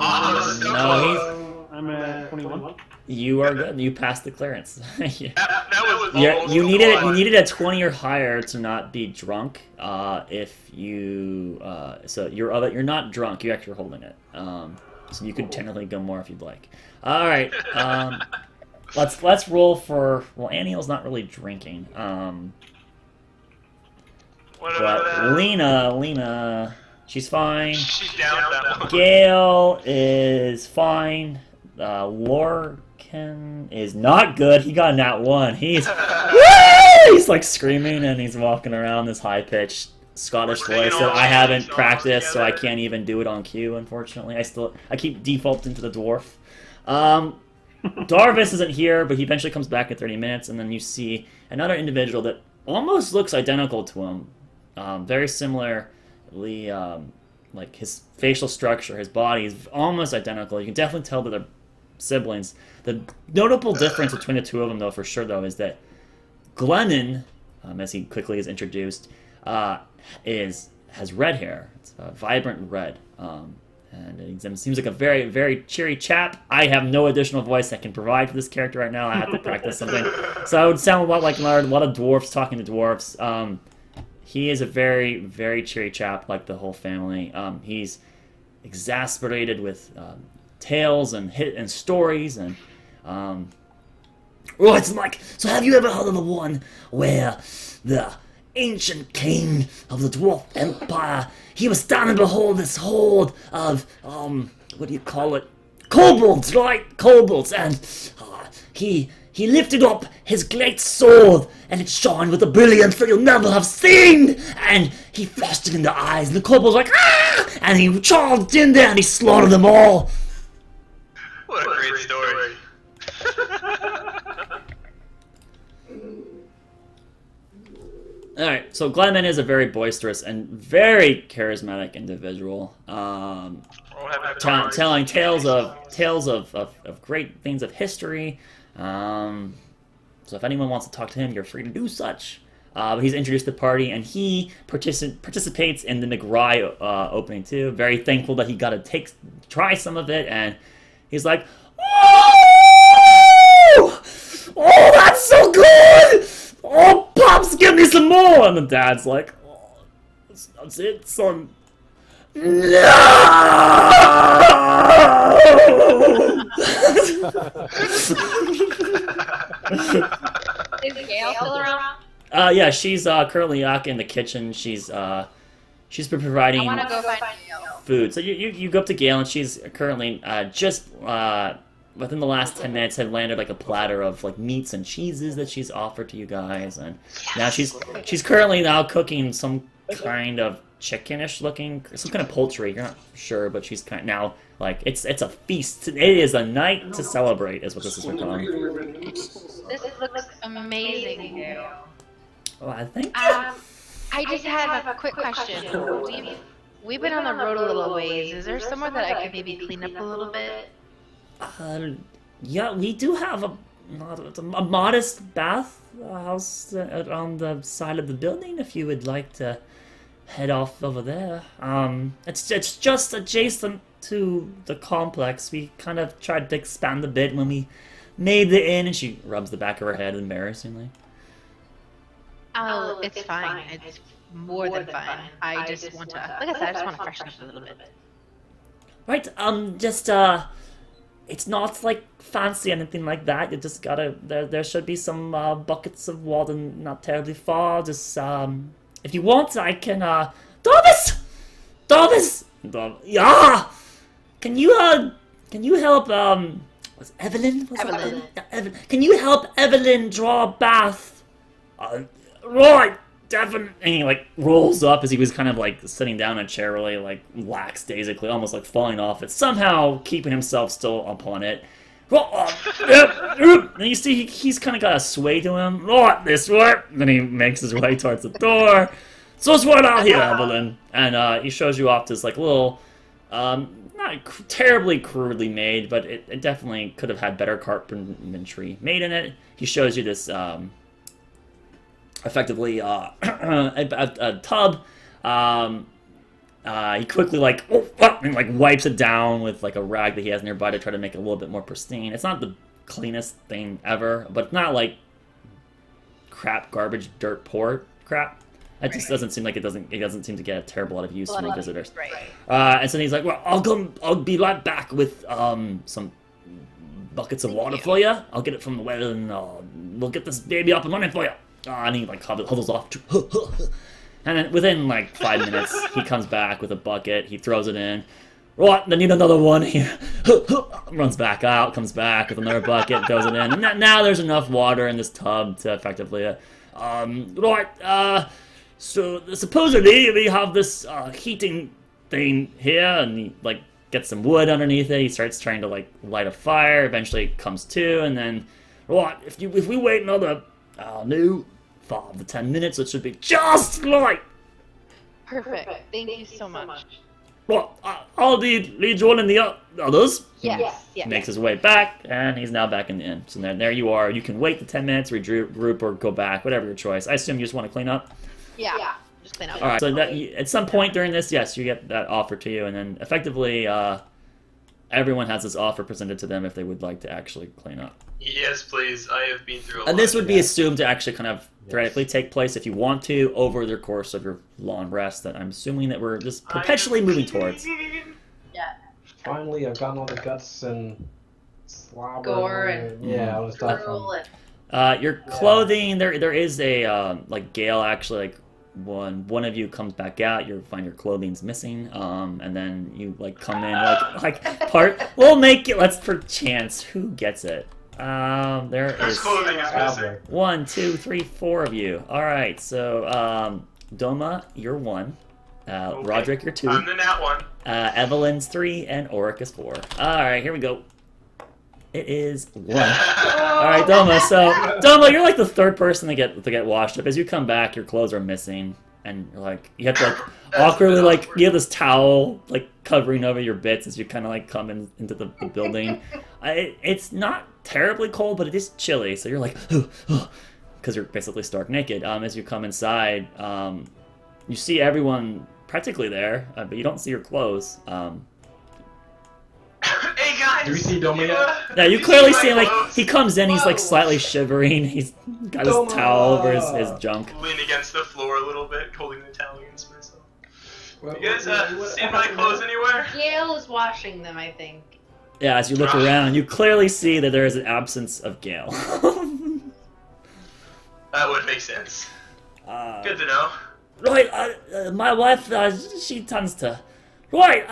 I'm at 21. you are good. You passed the clearance. Yeah. That was Yeah, almost you a needed one. you needed a 20 or higher to not be drunk. If you so you're not drunk. You're actually holding it. So you could technically go more if you'd like. All right. Let's roll for. Well, Anniel's not really drinking. What But about Lena, she's fine. She's down that one. Gale is fine. Lorcan is not good. He got nat 1. He's he's like screaming and he's walking around this high pitched Scottish voice that I haven't practiced, so I can't even do it on cue. Unfortunately, I keep defaulting to the dwarf. Darvus isn't here, but he eventually comes back in 30 minutes, and then you see another individual that almost looks identical to him. Very similarly, like his facial structure, his body is almost identical. You can definitely tell that they're siblings. The notable difference between the two of them, though, for sure, though, is that Glennon, as he quickly is introduced, has red hair. It's vibrant red. And it seems like a very, very cheery chap. I have no additional voice I can provide for this character right now. I have to practice something. So I would sound a lot like a lot of dwarfs talking to dwarfs. He is a very, very cheery chap, like the whole family. He's exasperated with tales and stories, and Right, like, so have you ever heard of the one where the ancient king of the dwarf empire, he was standing behold this horde of, what do you call it? Kobolds, right? Kobolds, and he lifted up his great sword, and it shone with a brilliance that you'll never have seen, and he flashed it in the eyes, and the kobolds were like, ah! And he charged in there, and he slaughtered them all. What a great story. Alright, so Glenman is a very boisterous and very charismatic individual. Telling tales of great things of history. So if anyone wants to talk to him, you're free to do such. But he's introduced the party, and he participates in the McRye opening too. Very thankful that he got to try some of it, and he's like, "Oh, that's so good! Oh, Pops, give me some more!" And the dad's like, "Oh, that's it, son." No! Is Gail still around? Yeah, she's currently out in the kitchen. She's been providing I want to go find Gail. food. So you go up to Gail, and she's currently just within the last 10 minutes had landed like a platter of like meats and cheeses that she's offered to you guys, and now she's currently now cooking some kind of chickenish looking, some kind of poultry. You're not sure, but she's kind of now like it's a feast. It is a night to celebrate, is what this is becoming. This looks amazing, Gail. Oh, I think. I just have a quick question. We've been on the road a little ways. Is there somewhere that I could maybe clean up a little bit? Yeah, we do have a modest bath house on the side of the building. If you would like to head off over there, it's just adjacent to the complex. We kind of tried to expand a bit when we made the inn, and she rubs the back of her head embarrassingly. Oh, it's fine. It's more than fine. I just want to, like I said, I just want to freshen up a little bit. Right, it's not like fancy anything like that. You just gotta, there should be some buckets of water not terribly far. Just, if you want, I can, Darvus! Yeah! Can you help, was Evelyn? Evelyn. Can you help Evelyn draw a bath? Right, definitely. And he like rolls up as he was kind of like sitting down in a chair, really like lackadaisically, almost like falling off it, somehow keeping himself still upon it. And you see he's kind of got a sway to him. Right, this way. Then he makes his way towards the door. So it's right out here, Evelyn. And he shows you off this like little, not terribly crudely made, but it definitely could have had better carpentry made in it. He shows you this, effectively, a tub. He quickly and wipes it down with like a rag that he has nearby to try to make it a little bit more pristine. It's not the cleanest thing ever, but it's not like crap, garbage, dirt, poor crap. It just doesn't seem like it doesn't seem to get a terrible lot of use from the visitors. Right. And so he's like, "Well, I'll be right back with some buckets of water for you. I'll get it from the well, and we'll get this baby up and running for you." And he like huddles off. And then within like 5 minutes, he comes back with a bucket. He throws it in. Right, I need another one. He runs back out, comes back with another bucket, throws it in. And now there's enough water in this tub to effectively, so supposedly we have this heating thing here, and he like gets some wood underneath it. He starts trying to like light a fire. Eventually it comes to, and then if we wait another 5 to 10 minutes, it should be just right. Perfect. Thank you so much. Well, I'll lead you on in the others. Yes. Makes his way back, and he's now back in the inn. So there you are. You can wait the 10 minutes, regroup, or go back, whatever your choice. I assume you just want to clean up? Yeah. Just clean up. All right. So at some point during this, yes, you get that offer to you, and then effectively everyone has this offer presented to them if they would like to actually clean up. Yes, please. I have been through a lot. And this would be assumed to actually kind of theoretically take place if you want to over the course of your long rest that I'm assuming that we're just perpetually moving towards. Yeah. Finally, I've gotten all the guts and gore and Yeah, all the stuff. drool and Your clothing, there is a like Gale actually like one of you comes back out, you find your clothing's missing, and then you like come in like part. We'll make it. Let's per chance who gets it. There Whose is clothing is missing? 1, 2, 3, 4 of you. All right, so Doma, you're 1. Okay. Rodrick, you're 2. I'm the nat one. Evelyn's 3, and Auric is 4. All right, here we go. It is 1. All right, Doma. So Doma, you're like the third person to get washed up. As you come back, your clothes are missing, and you're like you have to like awkwardly like you have this towel like covering over your bits as you kind of like come into the building. It's not terribly cold, but it is chilly. So you're like, because you're basically stark naked. As you come inside, you see everyone practically there, but you don't see your clothes. Hey guys! Do we see Doma yet? Yeah, you clearly my see like clothes? he comes in, he's like Whoa. slightly shivering. He's got his Doma! towel over his junk. Lean against the floor a little bit, holding the towel against myself. What- You guys what- see my clothes anywhere? Gale is washing them, I think. Yeah, as you look around, you clearly see that there is an absence of Gale. That would make sense. Good to know. Right, my wife, she tends to. Right,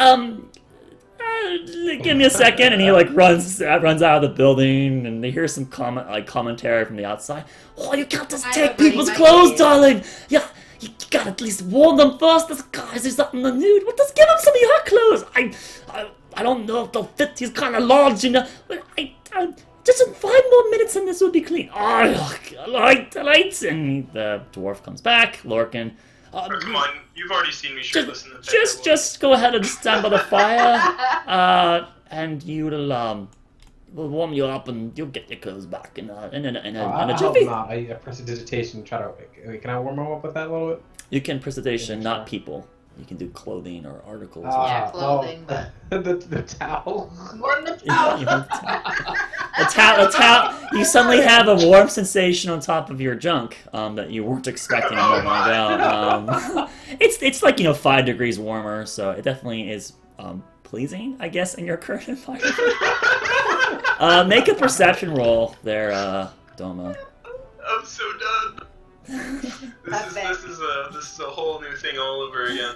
give me a second, and he like runs out of the building, and they hear some commentary from the outside. Oh, you can't just I take have ready people's my clothes, clothes. darling. Yeah, you gotta at least warn them first. This guy's is up in the nude. Well, just give him some of your clothes. I don't know if they'll fit. He's kind of large, you know. But I just in 5 more minutes, and this will be clean. Oh, light. And the dwarf comes back, Lorcan. Come on, you've already seen me shirtless in the Just go ahead and stand by the fire, and we'll warm you up, and you'll get your clothes back in a I'll jiffy. not. I prestidigitation. Try to. Wait, can I warm them up with that a little bit? You can precipitation, not people. You can do clothing or articles. Yeah, clothing, well, the towel. Warm the You towel. a towel. You suddenly have a warm sensation on top of your junk that you weren't expecting a moment ago. It's like 5 degrees warmer, so it definitely is pleasing, I guess, in your current environment. Make a perception roll there, Doma. I'm so done. This is a whole new thing all over again.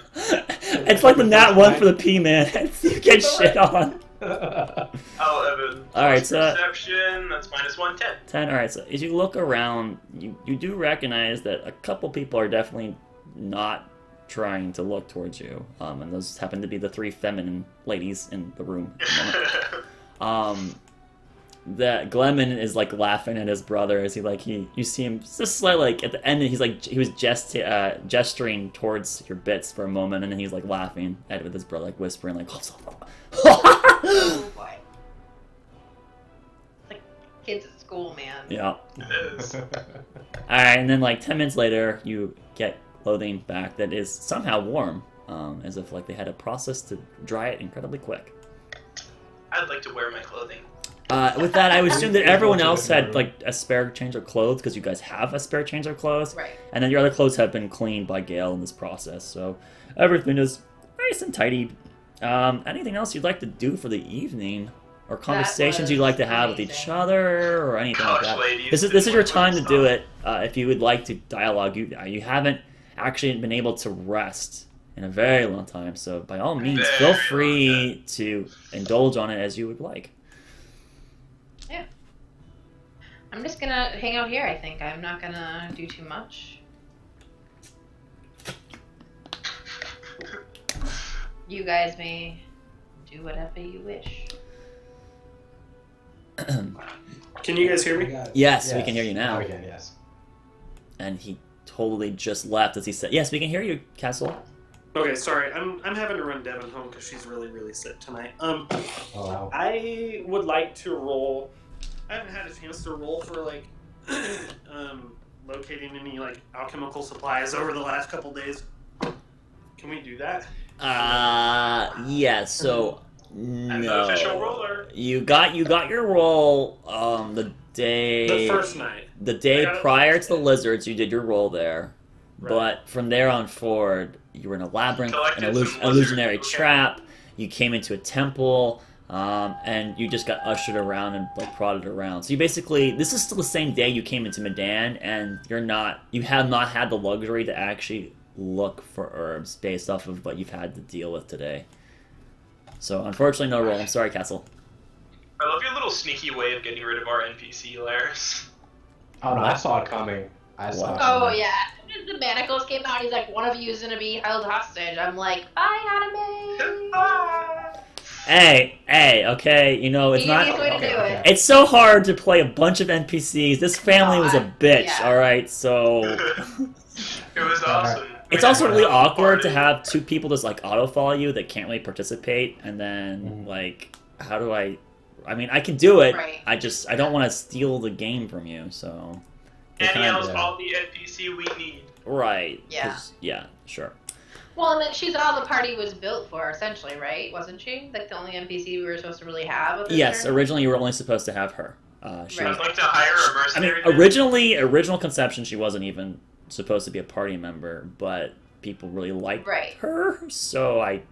It's like the nat 1 for the P-man. You get shit on. I'll Evan. All right, so Perception, that's minus 110. 10. All right, so as you look around, you do recognize that a couple people are definitely not trying to look towards you, and those happen to be the 3 feminine ladies in the room at the moment. That Glenman is like laughing at his brother as you see him just slightly like at the end he was gesturing towards your bits for a moment, and then he's like laughing at it with his brother, like whispering like Oh boy. Like kids at school, man. yeah. It is. Alright, and then like 10 minutes later you get clothing back that is somehow warm, as if like they had a process to dry it incredibly quick. I'd like to wear my clothing. With that, I would assume that everyone else had like a spare change of clothes, because you guys have a spare change of clothes, Right. and then your other clothes have been cleaned by Gale in this process, so everything is nice and tidy. Anything else you'd like to do for the evening, or conversations you'd like to have with each amazing. other, or anything like Gosh, that? ladies, This is didn't your want to time to do stop. it. If you would like to dialogue, you haven't actually been able to rest in a very long time, so by all means, feel Very free to indulge on it as you would like. Yeah. I'm just gonna hang out here, I think. I'm not gonna do too much. You guys may do whatever you wish. Can you guys hear me? Yes, we can hear you now. We can, yes. And he totally just left as he said, "Yes, we can hear you, Castle." Okay, sorry. I'm having to run Devin home because she's really sick tonight. Oh, wow. I would like to roll. I haven't had a chance to roll for like locating any like alchemical supplies over the last couple days. Can we do that? Yeah. So I'm no. the official roller. You got your roll the day The first night. the day I got it prior the first to the day. lizards. You did your roll there, Right. but from there on forward, you were in a labyrinth, an Collected some lizard- illusionary okay. trap. You came into a temple. and you just got ushered around and like prodded around. So you basically, this is still the same day you came into Midan, and you have not had the luxury to actually look for herbs based off of what you've had to deal with today. So unfortunately, no roll. I'm sorry, Castle. I love your little sneaky way of getting rid of our NPC layers. Oh no, I saw it coming. I saw it Oh coming. yeah, the manacles came out. He's like, one of you is gonna be held hostage. I'm like, bye, anime. Hey, okay, you know, it's not... Easiest way to do it. It's so hard to play a bunch of NPCs. This family was a bitch, Yeah. alright? So... It was awesome. It's also really awkward to have two people just, like, auto-follow you that can't really participate, and then, like, how do I mean, I can do it, Right. I don't want to steal the game from you, so... Annie else all the NPC we need. Right. Yeah. 'Cause- yeah, sure. Well, and then she's all the party was built for, essentially, right? Wasn't she? Like the only NPC we were supposed to really have. With this Yes, journey? originally you were only supposed to have her. She Right. I'd like to hire a I mean, mercenary. original conception, she wasn't even supposed to be a party member, but people really liked Right. her, so I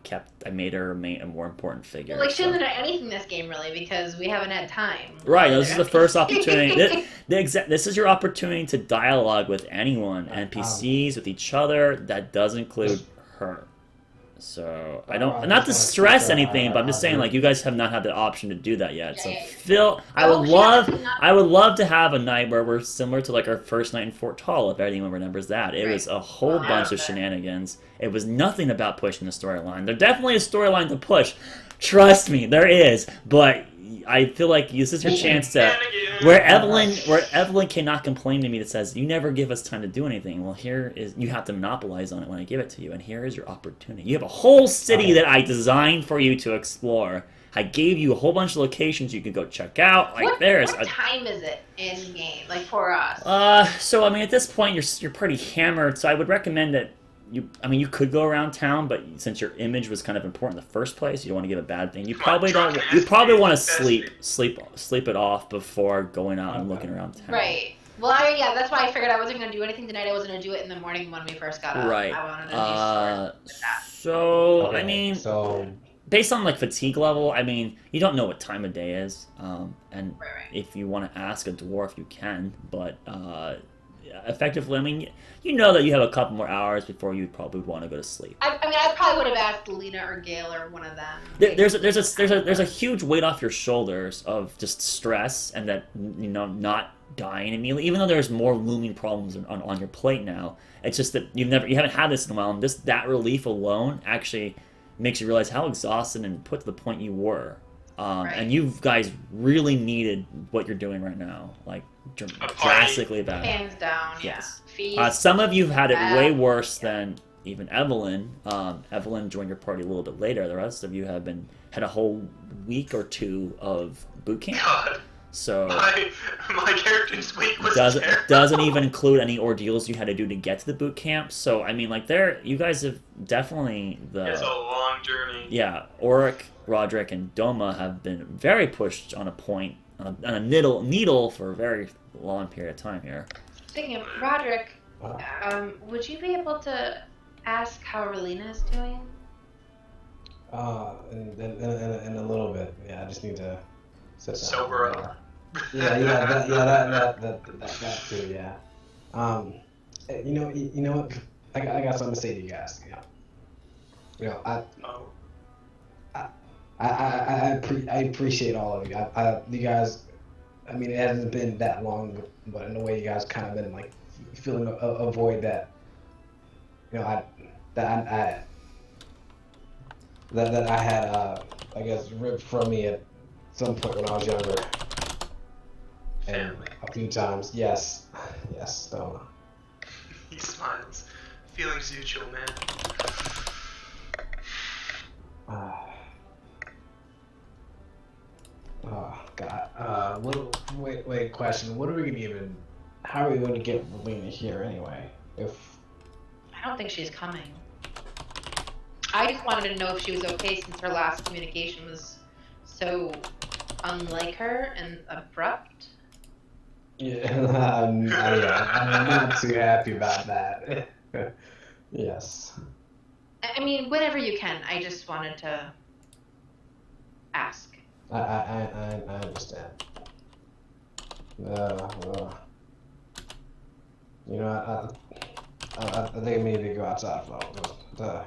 made her a more important figure. Well, like she so. hasn't done anything this game really because we haven't had time. Right, this is the first opportunity. This is your opportunity to dialogue with anyone, NPCs, with each other. That does include her. So I don't, not to stress anything, but I'm just saying, like, you guys have not had the option to do that yet. So Yeah. Phil, I Oh, would she love, has not- I would love to have a night where we're similar to like our first night in Fort Tall, if anyone remembers that. It was a whole Wow. bunch of shenanigans. It was nothing about pushing the storyline. There's definitely a storyline to push. Trust me, there is. But I feel like this is your chance to. Where Evelyn cannot complain to me that says, you never give us time to do anything. Well, here is, you have to monopolize on it when I give it to you, and here is your opportunity. You have a whole city that I designed for you to explore. I gave you a whole bunch of locations you can go check out. Like, what time is it in game? Like for us? So I mean, at this point, you're pretty hammered. So I would recommend that you could go around town, but since your image was kind of important in the first place, you don't want to give a bad thing. You probably don't. You probably want to sleep it off before going out and looking around town. Right. Well, that's why I figured I wasn't gonna do anything tonight. I was gonna do it in the morning when we first got up. Right. I wanted to do sort of that. So Okay, I mean, so based on like fatigue level, I mean, you don't know what time of day is, and Right. if you want to ask a dwarf, you can, but effectively, I mean, you know that you have a couple more hours before you probably want to go to sleep. I mean, I probably would have asked Lena or Gail or one of them. There's a huge weight off your shoulders of just stress and that, you know, not dying immediately, even though there's more looming problems on your plate now. It's just that you haven't had this in a while, and that relief alone actually makes you realize how exhausted and put to the point you were. Right. And you guys really needed what you're doing right now, like drastically bad. Hands down. Yes. Yeah. Feast. Some of you have had it way Bad. worse than even Evelyn. Evelyn joined your party a little bit later. The rest of you have had a whole week or two of boot camp. God, So my character's week was doesn't terrible. even include any ordeals you had to do to get to the boot camp. So I mean, like, you guys have definitely It's a long journey. yeah, Auric, Rodrick, and Doma have been very pushed on a point, on a needle for a very long period of time here. Speaking of Rodrick, would you be able to ask how Relina is doing? in a little bit. Yeah, I just need to sit down. Sober up. That too. Yeah. You know what? I got something to say to you guys. Oh. I appreciate all of you. You guys. I mean, it hasn't been that long, but in a way, you guys kind of been like feeling a void that, you know, that I had, I guess, ripped from me at some point when I was younger. And Family. a few times, yes, so. He smiles. Feelings mutual, man. Oh God. Wait. Question. What are we gonna even? How are we going to get Relina here anyway? I don't think she's coming. I just wanted to know if she was okay since her last communication was so unlike her and abrupt. Yeah, I'm not too happy about that. Yes. I mean, whenever you can. I just wanted to ask. I understand. You know, I think maybe go outside for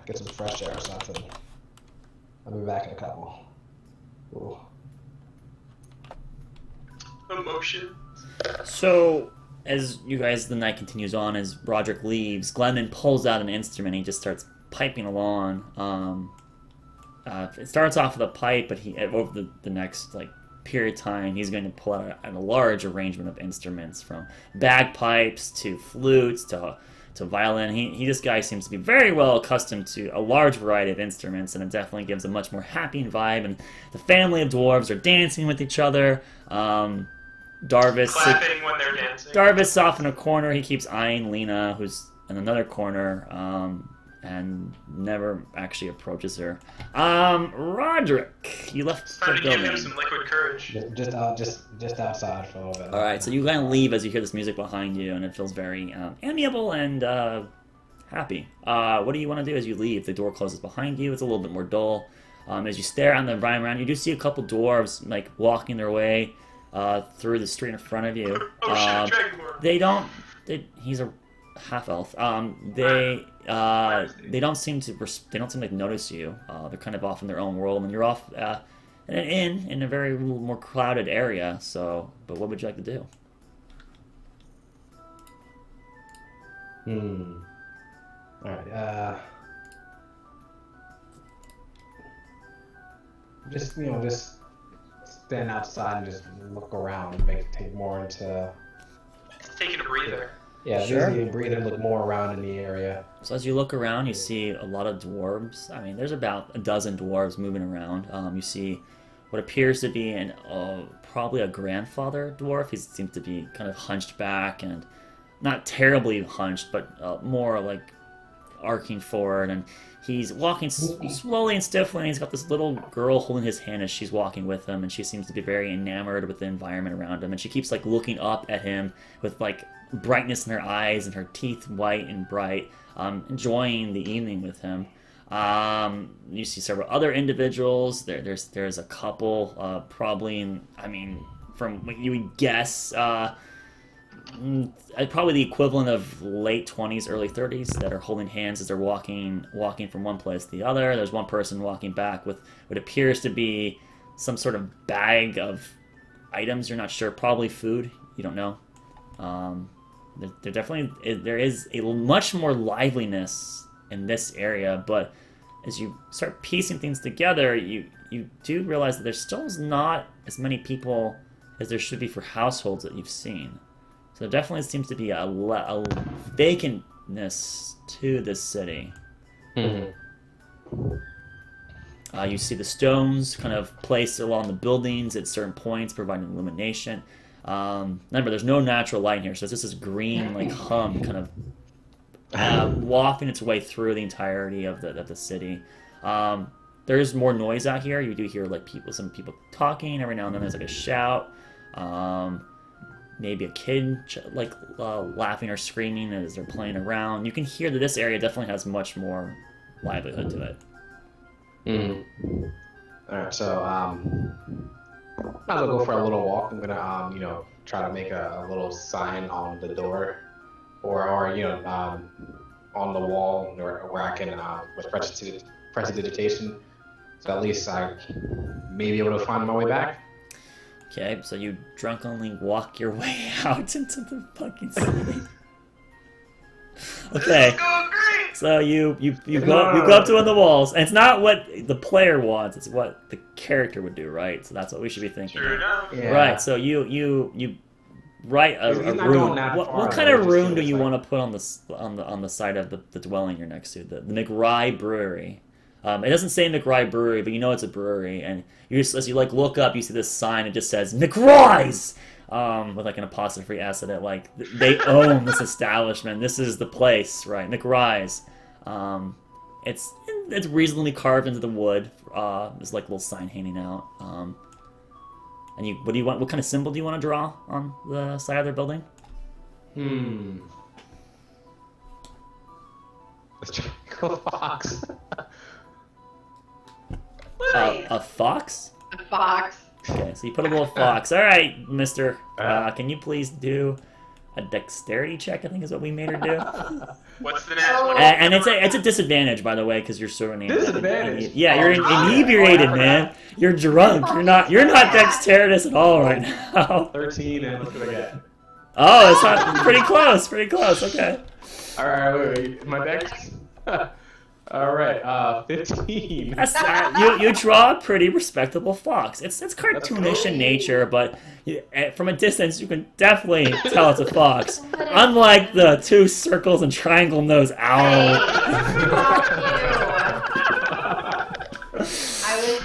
get some fresh air or something. I'll be back in a couple. Ooh. Emotion. So, as you guys, the night continues on, as Rodrick leaves, Glennon pulls out an instrument and he just starts piping along. It starts off with a pipe, but over the next period of time, he's going to pull out a large arrangement of instruments, from bagpipes to flutes to violin. This guy seems to be very well accustomed to a large variety of instruments, and it definitely gives a much more happy vibe. And the family of dwarves are dancing with each other. Darvus Clapping when they're dancing. Darvus off in a corner. He keeps eyeing Lena, who's in another corner, and never actually approaches her. Rodrick, you left It's the time to give him building. some liquid courage. Just outside for a little bit. All right, so you kind of leave as you hear this music behind you, and it feels very amiable and happy. What do you want to do as you leave? The door closes behind you. It's a little bit more dull. As you stare on the environment around you, do see a couple dwarves walking their way through the street in front of you. Oh shit, Dragonborn. They don't. He's a half elf. They don't seem to. They don't seem to notice you. They're kind of off in their own world, and you're off in an inn in a very more crowded area. So, but what would you like to do? All right. Just stand outside and just look around and take more into. Taking a breather. Yeah, Sure. just breathe and look more around in the area. So as you look around, you see a lot of dwarves. I mean, there's about a dozen dwarves moving around. You see what appears to be probably a grandfather dwarf. He seems to be kind of hunched back and not terribly hunched, but more like arcing forward. And he's walking slowly and stiffly, and he's got this little girl holding his hand as she's walking with him, and she seems to be very enamored with the environment around him. And she keeps looking up at him with brightness in her eyes and her teeth white and bright, enjoying the evening with him. You see several other individuals. There's a couple, probably, from what you would guess, probably the equivalent of late 20s, early 30s, that are holding hands as they're walking from one place to the other. There's one person walking back with what appears to be some sort of bag of items. You're not sure, probably food. You don't know. There is a much more liveliness in this area, but as you start piecing things together, you do realize that there still is not as many people as there should be for households that you've seen. So there definitely seems to be a vacantness to this city. Mm-hmm. You see the stones kind of placed along the buildings at certain points, providing illumination. Remember, there's no natural light here, so it's just this green hum kind of wafting its way through the entirety of the city. There's more noise out here. You do hear some people talking. Every now and then there's a shout. Maybe a kid laughing or screaming as they're playing around. You can hear that this area definitely has much more livelihood to it. Mm-hmm. All right, so might as well go for a little walk. I'm gonna try to make a little sign on the door, or on the wall where I can with prestidigitation, so at least I may be able to find my way back. Okay, so you drunkenly walk your way out into the fucking city. Okay, This is going great! so you go up to one of the walls, and it's not what the player wants; it's what the character would do, right? So that's what we should be thinking. Sure enough. Yeah. Right. So you write a He's not rune. going that What far, kind though. of Just rune do feels you like- want to put on the side of the dwelling you're next to, the McRye Brewery? It doesn't say McRye Brewery, but you know it's a brewery, and as you look up, you see this sign. It just says McRye's with an apostrophe s in it. They own this establishment. This is the place, right? McRye's. It's reasonably carved into the wood. There's a little sign hanging out. And what do you want? What kind of symbol do you want to draw on the side of their building? Let's try to go fox. A fox? A fox. Okay, so you put a little fox. All right, mister. Can you please do a dexterity check? I think is what we made her do. What's the next one? And it's a disadvantage, by the way, because you're sort of Disadvantage? Yeah, you're inebriated, man. You're drunk. You're not dexterous at all right now. 13, and what did I get? Oh, it's not pretty close. Pretty close. Okay. All right, wait. My dex. All right, 15. You draw a pretty respectable fox. It's cartoonish in nature, but from a distance you can definitely tell it's a fox. Unlike the two circles and triangle nose owl. I was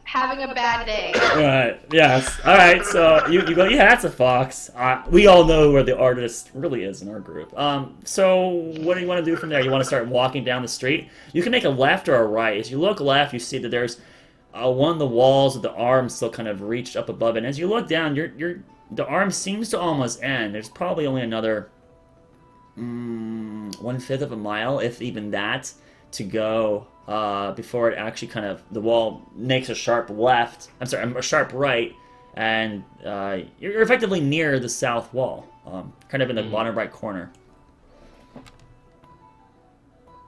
having a bad day. Right. Yes. All right. So you go. Yeah, that's a fox. We all know where the artist really is in our group. So what do you want to do from there? You want to start walking down the street? You can make a left or a right. As you look left, you see that there's one of the walls of the arm still kind of reached up above it. And as you look down, the arm seems to almost end. There's probably only another 1/5 of a mile, if even that, to go. Before it actually the wall makes a sharp left, a sharp right, and you're effectively near the south wall, kind of in the bottom right corner.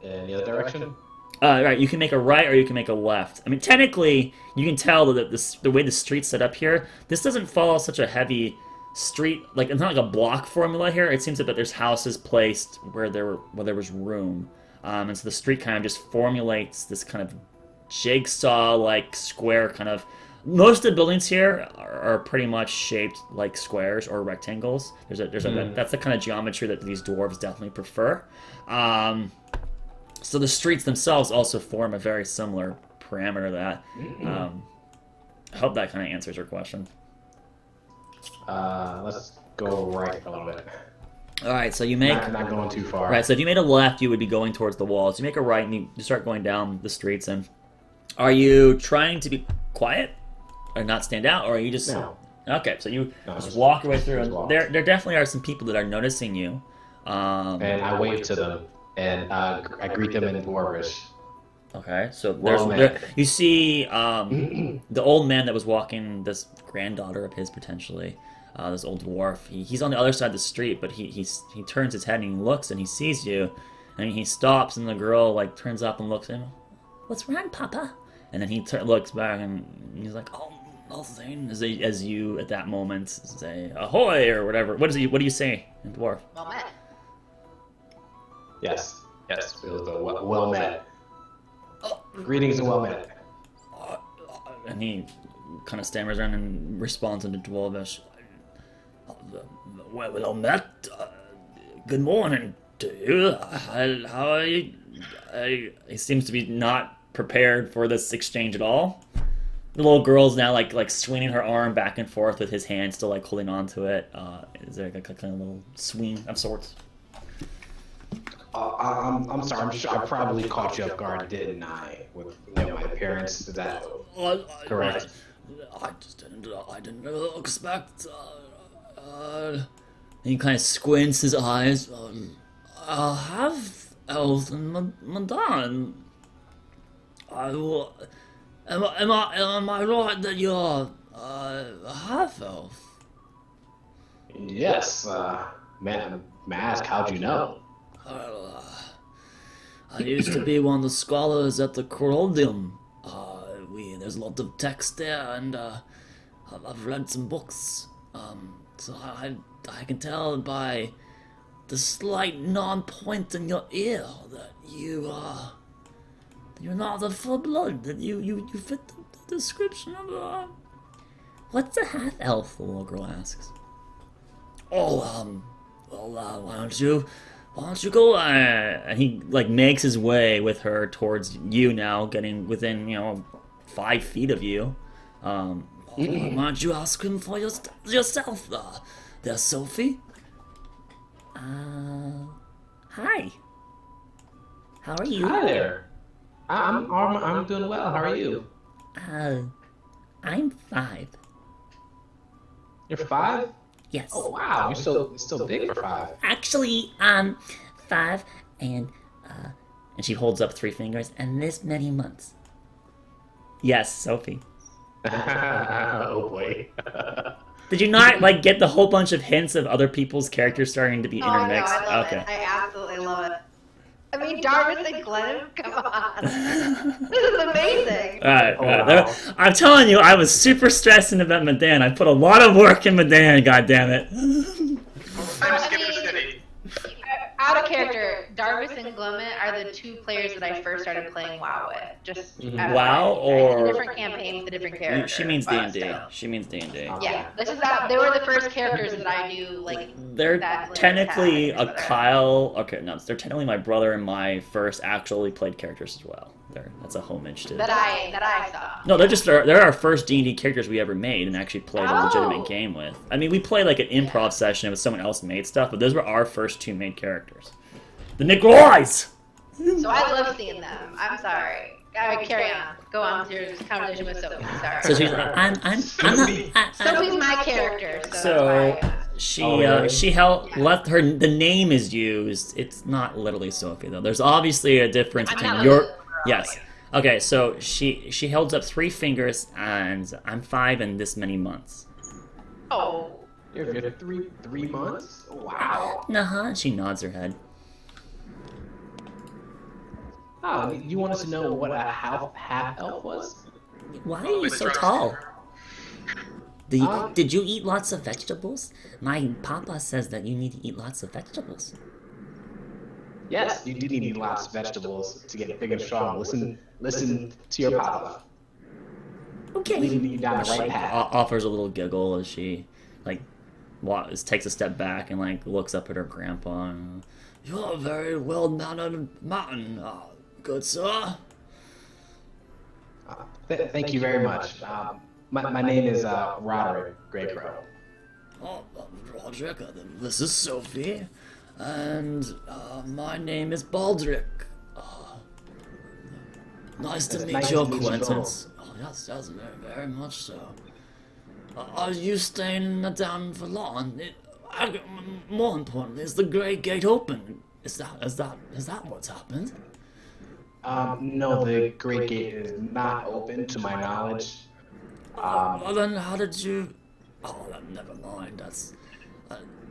In the other direction? Right, you can make a right or you can make a left. I mean, technically, you can tell that the way the street's set up here, this doesn't follow such a heavy street, like it's not like a block formula here. It seems that there's houses placed where there was room. And so the street kind of just formulates this kind of jigsaw-like square kind of... Most of the buildings here are pretty much shaped like squares or rectangles. That's the kind of geometry that these dwarves definitely prefer. So the streets themselves also form a very similar parameter to that. I hope that kind of answers your question. Let's go right a little bit. All right, so you make... Not going too far. Right, so if you made a left, you would be going towards the walls. You make a right, and you start going down the streets. And are you trying to be quiet or not stand out, or are you just... No. Okay, so you just walk your way through. And there definitely are some people that are noticing you. And I wave to them, and I greet them in Dwarvish. Okay, so you see the old man that was walking, this granddaughter of his potentially, this old dwarf. He's on the other side of the street, but he turns his head and he looks and he sees you, and he stops, and the girl like turns up and looks at him. What's wrong, Papa? And then he looks back and he's like, oh, nothing. As you at that moment say ahoy or whatever. What do you say in dwarf? Well met. Yes, it was well met. Greetings and well met. And he kind of stammers around and responds in Dwarvish. Well met. Good morning to you. How are you? He seems to be not prepared for this exchange at all. The little girl's now like swinging her arm back and forth with his hand still like holding on to it. Is there like a kind of little swing of sorts? I'm sorry. I'm sure I probably caught you off guard, didn't I? With my appearance, is that correct? I didn't expect. He kind of squints his eyes. I'll have elves in Midan. Am I right that you're a half elf? Yes. May I ask, how'd you know? I used to be one of the scholars at the Coroldium. There's a lot of text there, and I've read some books. So I can tell by the slight non-point in your ear that you're not the full blood. That you fit the description of what's a half elf? The little girl asks. Why don't you go? And he like makes his way with her towards you now, getting within 5 feet of you. Why don't you ask him for yourself, there, Sophie? Hi. How are you? Hi there. I'm doing well. How are you? I'm 5. You're 5? Yes. Oh wow, you're still big for 5. Actually, 5 and she holds up 3 fingers and this many months. Yes, Sophie. Oh boy. Did you not like get the whole bunch of hints of other people's characters starting to be Oh, no, intermixed? I love Okay. it. I absolutely love it. I mean, Darvus and Glenn, come on. This is amazing. Alright, Oh, alright. wow. I'm telling you, I was super stressing about Midan. I put a lot of work in Midan, goddammit. I'm skipping the city. Out of character, Darvus and Glummit are the two players that I first started playing WoW with. Just out of WoW character. I did or- a different campaign with a different character. She means but D&D. still. She means D&D. Yeah, this is that. They were the first characters that I knew, like. They're that Glenn technically had, a but- Kyle. Okay, no, they're technically my brother and my first actually played characters as well. That's a homage to. That I saw. No, they're our first D&D characters we ever made and actually played a Oh. legitimate game with. I mean, we played like an improv session with someone else made stuff, but those were our first two made characters. The McRyes! So I love seeing them. I'm sorry. Carry on. Go on with your conversation with Sophie. Sorry. So she's like, I'm not. Sophie's my character, so. So that's why she Oh, really? she left her the name is used. It's not literally Sophie though. There's obviously a difference I'm between not your a girl, yes. Okay, so she holds up 3 fingers and I'm 5 in this many months. Oh. You're 3 months? Wow. Uh-huh. She nods her head. Oh, you want us to know what a half elf was? Why are you so tall? Did you eat lots of vegetables? My papa says that you need to eat lots of vegetables. Yes, you do need lots of vegetables to get big and strong. Listen to your papa. Okay. Leading you down the right path. Offers a little giggle as she like takes a step back and like looks up at her grandpa. You're a very well-mannered man, good sir. Thank you very much. My name is Rodrick Greycrow. Oh, Rodrick, this is Sophie, and my name is Baldrick. Nice to meet your acquaintance. Oh, yes, very, very much so. Are you staying in Midan for long? More importantly, is the Great Gate open? Is that what's happened? No, the Great Gate is not open to my knowledge. Well then, how did you... Oh, never mind, that's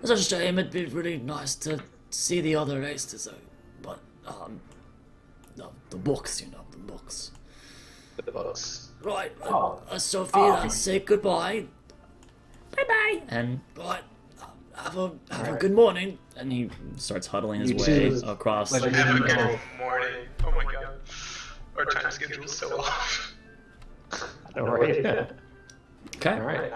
a shame. It'd be really nice to see the other races, but, the books, the books. The books. Right, Sophie, Oh. say goodbye. Bye-bye. And, right, have a good morning. And he starts huddling his You way too. across. Like- Have a good Oh. morning. Oh my god. Our time schedule's so off. All right. Okay. All right.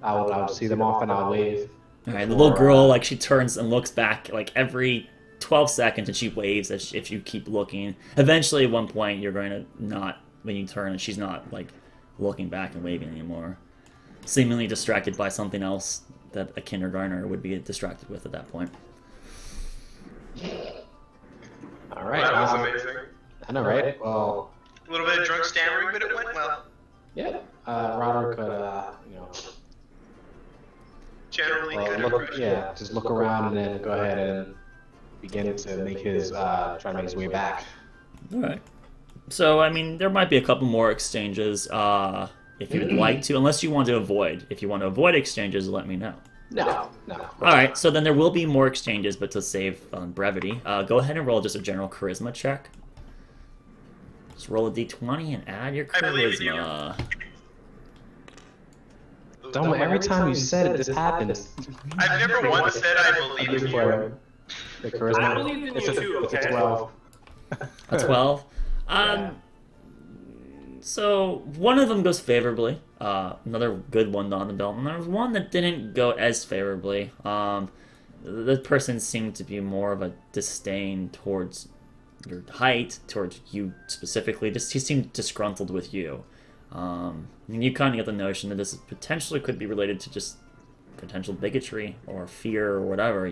I'll see them off and I'll wave. All right, the little girl, like, she turns and looks back, like, every 12 seconds, and she waves as if you keep looking. Eventually, at one point, you're going to not, when you turn, and she's not, like, looking back and waving anymore. Seemingly distracted by something else that a kindergartner would be distracted with at that point. All right. That was amazing. I know, right? Well, A little bit of drunk stammering, but it went well. yeah. Rodrick could, Generally good look, impression. yeah, just look around and then go ahead and begin to make his try to make his way back. All right. So, I mean, there might be a couple more exchanges if you would like to, unless you want to avoid. If you want to avoid exchanges, let me know. No. All right, so then there will be more exchanges, but to save on brevity, go ahead and roll just a general charisma check. Just roll a d20 and add your I believe in you. charisma. Don't every time you said it, this happens. I've never once said I believe in you. The charisma. I believe in it's you a, too, it's a okay? 12. A 12. Yeah. So one of them goes favorably. Another good one on the belt, and there's one that didn't go as favorably. The person seemed to be more of a disdain towards your height, towards you specifically. Just he seemed disgruntled with you. And you kind of get the notion that this potentially could be related to just potential bigotry or fear or whatever.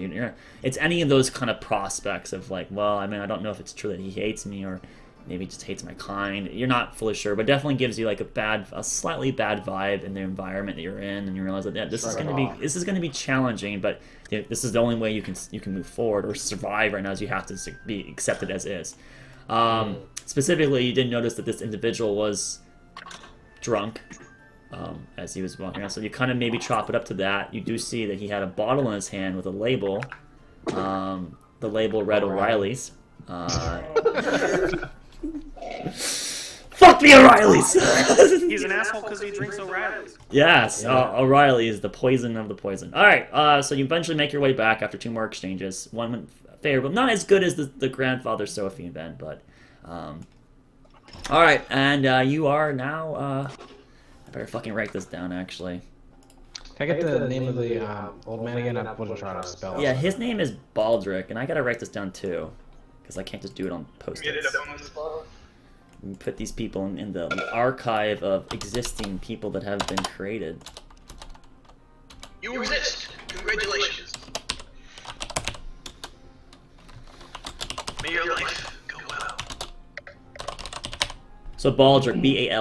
It's any of those kind of prospects of like, well, I mean, I don't know if it's true that he hates me or maybe he just hates my kind. You're not fully sure, but definitely gives you like a slightly bad vibe in the environment that you're in, and you realize that this is going to be challenging, but this is the only way you can move forward or survive right now. Is you have to be accepted as is. Specifically, you did notice that this individual was drunk, as he was walking around. So you kind of maybe chop it up to that. You do see that he had a bottle in his hand with a label. The label read O'Reilly's. Fuck the O'Reillys! He's an asshole because he drinks O'Reilly's. Yes, O'Reilly is the poison of the poison. Alright, so you eventually make your way back after 2 more exchanges. One went favorable. Not as good as the grandfather Sophie event, but... Alright, and you are now... I better fucking write this down, actually. Can I get the name of the old man again? I wasn't trying to spell it. Yeah, his name is Baldrick, and I gotta write this down too. Because I can't just do it on Get post-its. it up on the spot. Put these people in the archive of existing people that have been created. You resist. Congratulations. May your life go well. So Baldrick, B-A-L-D-R-I-C-K.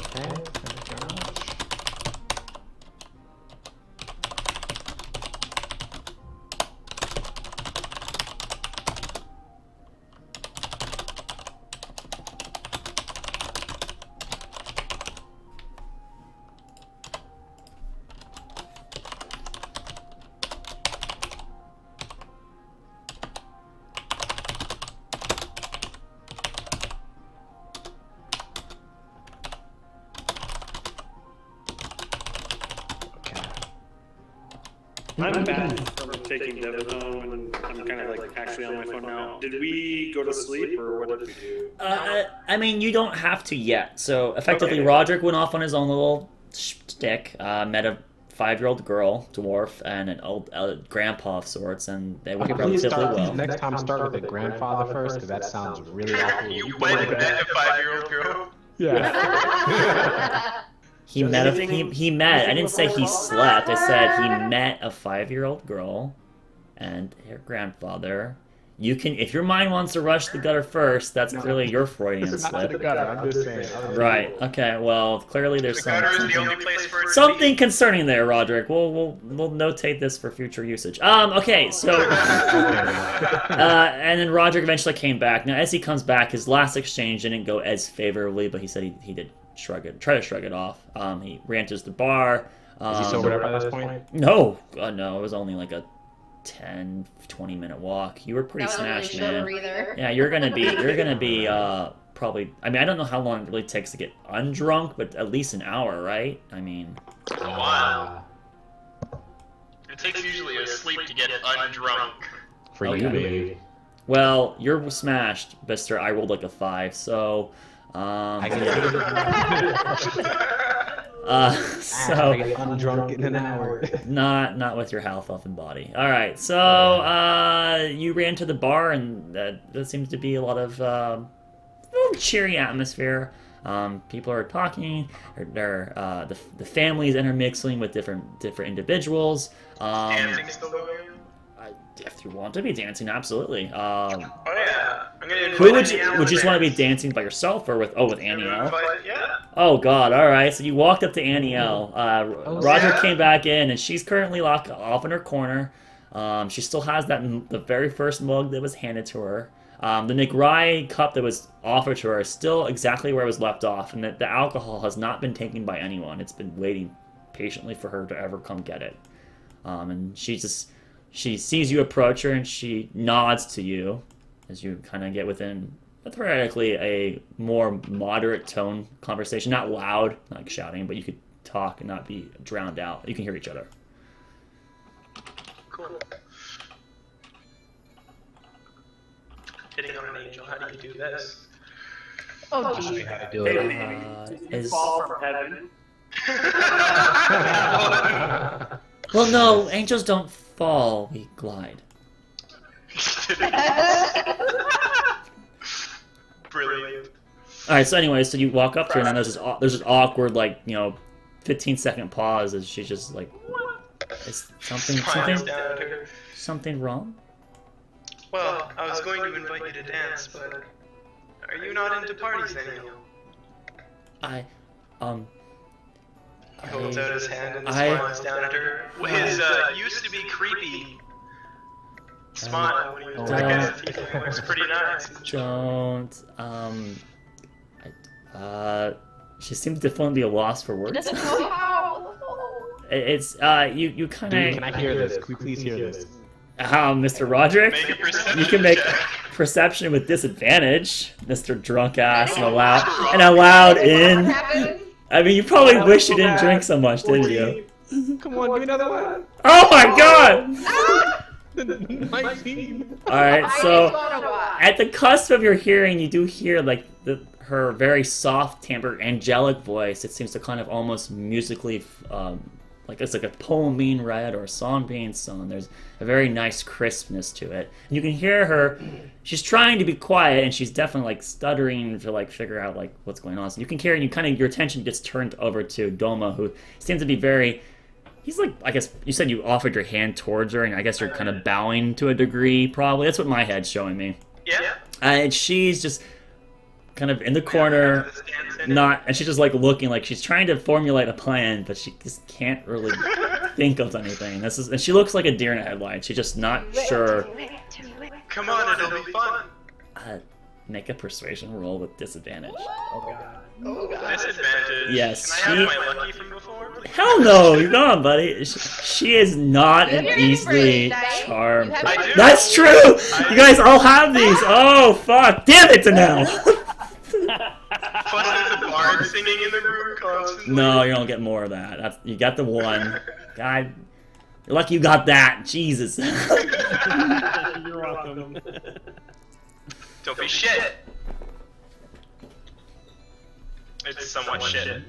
Okay. I'm back from taking Devin home, and I'm kind of like actually on my phone now. Did we go to sleep, or what did we do? I mean, you don't have to yet. So effectively, Okay. Rodrick went off on his own little shtick, met a 5-year-old girl, dwarf, and an old grandpa of sorts, and they went Okay, please relatively well. next time start with the grandfather first, because that sounds really awful. You went and met a 5-year-old girl? Yeah. He met a, he met. I didn't say he slept. I said he met a 5-year-old girl and her grandfather. You can, if your mind wants to rush the gutter first, that's clearly your Freudian Not to the slip. gutter, I'm just saying. Right. Okay. Well, clearly there's The gutter is the something, only place for it to something concerning there, Rodrick. We'll notate this for future usage. Okay. So, and then Rodrick eventually came back. Now, as he comes back, his last exchange didn't go as favorably, but he said he did try to shrug it off. He re-enters the bar. Is he sobered up by this point? No, no, it was only like a 10-20 minute walk. You were pretty That wasn't smashed, really man. short either. Yeah, you're gonna be probably. I mean, I don't know how long it really takes to get undrunk, but at least an hour, right? I mean, A while. It takes usually a sleep to get undrunk. For Okay. you, baby. well, you're smashed, Mister. I rolled like a 5, so. I can So get undrunk in an hour. not with your health, health and body. All right, so you ran to the bar, and there seems to be a lot of little cheery atmosphere. People are talking. The families intermixing with different individuals. Dancing still going on? If you want to be dancing, absolutely. Oh yeah. I'm gonna Who invite would you Annie would you just want to be dance. dancing by yourself or with Annie L? Yeah. Oh God! All right, so you walked up to Annie L. Roger yeah. came back in, and she's currently locked off in her corner. She still has the very first mug that was handed to her. The McRye cup that was offered to her is still exactly where it was left off, and that the alcohol has not been taken by anyone. It's been waiting patiently for her to ever come get it. And she sees you approach her, and she nods to you as you kind of get within, theoretically, a more moderate tone conversation. Not loud, not like shouting, but you could talk and not be drowned out. You can hear each other. Cool. Hitting on an angel, how do you do this? Oh, geez. How to do Hey, it. baby, Is fall from heaven. well, no, angels don't fall; we glide. Brilliant. All right. So anyway, so you walk up to her, and then there's this awkward 15-second pause as she's just like, "Is Smiles down at her. something wrong?" Well, I was going to invite you to dance, but are you not into parties anymore? He holds out his hand and smiles down at her. His used to be creepy smile when he was like this. He looks pretty nice. Don't. She seems definitely be a loss for He words. doesn't know how. It's you kind Dude, can of I hear this? Can we please hear this? Mr. Rodrick. Make a perception You can make check. perception with disadvantage, Mr. Drunk Ass, and allowed in. Happened? I mean, you probably wish you didn't drink so much, didn't you? Come on, give me another one. Oh my god! 19. Alright, I so just wanna watch. at the cusp of your hearing, you do hear like her very soft, timbre, angelic voice. It seems to kind of almost musically, like it's like a poem being read or a song being sung. There's a very nice crispness to it. And you can hear her. She's trying to be quiet, and she's definitely like stuttering to like figure out like what's going on. So you can hear, and you kind of your attention gets turned over to Doma, who seems to be very. He's like, I guess you said you offered your hand towards her, and I guess you're kind of bowing to a degree, probably. That's what my head's showing me. Yeah. And she's just kind of in the corner, and she's just like looking like she's trying to formulate a plan, but she just can't really think of anything. And she looks like a deer in a headlight. She's just not sure. Come on, it'll be fun. Make a persuasion roll with disadvantage. Oh god. Oh god. Disadvantage. Yes, Can I have my lucky from before, please? Hell no, you're gone, buddy. She is not an You're easily afraid, right? charmed. You have I do. That's true. You guys all have these. Oh fuck! Damn it, to now. Plus, there's a bard singing in the room constantly. No, you don't get more of that. You got the one. God, you're lucky you got that. Jesus. You're welcome. Don't be shit. It's somewhat shit.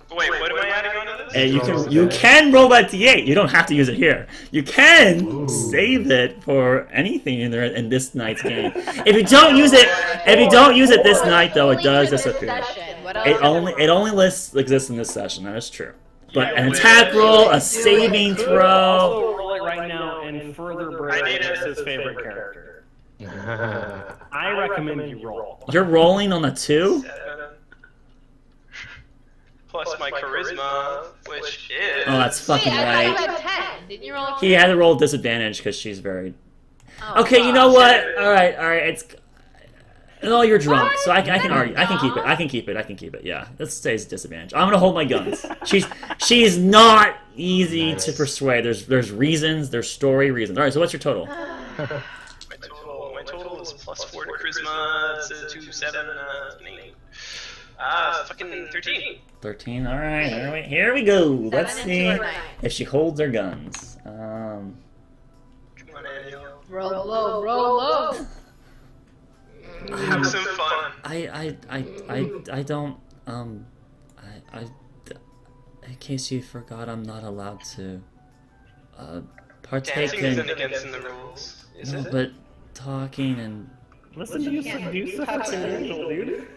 But wait, what am I adding on to this? And you can roll that d8. You don't have to use it here. You can save it for anything in this night's game. If you don't use it this night though, it does disappear. It only exists in this session. That is true. But an attack roll, a saving throw. Also roll it right now and further bring his favorite character. I recommend you roll. You're rolling on a 2? 7. Plus my charisma, which is... Oh, that's fucking Wait, I right. thought you had 10. Didn't you roll? He had to roll disadvantage because she's very. Oh, Okay, you gosh. know what? All right. It's. No, you're drunk, so I can argue. I can keep it. Yeah, this stays disadvantage. I'm gonna hold my guns. She's not easy to persuade. There's reasons. There's story reasons. All right. So what's your total? My total is plus 4 to charisma. It's a 2, 7, 8. Fucking 13. 13. All right. Here we go. Let's 7 see and 2 are 9. if she holds her guns. Come on, Daniel. Roll low, roll low. Have some fun. I don't. In case you forgot, I'm not allowed to partake Dancing isn't in. against the rules, is No, it? but talking and Listen to you seduce a fucking angel, dude.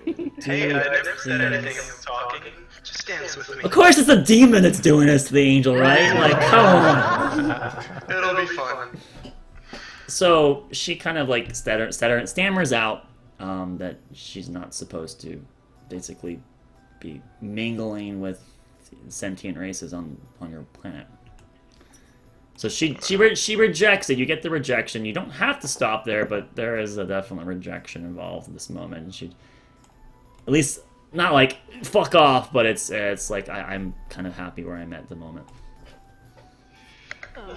Hey, I never said anything of talking. Just dance with me. of course it's a demon that's doing this to the angel, right? Like, come on. It'll be fun. So she kind of like stammers out that she's not supposed to basically be mingling with sentient races on your planet. So she rejects it. You get the rejection. You don't have to stop there, but there is a definite rejection involved in this moment. And she, at least not like fuck off, but it's like I'm kind of happy where I'm at the moment.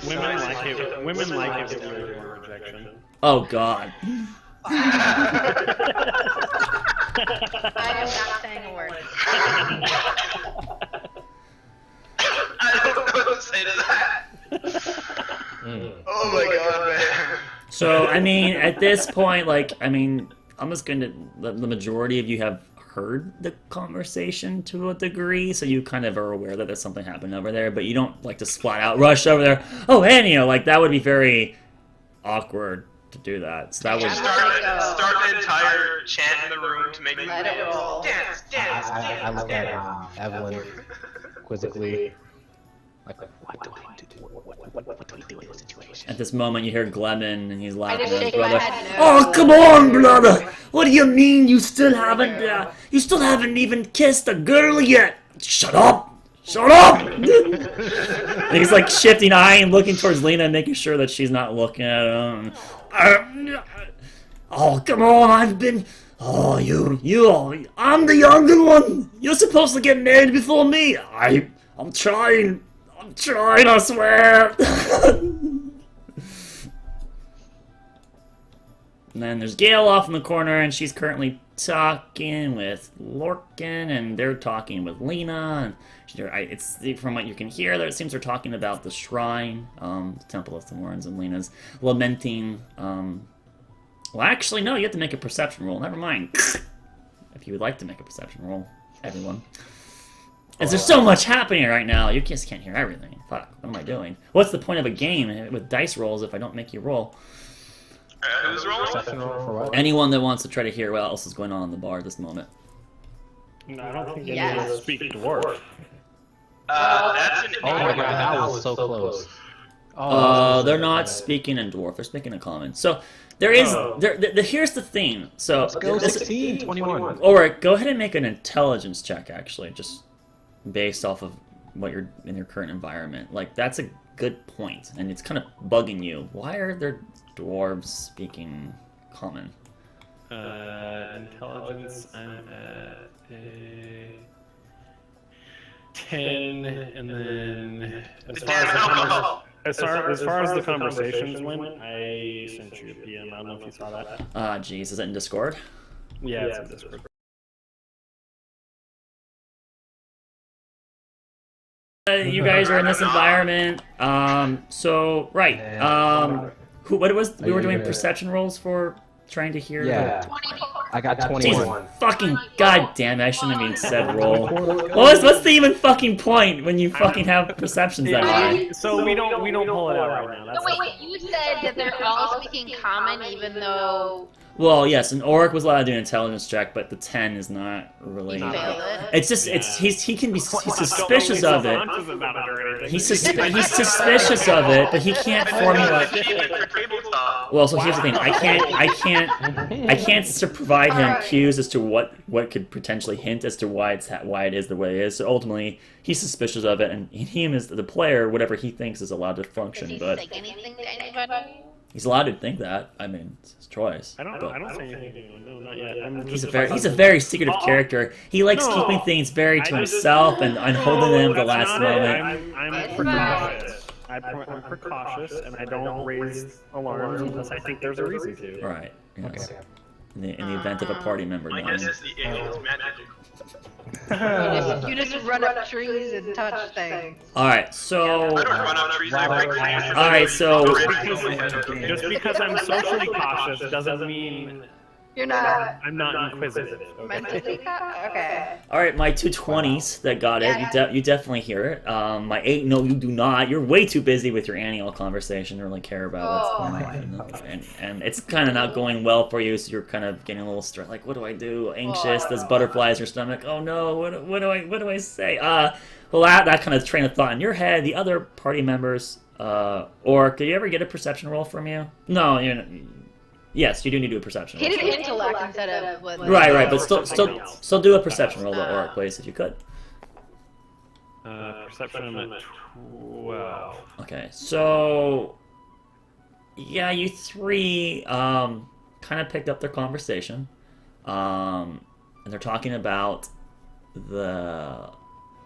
Women like it. Women like it when there's more rejection. Oh God. I am not saying a word. I don't know what to say to that. Oh my god, man. So I mean, at this point, I'm just going to. The majority of you have heard the conversation to a degree, so you kind of are aware that there's something happening over there, but you don't like to flat out rush over there. Oh, Anio, like that would be very awkward to do that. So that would. Start an entire chant in the room to make me Let it roll. dance, dance, dance, I look dance. at Evelyn quizzically. Like, what do I do? What do we do in this situation? At this moment, you hear Glennon, and he's laughing just at his shake my brother. head no. Oh, come on, brother! What do you mean you still haven't even kissed a girl yet? Shut up! Shut up! And he's like shifting eye and looking towards Lena, and making sure that she's not looking at him. Oh, come on! Oh, I'm the younger one! You're supposed to get married before me! I'm trying, I swear! And then there's Gale off in the corner, and she's currently talking with Lorcan, and they're talking with Lena, and it's from what you can hear, it seems they're talking about the shrine, the Temple of Thorns, and Lena's lamenting, well, actually, no, you have to make a perception roll. Never mind. If you would like to make a perception roll, everyone. As there's so much happening right now, you just can't hear everything. Fuck, what am I doing? What's the point of a game with dice rolls if I don't make you roll? Who's rolling? Perception roll for what? Anyone that wants to try to hear what else is going on in the bar at this moment. No, I don't think any of us speak dwarf. That's an Oh my god, that was so close. They're not speaking in dwarf, they're speaking in common. So, there is, here's the thing. So, Let's go 16, 21. Alright, go ahead and make an intelligence check, actually, just based off of what you're in your current environment. Like, that's a good point, and it's kind of bugging you. Why are there dwarves speaking common? Intelligence, I'm at a 10, and then as far as the conversations went, I sent you a PM. I don't know if you saw that. Jeez, is it in Discord? Yeah, it's in Discord. You guys are in this environment. So right. What it was? We were doing perception rolls for trying to hear. Yeah. I got 21. Jesus fucking goddamn! I shouldn't have even said roll. What's the even fucking point when you fucking have perceptions that high? So we don't pull it out right now. No, wait, you said that they're all speaking common even though... Well, yes, and Auric was allowed to do an intelligence check, but the 10 is not really. He failed it. It's just he's suspicious of it. He's suspicious of it, but he can't formulate. Well, so here's the thing: I can't provide him cues as to what could potentially hint as to why it is the way it is. So ultimately, he's suspicious of it, and him as the player, whatever he thinks is allowed to function. Does he But say anything to anybody? he's allowed to think that. I mean, it's his choice. I don't say anything. No, not yet. He's a very secretive character. He likes keeping things very to himself and holding them at the last moment. I'm precautious. I'm precautious, and I don't raise alarms unless I think there's a reason to. Right. Yes. Okay. In the event of a party member My dying. guess is the alien's magical. You just run up trees and touch things. Alright, so... I don't run up trees, I break things. Alright, so... Just because I'm socially cautious doesn't mean You're not I'm not inquisitive. mentally okay. Alright, my 2 20s that got it, you definitely hear it. My 8, no, you do not. You're way too busy with your annual conversation to really care about what's going on. And it's kind of not going well for you, so you're kind of getting a little stressed. Like, what do I do? Anxious, there's butterflies in your stomach. Oh no, what do I say? Well, that kind of train of thought in your head. The other party members, or could you ever get a perception roll from you? No, you're not. Yes, you do need to do a perception roll. Hit an intellect instead of what... Right, but still do a perception roll, though, Auric, please, if you could. Perception, I'm at 12. Okay, so... Yeah, you three kind of picked up their conversation. And they're talking about the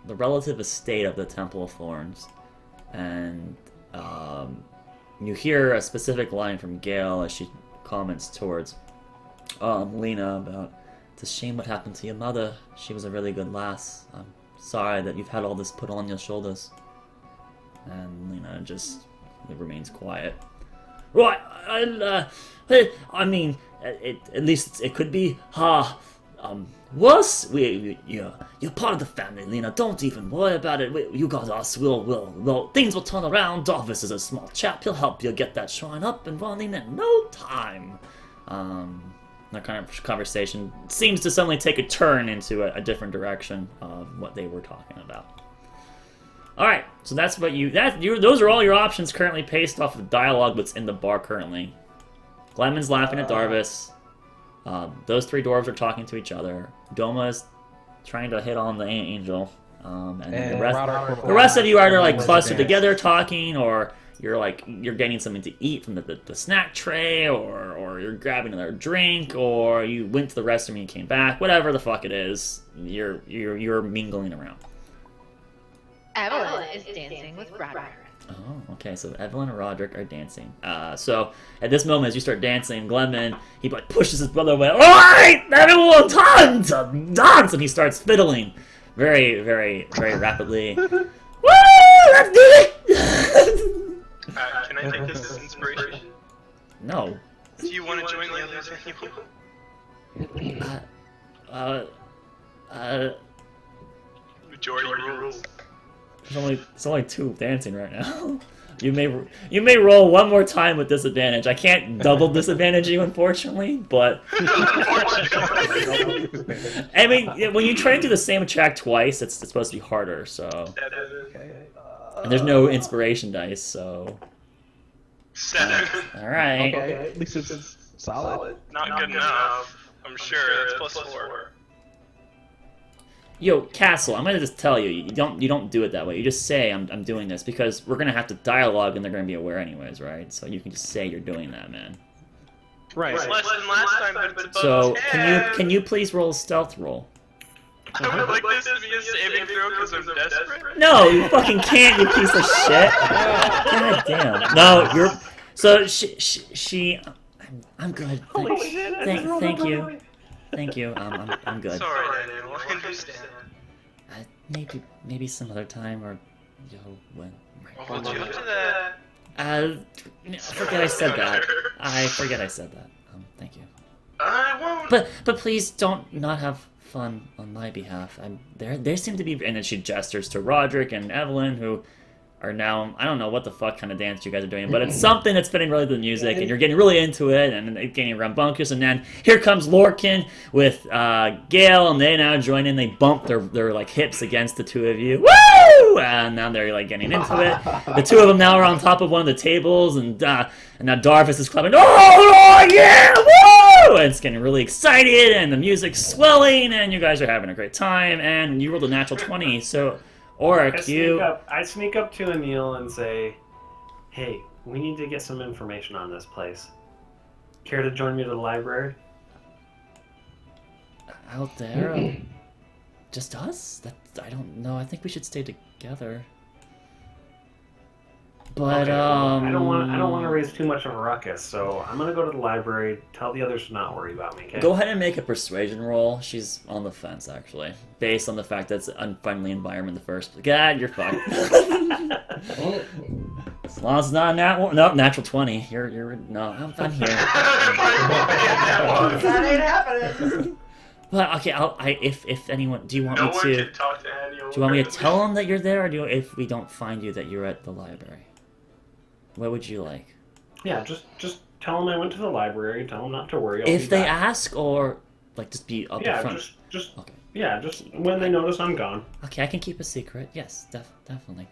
relative estate of the Temple of Thorns. And you hear a specific line from Gale as she comments towards Lena about, it's a shame what happened to your mother. She was a really good lass. I'm sorry that you've had all this put on your shoulders. And Lena just remains quiet. Right, I mean, at least it could be, worse. You're part of the family, Lena. Don't even worry about it. You got us. Things will turn around. Darvus is a small chap. He'll help you get that shrine up and running in no time. That kind of conversation seems to suddenly take a turn into a different direction of what they were talking about. All right, so that's what those are all your options currently based off of the dialogue that's in the bar currently. Glenman's laughing at Darvus. Those 3 dwarves are talking to each other. Doma's trying to hit on the angel. And the rest of you are either like clustered together talking, or you're getting something to eat from the snack tray, or you're grabbing another drink, or you went to the restroom and you came back. Whatever the fuck it is, you're mingling around. Evelyn is dancing with Rodrick. Oh, okay. So Evelyn and Rodrick are dancing. So at this moment, as you start dancing, Glenman, he like pushes his brother away. All right, everyone, time to dance, and he starts fiddling, very, very, very rapidly. Woo! Let's do it! Can I take this as inspiration? No. Do you want to join the others anymore? Majority rules. It's only 2 dancing right now. You may roll one more time with disadvantage. I can't double disadvantage you, unfortunately, but I mean, when you try to do the same track twice, it's supposed to be harder. So, and there's no inspiration dice, so. 7. All right. Okay, at least it's solid. Not good enough. I'm sure it's +4. Yo, Castle, I'm gonna just tell you, you don't do it that way. You just say I'm doing this because we're gonna have to dialogue and they're gonna be aware anyways, right? So you can just say you're doing that, man. Right. It's less than last time, but it's above So 10. can you please roll a stealth roll? I would like this to be a saving throw because I'm desperate. No, you fucking can't, you piece of shit. God damn. No, you're. So she I'm good. Thank you. Thank you. I'm good. Sorry, Daniel. I understand. Maybe some other time, or when. I'll hold you up to that. I forget I said that. I forget I said that. Thank you. I won't. But please don't not have fun on my behalf. There seem to be, and then she gestures to Rodrick and Evelyn, who are now, I don't know what the fuck kind of dance you guys are doing, but it's something that's fitting really to the music, and you're getting really into it, and it's getting rambunctious, and then here comes Lorcan with Gale, and they now join in. They bump their like hips against the two of you. Woo! And now they're like getting into it. The two of them now are on top of one of the tables, and now Darvus is clapping. Oh yeah! Woo! And it's getting really excited, and the music's swelling, and you guys are having a great time, and you rolled a natural 20, so I sneak up to Emil and say, hey, we need to get some information on this place. Care to join me to the library? Out there? Just us? I don't know. I think we should stay together. But, okay, I don't want to raise too much of a ruckus, so I'm going to go to the library, tell the others to not worry about me, okay? Go ahead and make a persuasion roll. She's on the fence, actually. Based on the fact that it's an unfriendly environment in the first place. God, you're fucked. As long as it's not natural 20. I'm here. That ain't happening. But, okay, if anyone, do you want me to... Can talk to Daniel. Do you want me to tell them that you're there, or if we don't find you that you're at the library? What would you like? Yeah, just tell them I went to the library. Tell them not to worry. If they ask, or like just be up yeah, front. just when they notice I'm gone. Okay, I can keep a secret. Yes, definitely.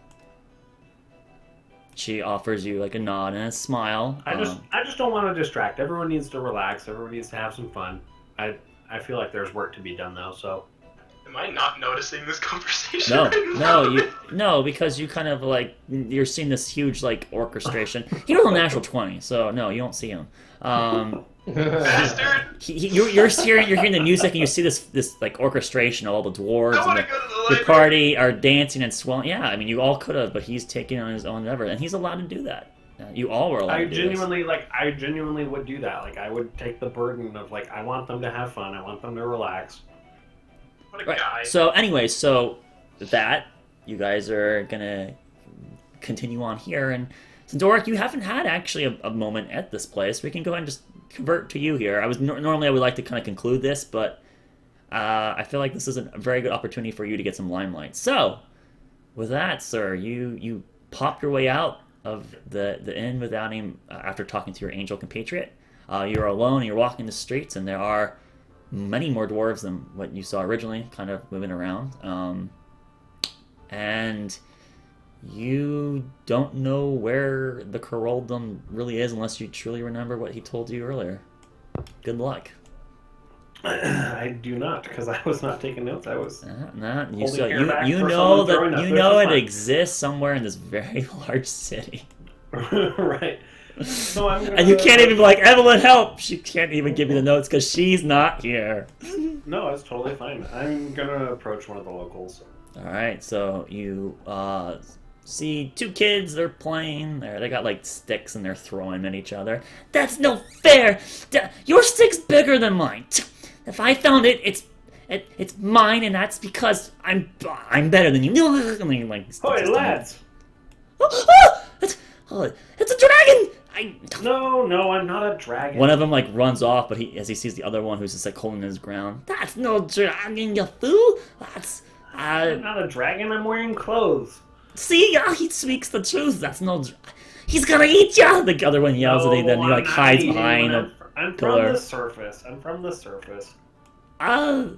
She offers you like a nod and a smile. I just don't want to distract. Everyone needs to relax. Everyone needs to have some fun. I feel like there's work to be done though. So. Am I not noticing this conversation? No, because you kind of like you're seeing this huge like orchestration. He rolled a natural 20, so no, you don't see him. Bastard! You're hearing the music, and you see this like orchestration of all the dwarves and the party are dancing and swelling. Yeah, I mean you all could have, but he's taking on his own endeavor, and he's allowed to do that. You all were allowed to do this. I genuinely would do that. Like I would take the burden of like I want them to have fun. I want them to relax. What a Right. guy. So anyway, that you guys are gonna continue on here, and so Doric, you haven't had actually a moment at this place. We can go ahead and just convert to you here. Normally I would like to kind of conclude this, but I feel like this is a very good opportunity for you to get some limelight. So with that, sir, you pop your way out of the inn without him after talking to your angel compatriot. You're alone, and you're walking the streets, and there are many more dwarves than what you saw originally, kind of moving around. And you don't know where the Caroldum really is unless you truly remember what he told you earlier. Good luck. I do not, because I was not taking notes. I was you know it exists somewhere in this very large city. Right. So I'm gonna... And you can't even be like, Evelyn, help! She can't even give you the notes because she's not here. No, it's totally fine. I'm gonna approach one of the locals. Alright, so you see two kids, they're playing. They got like sticks and they're throwing at each other. That's no fair! Your stick's bigger than mine. If I found it, it's mine, and that's because I'm better than you. And he, like, Hey, lads! It's a dragon! No, I'm not a dragon. One of them like runs off, but as he sees the other one who's just like holding his ground. That's no dragon, you fool! That's I'm not a dragon. I'm wearing clothes. see, he speaks the truth. That's no. He's gonna eat ya! The other one yells at him, then he like hides behind a I'm pillar. from the surface. I'm from the surface. The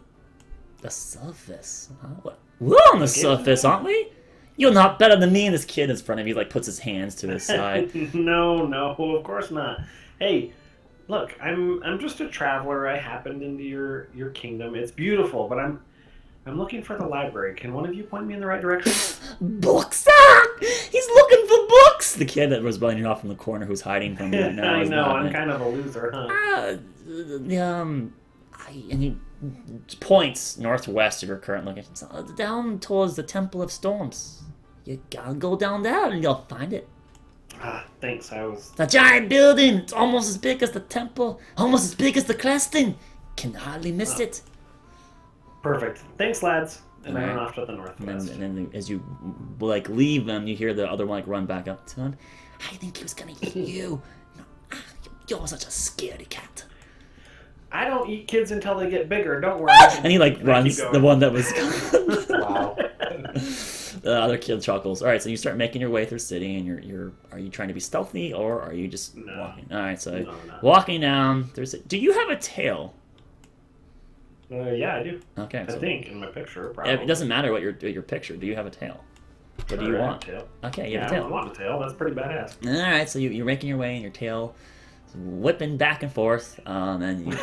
surface. What? We're on the surface, aren't we? You're not better than me. And this kid in front of you like puts his hands to his side. No, of course not. Hey, look, I'm just a traveler. I happened into your kingdom. It's beautiful, but I'm looking for the library. Can one of you point me in the right direction? Books! Ah! He's looking for books! The kid that was running off in the corner who's hiding from you right now. I is know, I'm laughing. kind of a loser, huh? And he points northwest of your current location. Down towards the Temple of Storms. You gotta go down there and you'll find it. Thanks, I was... It's a giant building. It's almost as big as the temple. Almost as big as the cresting. Can hardly miss it. Perfect. Thanks, lads. And I Alright. run off to the northwest. And then as you like leave them, you hear the other one like run back up to him. I think he was gonna eat you. No, you're such a scaredy cat. I don't eat kids until they get bigger. Don't worry. And he like runs. The one that was. Wow. The other kid chuckles. All right, so you start making your way through the city, and you're. Are you trying to be stealthy, or are you just walking? All right, so No. walking down. Do you have a tail? Yeah, I do. Okay, I so think in my picture, probably. it doesn't matter what your picture. Do you have a tail? What do you Sure, I have want? a tail. Okay, you Yeah, have a tail. I want a tail. That's pretty badass. All right, so you're making your way, and your tail is whipping back and forth, and you.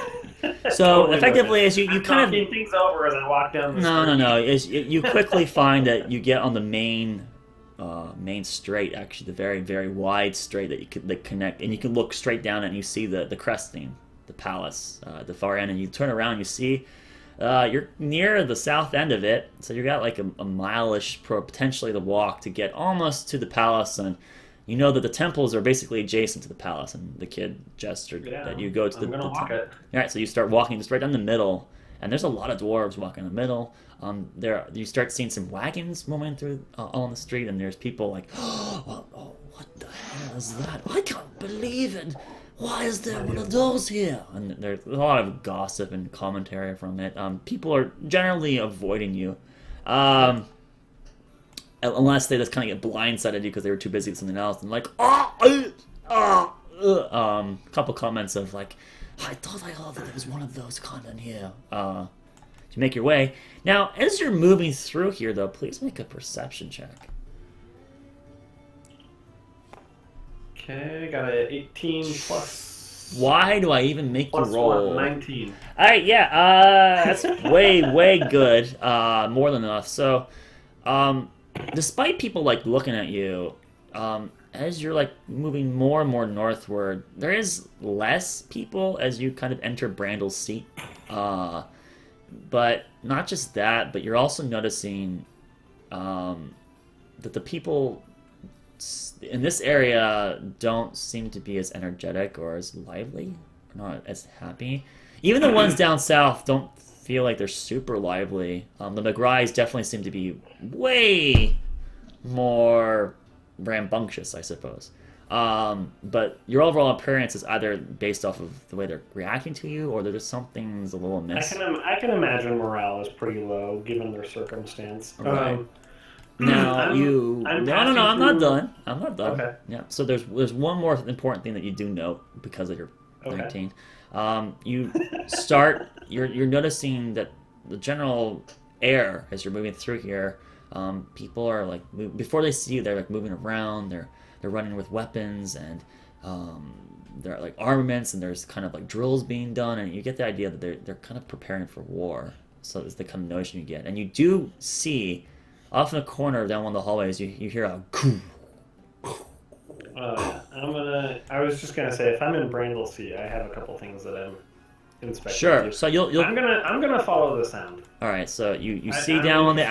So Totally effectively, as you I'm kind of knocking things over as I walk down the street. no. You quickly find that you get on the main straight, actually, the very, very wide straight that you could like connect, and you can look straight down and you see the cresting, the palace, at the far end, and you turn around, you see you're near the south end of it, so you got like a mile-ish potentially to walk to get almost to the palace, and you know that the temples are basically adjacent to the palace, and the kid gestured that you go to the. I'm gonna walk it. All right, so you start walking just right down the middle, and there's a lot of dwarves walking in the middle. There you start seeing some wagons moving through on the street, and there's people like, oh, what the hell is that? I can't believe it. Why is there one of those here? And there's a lot of gossip and commentary from it. People are generally avoiding you. Unless they just kind of get blindsided you because they were too busy with something else, and like, a couple comments of like, I thought I heard that there was one of those kind in here. To make your way. Now, as you're moving through here, though, please make a perception check. Okay, got a 18 plus. Why do I even make you Plus roll? 19. All right, yeah, that's way good. More than enough. So, despite people like looking at you, as you're like moving more and more northward, there is less people as you kind of enter Brandel's seat. But not just that, but you're also noticing that the people in this area don't seem to be as energetic or as lively, or not as happy. Even the ones down south don't feel like they're super lively. The McRyes definitely seem to be way more rambunctious, I suppose. But your overall appearance is either based off of the way they're reacting to you, or there's something's a little amiss. I can imagine morale is pretty low given their circumstance. Right. Now I'm not done. I'm not done. Okay. Yeah. So there's one more important thing that you do note because of your Okay. 19. You start. You're noticing that the general air as you're moving through here. People are like before they see you, they're like moving around. They're running with weapons and there are like armaments and there's kind of like drills being done, and you get the idea that they're kind of preparing for war. So it's the kind of notion you get, and you do see off in the corner down one of the hallways you hear a coo. I was just gonna say, if I'm in Brandlesea, I have a couple things that I'm inspecting. Sure. So you'll. I'm gonna follow the sound. All right. So you see down on the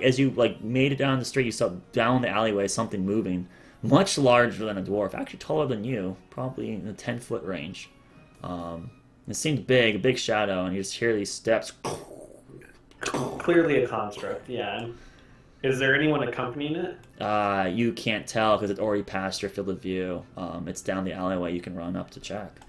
as you made it down the street, you saw down the alleyway something moving, much larger than a dwarf, actually taller than you, probably in the 10-foot range. It seemed big, a big shadow, and you just hear these steps. Clearly a construct. Yeah. Is there anyone accompanying it? You can't tell because it's already past your field of view. It's down the alleyway. You can run up to check.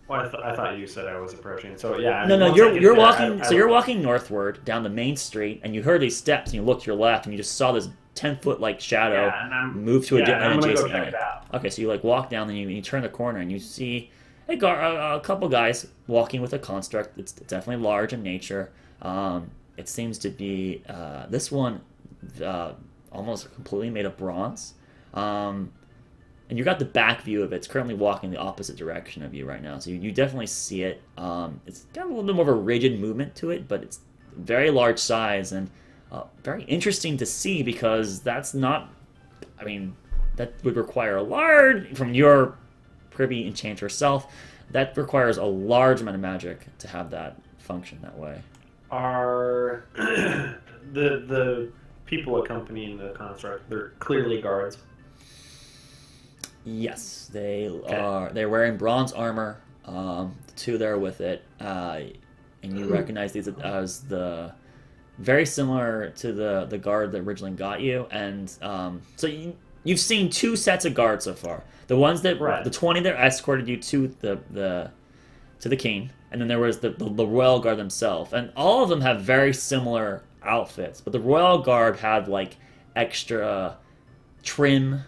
Well, I thought you said I was approaching. So yeah. No. You're walking. You're walking northward down the main street, and you heard these steps, and you look to your left, and you just saw this 10-foot shadow move to an adjacent area. Okay, so you walk down, and you turn the corner, and you see a couple guys walking with a construct. It's definitely large in nature. It seems to be this one. Almost completely made of bronze, and you got the back view of it. It's currently walking the opposite direction of you right now, so you definitely see it. It's got a little bit more of a rigid movement to it, but it's very large size and very interesting to see because that's not. I mean, that would require a large from your privy enchanter self. That requires a large amount of magic to have that function that way. Are the people accompanying the construct, they're clearly guards? Yes, they are. They're wearing bronze armor. The two there with it, and you recognize these as the very similar to the guard that originally got you. And so you've seen two sets of guards so far. The ones that the 20 that escorted you to the king, and then there was the royal guard themselves, and all of them have very similar outfits, but the royal guard had extra trim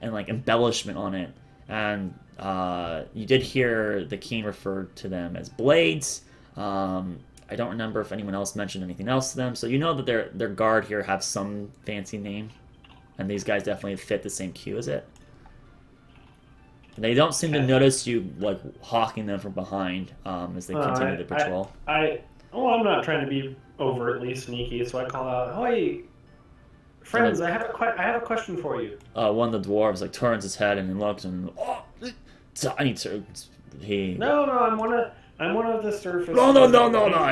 and embellishment on it, and you did hear the king refer to them as blades. I don't remember if anyone else mentioned anything else to them, so you know that their guard here have some fancy name, and these guys definitely fit the same queue as it. They don't seem to notice you hawking them from behind as they continue to patrol. I'm not trying to be overtly sneaky, so I call out, "Hey, friends, I have a question for you." One of the dwarves turns his head and looks and I need to. No, I'm one of the surface. No.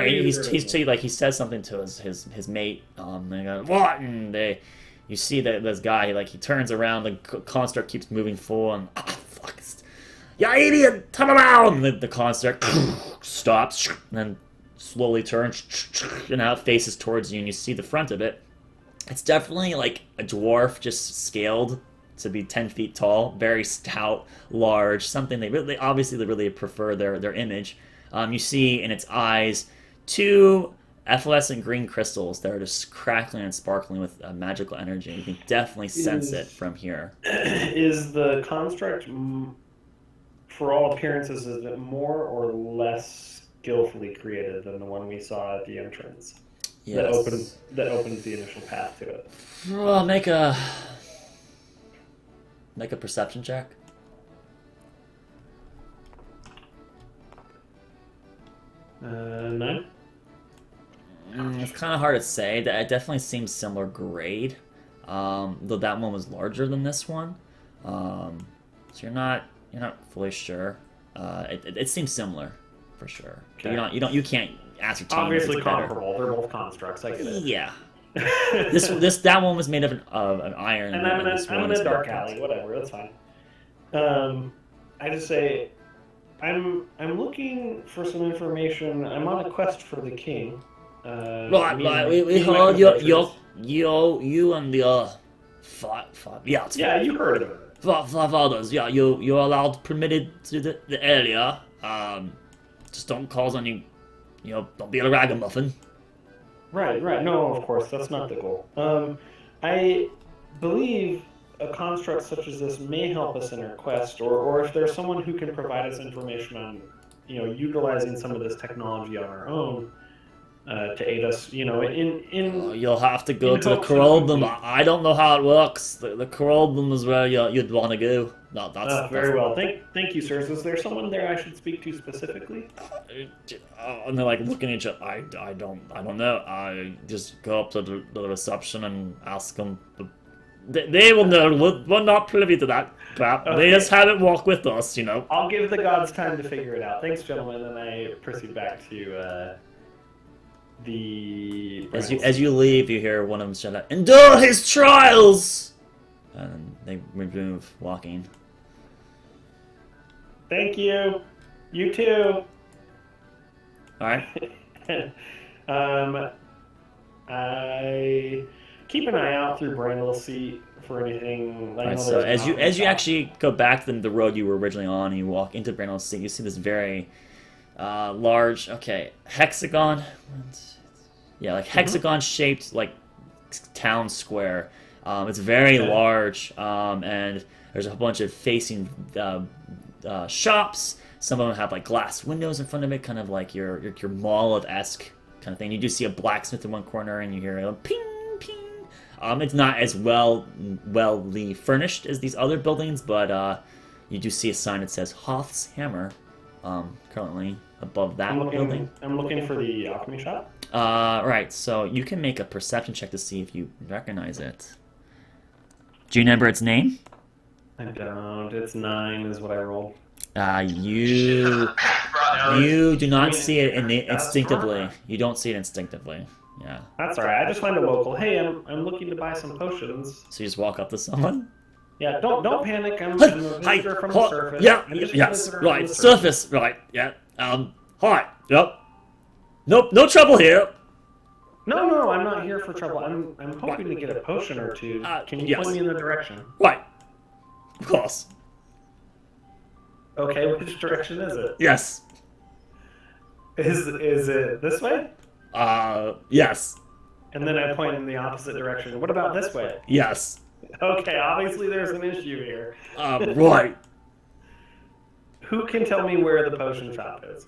He says something to his mate. They go, what? And you see that this guy he turns around. The construct keeps moving forward. And fuck, you idiot! Turn around! And the construct stops and then slowly turns and now it faces towards you, and you see the front of it. It's definitely a dwarf, just scaled to be 10 feet tall, very stout, large, something they really prefer their image. You see in its eyes two efflorescent green crystals that are just crackling and sparkling with magical energy. You can definitely sense it from here. Is the construct, for all appearances, is it more or less skillfully created than the one we saw at the entrance? Yes. That opens the initial path to it. Well, make a perception check. No. It's kind of hard to say. That it definitely seems similar grade, though that one was larger than this one. So you're not fully sure. It seems similar, for sure. Okay. You can't ascertain. Obviously comparable. They're both constructs. I get it. Yeah. That one was made of an iron, and I'm in a dark alley. Whatever, that's fine. I just say, I'm looking for some information. I'm on a quest for the king. We heard you and the yeah, you heard of it. Fathers, yeah, you're allowed, permitted to the area. Just don't cause any, don't be a ragamuffin. Right. No, of course, that's not the goal. I believe a construct such as this may help us in our quest, or if there's someone who can provide us information on, utilizing some of this technology on our own, to aid us, you'll have to go to the Coraldum. I don't know how it works. The Coraldum is where you'd want to go. No, that's very well. Thank you, sirs. Is there someone there I should speak to specifically? And they're looking at each other. I don't know. I just go up to the reception and ask them They will know. We're not privy to that crap. Okay. They just have it walk with us, you know. I'll give the gods time to figure it out. Thanks, gentlemen, and I proceed back to the... As you leave, you hear one of them shout out, "Endure his trials!" And they remove walking. Thank you. You too. Alright. I keep an eye out through Brandl's seat for anything. Alright, so as you actually go back to the road you were originally on, and you walk into Brandl's seat, you see this very large, hexagon. Yeah, like hexagon-shaped, like town square. It's very large, and there's a bunch of facing shops. Some of them have like glass windows in front of it, kind of like your mall-esque kind of thing. You do see a blacksmith in one corner, and you hear a ping, ping. It's not as well furnished as these other buildings, but you do see a sign that says Hoth's Hammer, currently above that building. I'm looking for the alchemy shop. Right, so you can make a perception check to see if you recognize it. Do you remember its name? I don't. It's 9 is what I rolled. You do not see it instinctively. You don't see it instinctively. Yeah. That's alright. I just find a local. Hey, I'm looking to buy some potions. So you just walk up to someone? Yeah, don't panic. I'm a visitor from the surface. Yeah, yes, right. Surface, right, yeah. Hi, yep. Nope, no trouble here. No, I'm not here for trouble. I'm hoping to get a potion or two. Can you point me in the direction? Right. Of course. Okay, which direction is it? Yes. Is it this way? Yes. And then I point in the opposite direction. What about this way? Yes. Okay, obviously there's an issue here. Right. Who can tell me where the potion shop is?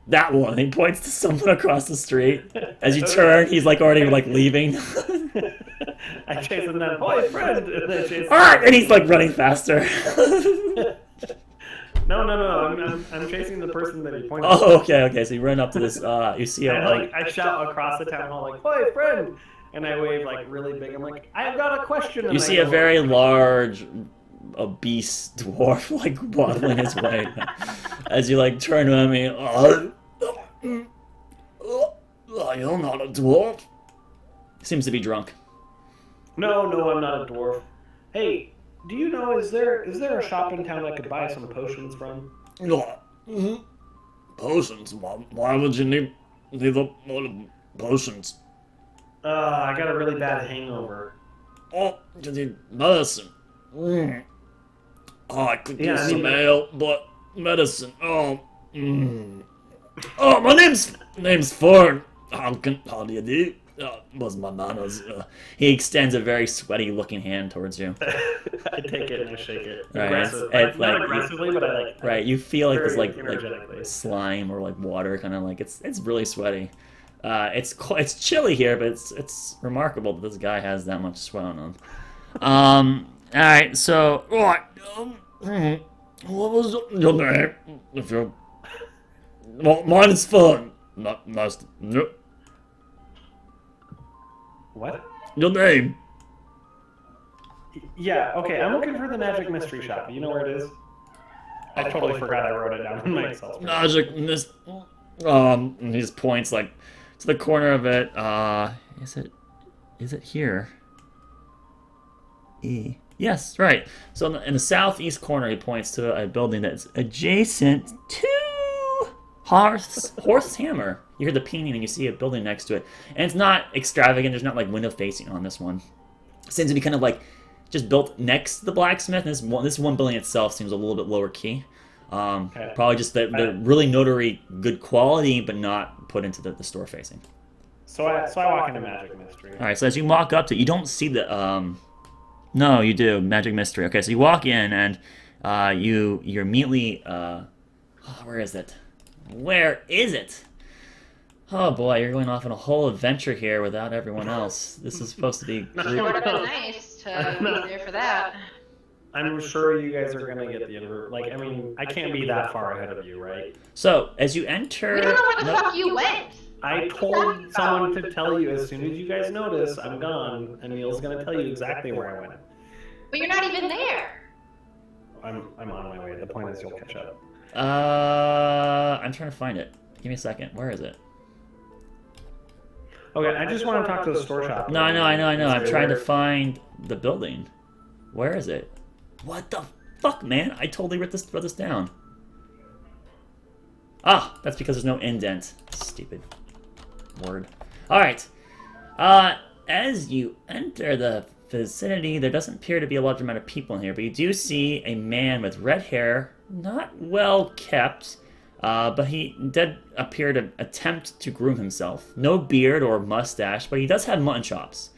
That one. He points to someone across the street. As you turn, he's like already like leaving. I chase him down. Boy, friend! And I chase him. Alright, and he's like running faster. No. I'm chasing the person that he pointed. Oh, okay. So you run up to this. You see a I shout across the town hall like, "Boy, friend!" And I wave like really big. I'm like, "I've got a question." And you see a very large, obese dwarf like waddling his way. As you like turn to him, you're not a dwarf. He seems to be drunk. No, I'm not a dwarf. Hey, do you know, is there a shop in town I could buy some potions from? Potions? Why would you need the potions? I got a really bad hangover. Oh, you need medicine. I could use some ale, but medicine. Oh, my name's Fern. How do you do? What's my manners? He extends a very sweaty-looking hand towards you. I take it and I shake it. Right, it's not aggressively, but I like. Right, you feel like this like energetically. slime or like water, kind of like it's really sweaty. It's chilly here, but it's remarkable that this guy has that much sweat on him. All right, so what was your name? If you're mine is Fun. Not nice. What? Your name? Yeah, okay, I'm looking for the magic mystery shop. You know where it is? I totally forgot I wrote it down in my Excel spreadsheet. Magic and he just points like to the corner of it. Is it here? Yes, right. So in the southeast corner, he points to a building that's adjacent to Horth's Hammer. You hear the pinging and you see a building next to it. And it's not extravagant. There's not like window facing on this one. It seems to be kind of like just built next to the blacksmith. And this one building itself seems a little bit lower key. Probably just the really notary good quality, but not put into the store facing. So I walk into magic mystery. All right, so as you walk up to it, you don't see the... No, you do. Magic mystery. Okay, so you walk in and you're immediately... where is it? Where is it? Oh boy, you're going off on a whole adventure here without everyone else. This is supposed to be... It would have been nice to be there for that. I'm sure you guys are going to get the... Like, I mean, I can't be that far ahead of you, right? So, as you enter... We don't know where the fuck you went. I told someone to tell you as soon as you guys notice I'm gone, and Neil's gonna tell you exactly where I went. But you're not even there. I'm on my way. The point is you'll catch up. I'm trying to find it. Give me a second. Where is it? Okay, I just want to talk to the store shop. No, I know. I'm trying to find the building. Where is it? What the fuck, man? I totally wrote this down. Ah, that's because there's no indent. Stupid word. Alright. As you enter the vicinity, there doesn't appear to be a large amount of people in here, but you do see a man with red hair, not well kept, but he did appear to attempt to groom himself. No beard or mustache, but he does have mutton chops.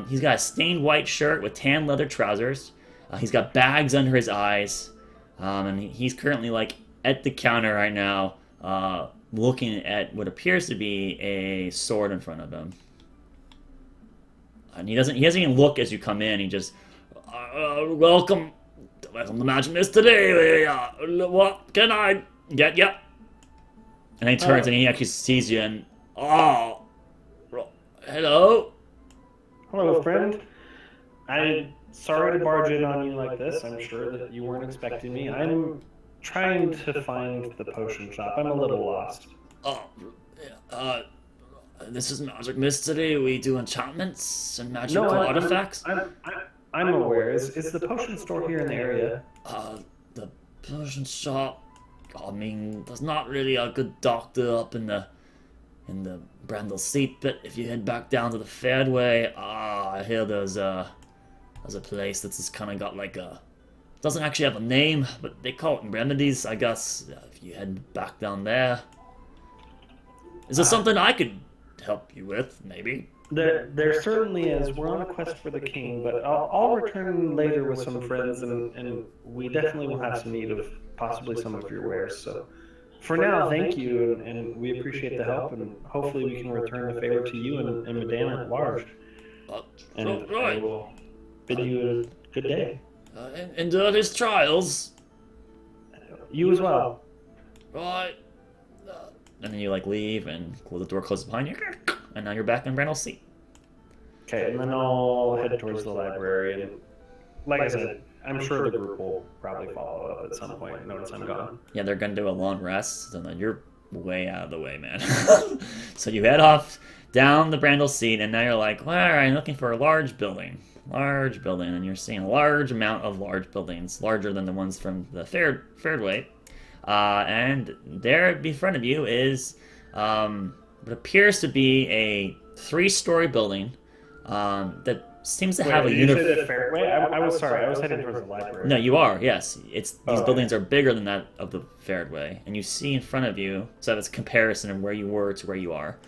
He's got a stained white shirt with tan leather trousers. He's got bags under his eyes, and he's currently like at the counter right now, looking at what appears to be a sword in front of him. And he doesn't even look as you come in. He just, welcome to Magic Mist today. What can I get ya? And he turns and he actually sees you and, hello. Hello, friend. I'm sorry to barge in on you like this. I'm sure that you weren't expecting me. I'm trying to find the potion shop. I'm a little lost. This is Magic Mist today. We do enchantments and magical artifacts. I'm aware. Is the potion store here in the area? The potion shop. I mean, there's not really a good doctor up in the Brandle seat, but if you head back down to the Fairway, I hear there's a place that's just kind of got like a, doesn't actually have a name, but they call it remedies, I guess. If you head back down there, is there something I could help you with, maybe? There certainly is. We're on a quest for the king, but I'll return later with some friends, and we definitely will have some need of possibly some of your wares. So for now, thank you, and we appreciate the help, and hopefully we can return the favor to you and Midan at large. And I will bid you a good day. Endure his trials. You as well. Right. And then you like leave and the door closes behind you, and now you're back in Randall's seat. Okay, and then I'll head towards the library, and like I said, I'm sure the group will probably follow up at some point. Notice I'm gone. Yeah, they're gonna do a long rest, and then you're way out of the way, man. So you head off down the Brandle seat, and now you're like, well, all right, I'm looking for a large building, and you're seeing a large amount of large buildings, larger than the ones from the Fairway. And there in front of you is what appears to be a 3-story building that seems to have a uniform. Fairway? I was sorry. I was heading towards the library. No, you are. Yes, these buildings are bigger than that of the Fairway, and you see in front of you. So that's a comparison of where you were to where you are.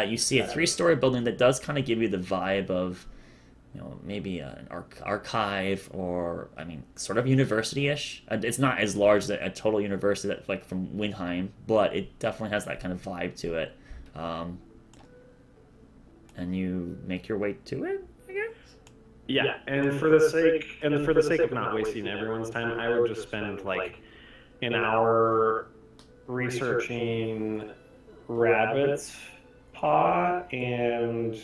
You see a 3-story building that does kind of give you the vibe of, maybe an archive, or sort of university-ish. It's not as large as a total university that like from Windheim, but it definitely has that kind of vibe to it. And you make your way to it, I guess. Yeah, and for the sake of not wasting everyone's time, I would just spend like an hour researching Rabbit's Paw and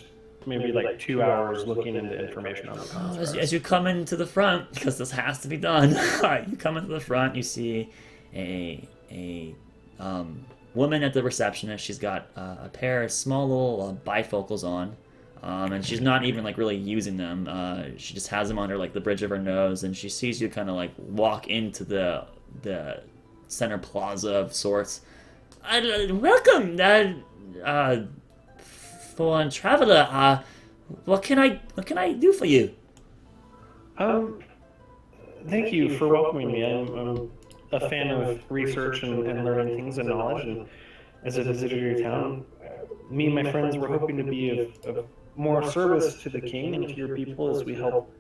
maybe like 2 hours looking into information on the construct. As you come into the front, because this has to be done, you come into the front, you see a woman at the receptionist. She's got a pair of small little bifocals on, and she's not even like really using them. She just has them under like the bridge of her nose, and she sees you kind of like walk into the center plaza of sorts. Welcome, foreign traveler. What can I do for you? Thank you for welcoming me. I'm a fan of research and learning things and knowledge, and as a visitor to your town, me and my friends were hoping to be of more service to the king and to your people as we help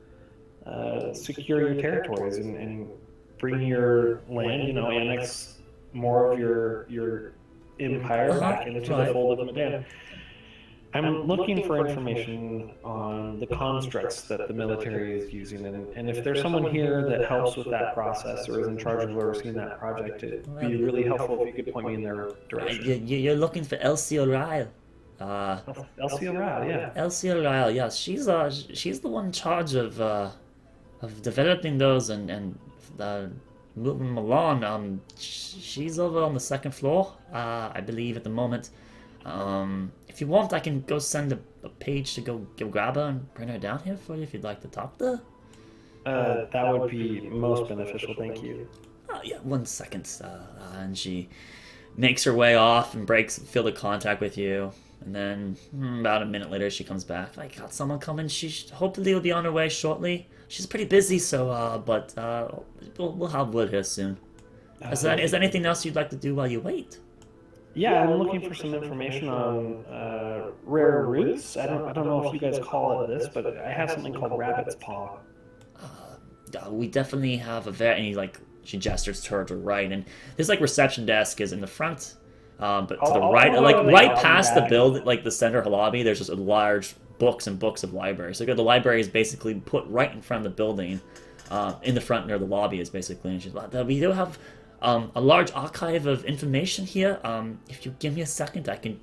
secure your territories and bring your land, annex more of your empire back into the fold of Midan. I'm looking for information on the constructs that the military is using, and if there's someone here that helps with that process or is in charge of overseeing that project, it'd be really helpful if you could point me in their direction. You're looking for Elsie O'Reilly. Elsie O'Reilly, yeah. Elsie O'Reilly, yes, she's the one in charge of developing those and moving them along. She's over on the second floor, I believe, at the moment. If you want, I can go send a page to go grab her and bring her down here for you if you'd like to talk to her. That would be most beneficial, thank you. Oh, yeah, 1 second. And she makes her way off and breaks field of contact with you. And then about a minute later, she comes back. I got someone coming. She hopefully will be on her way shortly. She's pretty busy, so but we'll have wood here soon. Is there anything else you'd like to do while you wait? Yeah, I'm looking for some information on rare roots. I don't know if you guys call it this, but I have something called rabbit's paw. We definitely have a very she gestures towards her right, and this reception desk is in the front. But to the right, right past the build, the center lobby, there's just a large books and books of library. So the library is basically put right in front of the building, in the front near the lobby is basically. And she's like, we do have a large archive of information here. If you give me a second, I can.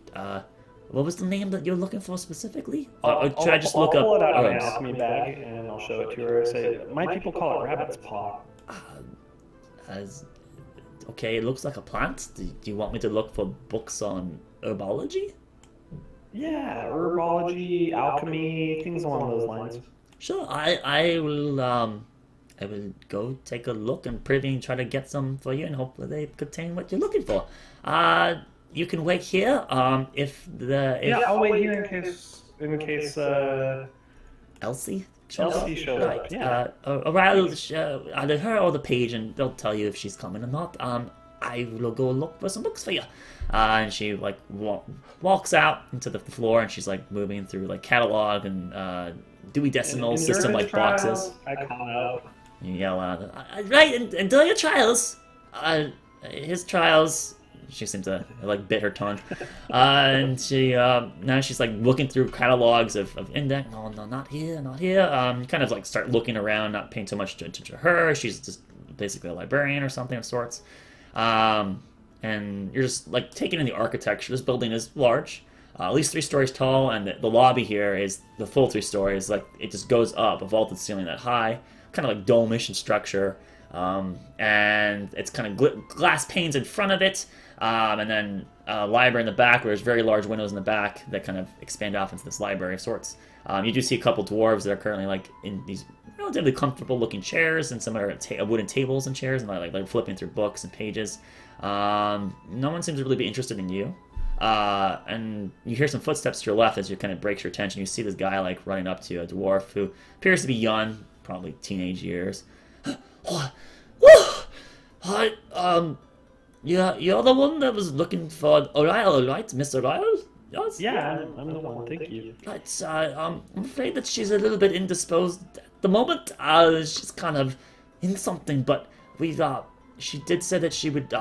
What was the name that you're looking for specifically? Or should I just look up? I'll pull it out of my alchemy bag and I'll show it to her. Say, my people call it rabbit's paw. Okay, it looks like a plant. Do you want me to look for books on herbology? Yeah, herbology, alchemy, things along those lines. Sure, I will go take a look and try to get some for you, and hopefully they contain what you're looking for. You can wait here. Yeah, I'll wait here in case Elsie shows up. Yeah. O'Reilly, either her or the page, and they'll tell you if she's coming or not. I will go look for some books for you. And she walks out into the floor, and she's moving through catalog and Dewey Decimal System boxes. I call out. You yell out, right, and do your trials. His trials. She seemed to bit her tongue, and she now she's looking through catalogs of index. No, not here, not here. Kind of start looking around, not paying too much attention to her. She's just basically a librarian or something of sorts. And you're just taking in the architecture. This building is large, at least 3 stories tall, and the lobby here is the full 3 stories. It just goes up, a vaulted ceiling that high, kind of dome-ish in structure. And it's kind of glass panes in front of it. And then a library in the back where there's very large windows in the back that kind of expand off into this library of sorts. You do see a couple dwarves that are currently in these relatively comfortable looking chairs, and some are wooden tables and chairs, and they're flipping through books and pages. No one seems to really be interested in you. And you hear some footsteps to your left as you kind of breaks your attention. You see this guy running up to a dwarf who appears to be young, probably teenage years. Hi, you're the one that was looking for O'Reilly, right, Miss O'Reilly? Yes? Yeah, I'm the one, thank you. Right, I'm afraid that she's a little bit indisposed at the moment. She's kind of in something, but she did say that she would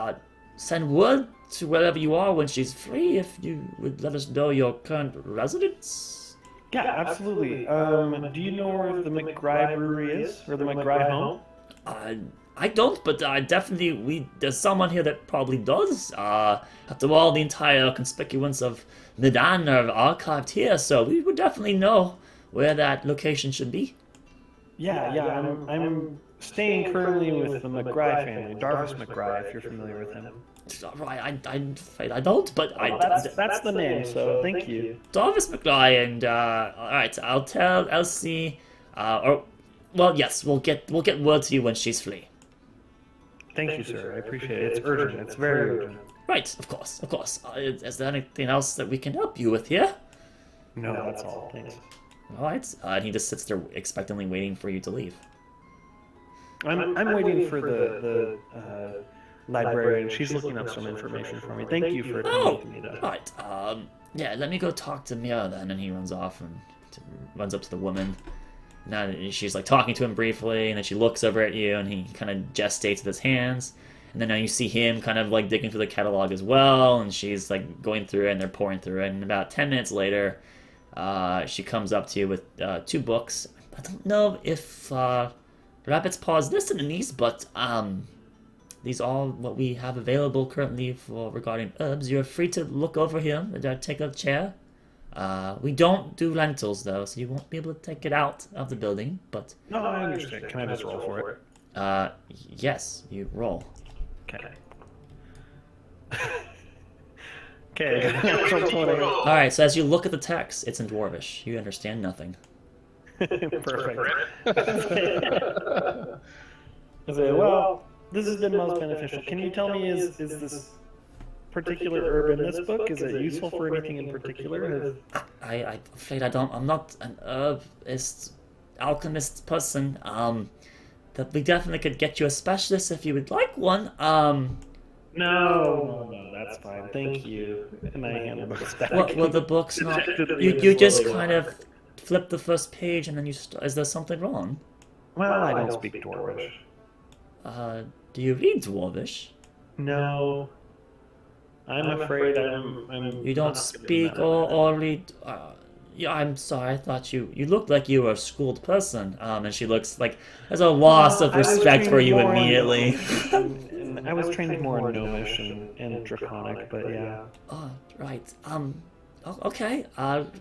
send word to wherever you are when she's free, if you would let us know your current residence. Yeah, absolutely. Do you know where the McRye brewery is, or the McRye home? I don't, but definitely there's someone here that probably does. After all, the entire conspicuance of Midan are archived here, so we would definitely know where that location should be. Yeah, I'm staying currently with the McRye family, Darvus McRye, if you're familiar with him. I'm afraid I don't, but that's the name, so thank you. Darvus McRye, and alright, I'll tell Elsie, yes, we'll get word to you when she's free. Thank you, sir. I appreciate it. It's urgent. It's very urgent. Right, of course. Is there anything else that we can help you with here? No, that's all. Thanks. All right. And he just sits there expectantly waiting for you to leave. I'm waiting for the librarian. She's looking up some information for me. Thank you for coming to me, though. Right. Yeah, let me go talk to Mia then. And he runs off and runs up to the woman. Now she's talking to him briefly, and then she looks over at you, and he kind of gestates with his hands, And then now you see him kind of like digging through the catalog as well, and she's like going through it and they're pouring through it. And about 10 minutes later, she comes up to you with 2 books. I don't know if Rabbit's Paw is listed in these, but these are what we have available currently for regarding herbs. You're free to look over here. Take a chair. We don't do lentils though, so you won't be able to take it out of the building. But No, I understand. Can I just roll for it? yes, you roll. Okay. Okay. All right. So as you look at the text, it's in Dwarvish. You understand nothing. Perfect. I say, well, this has been most beneficial. Can you tell me, is this particular herb in this book, is it useful for anything in particular? I'm afraid I don't. I'm not an herbist, alchemist person. That we definitely could get you a specialist if you would like one. No, that's fine. Thank you. And I hand the book back. Well, the book's not. You just kind of flip the first page and then you. Is there something wrong? Well, I don't speak Dwarvish. Do you read Dwarvish? No. I'm afraid I'm You don't not speak good at that. or read. Yeah, I'm sorry. I thought you looked like you were a schooled person. And she looks like there's a loss of I was respect for trained you more in- immediately. I was trained more in Gnomish and Draconic, but yeah. Oh, right. Okay.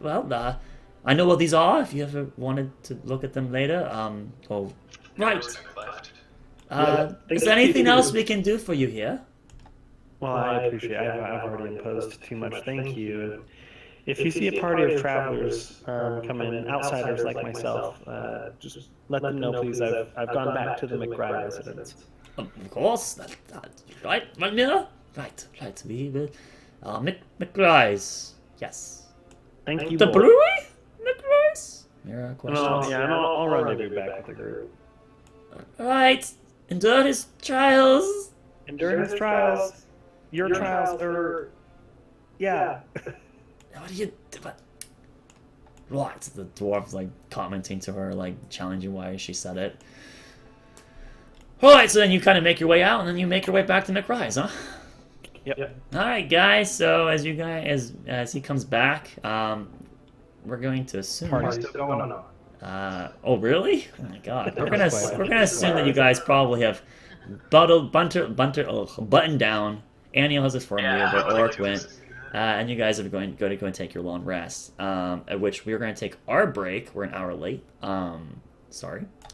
Well, I know what these are. If you ever wanted to look at them later. Oh, right. Is there anything else we can do for you here? Well, I appreciate it. I've already imposed too much. Thank you. If you see a party of travelers come in, outsiders like myself, just let them know, please. I've gone back to the McRye residence. Of course. Right, Mira? Right. We will. McRye's. Yes. Thank you. The both. brewery? McRye's? Mira, question. I'll run you back with the group. Right. Endure his trials. And during his trials, your trials are, yeah. What do you do? Right. The dwarf's like commenting to her, like challenging why she said it. Alright, so then you kind of make your way out, and then you make your way back to McRye's, huh? Yep. Alright, guys, so as you guys, as he comes back, we're going to assume... Party's still going on. Oh, really? Oh my god. We're gonna assume that you guys probably have buttoned down. Aniel has informed you where Orc went. And you guys are going to go and take your long rest. At which we're going to take our break. We're an hour late. Sorry.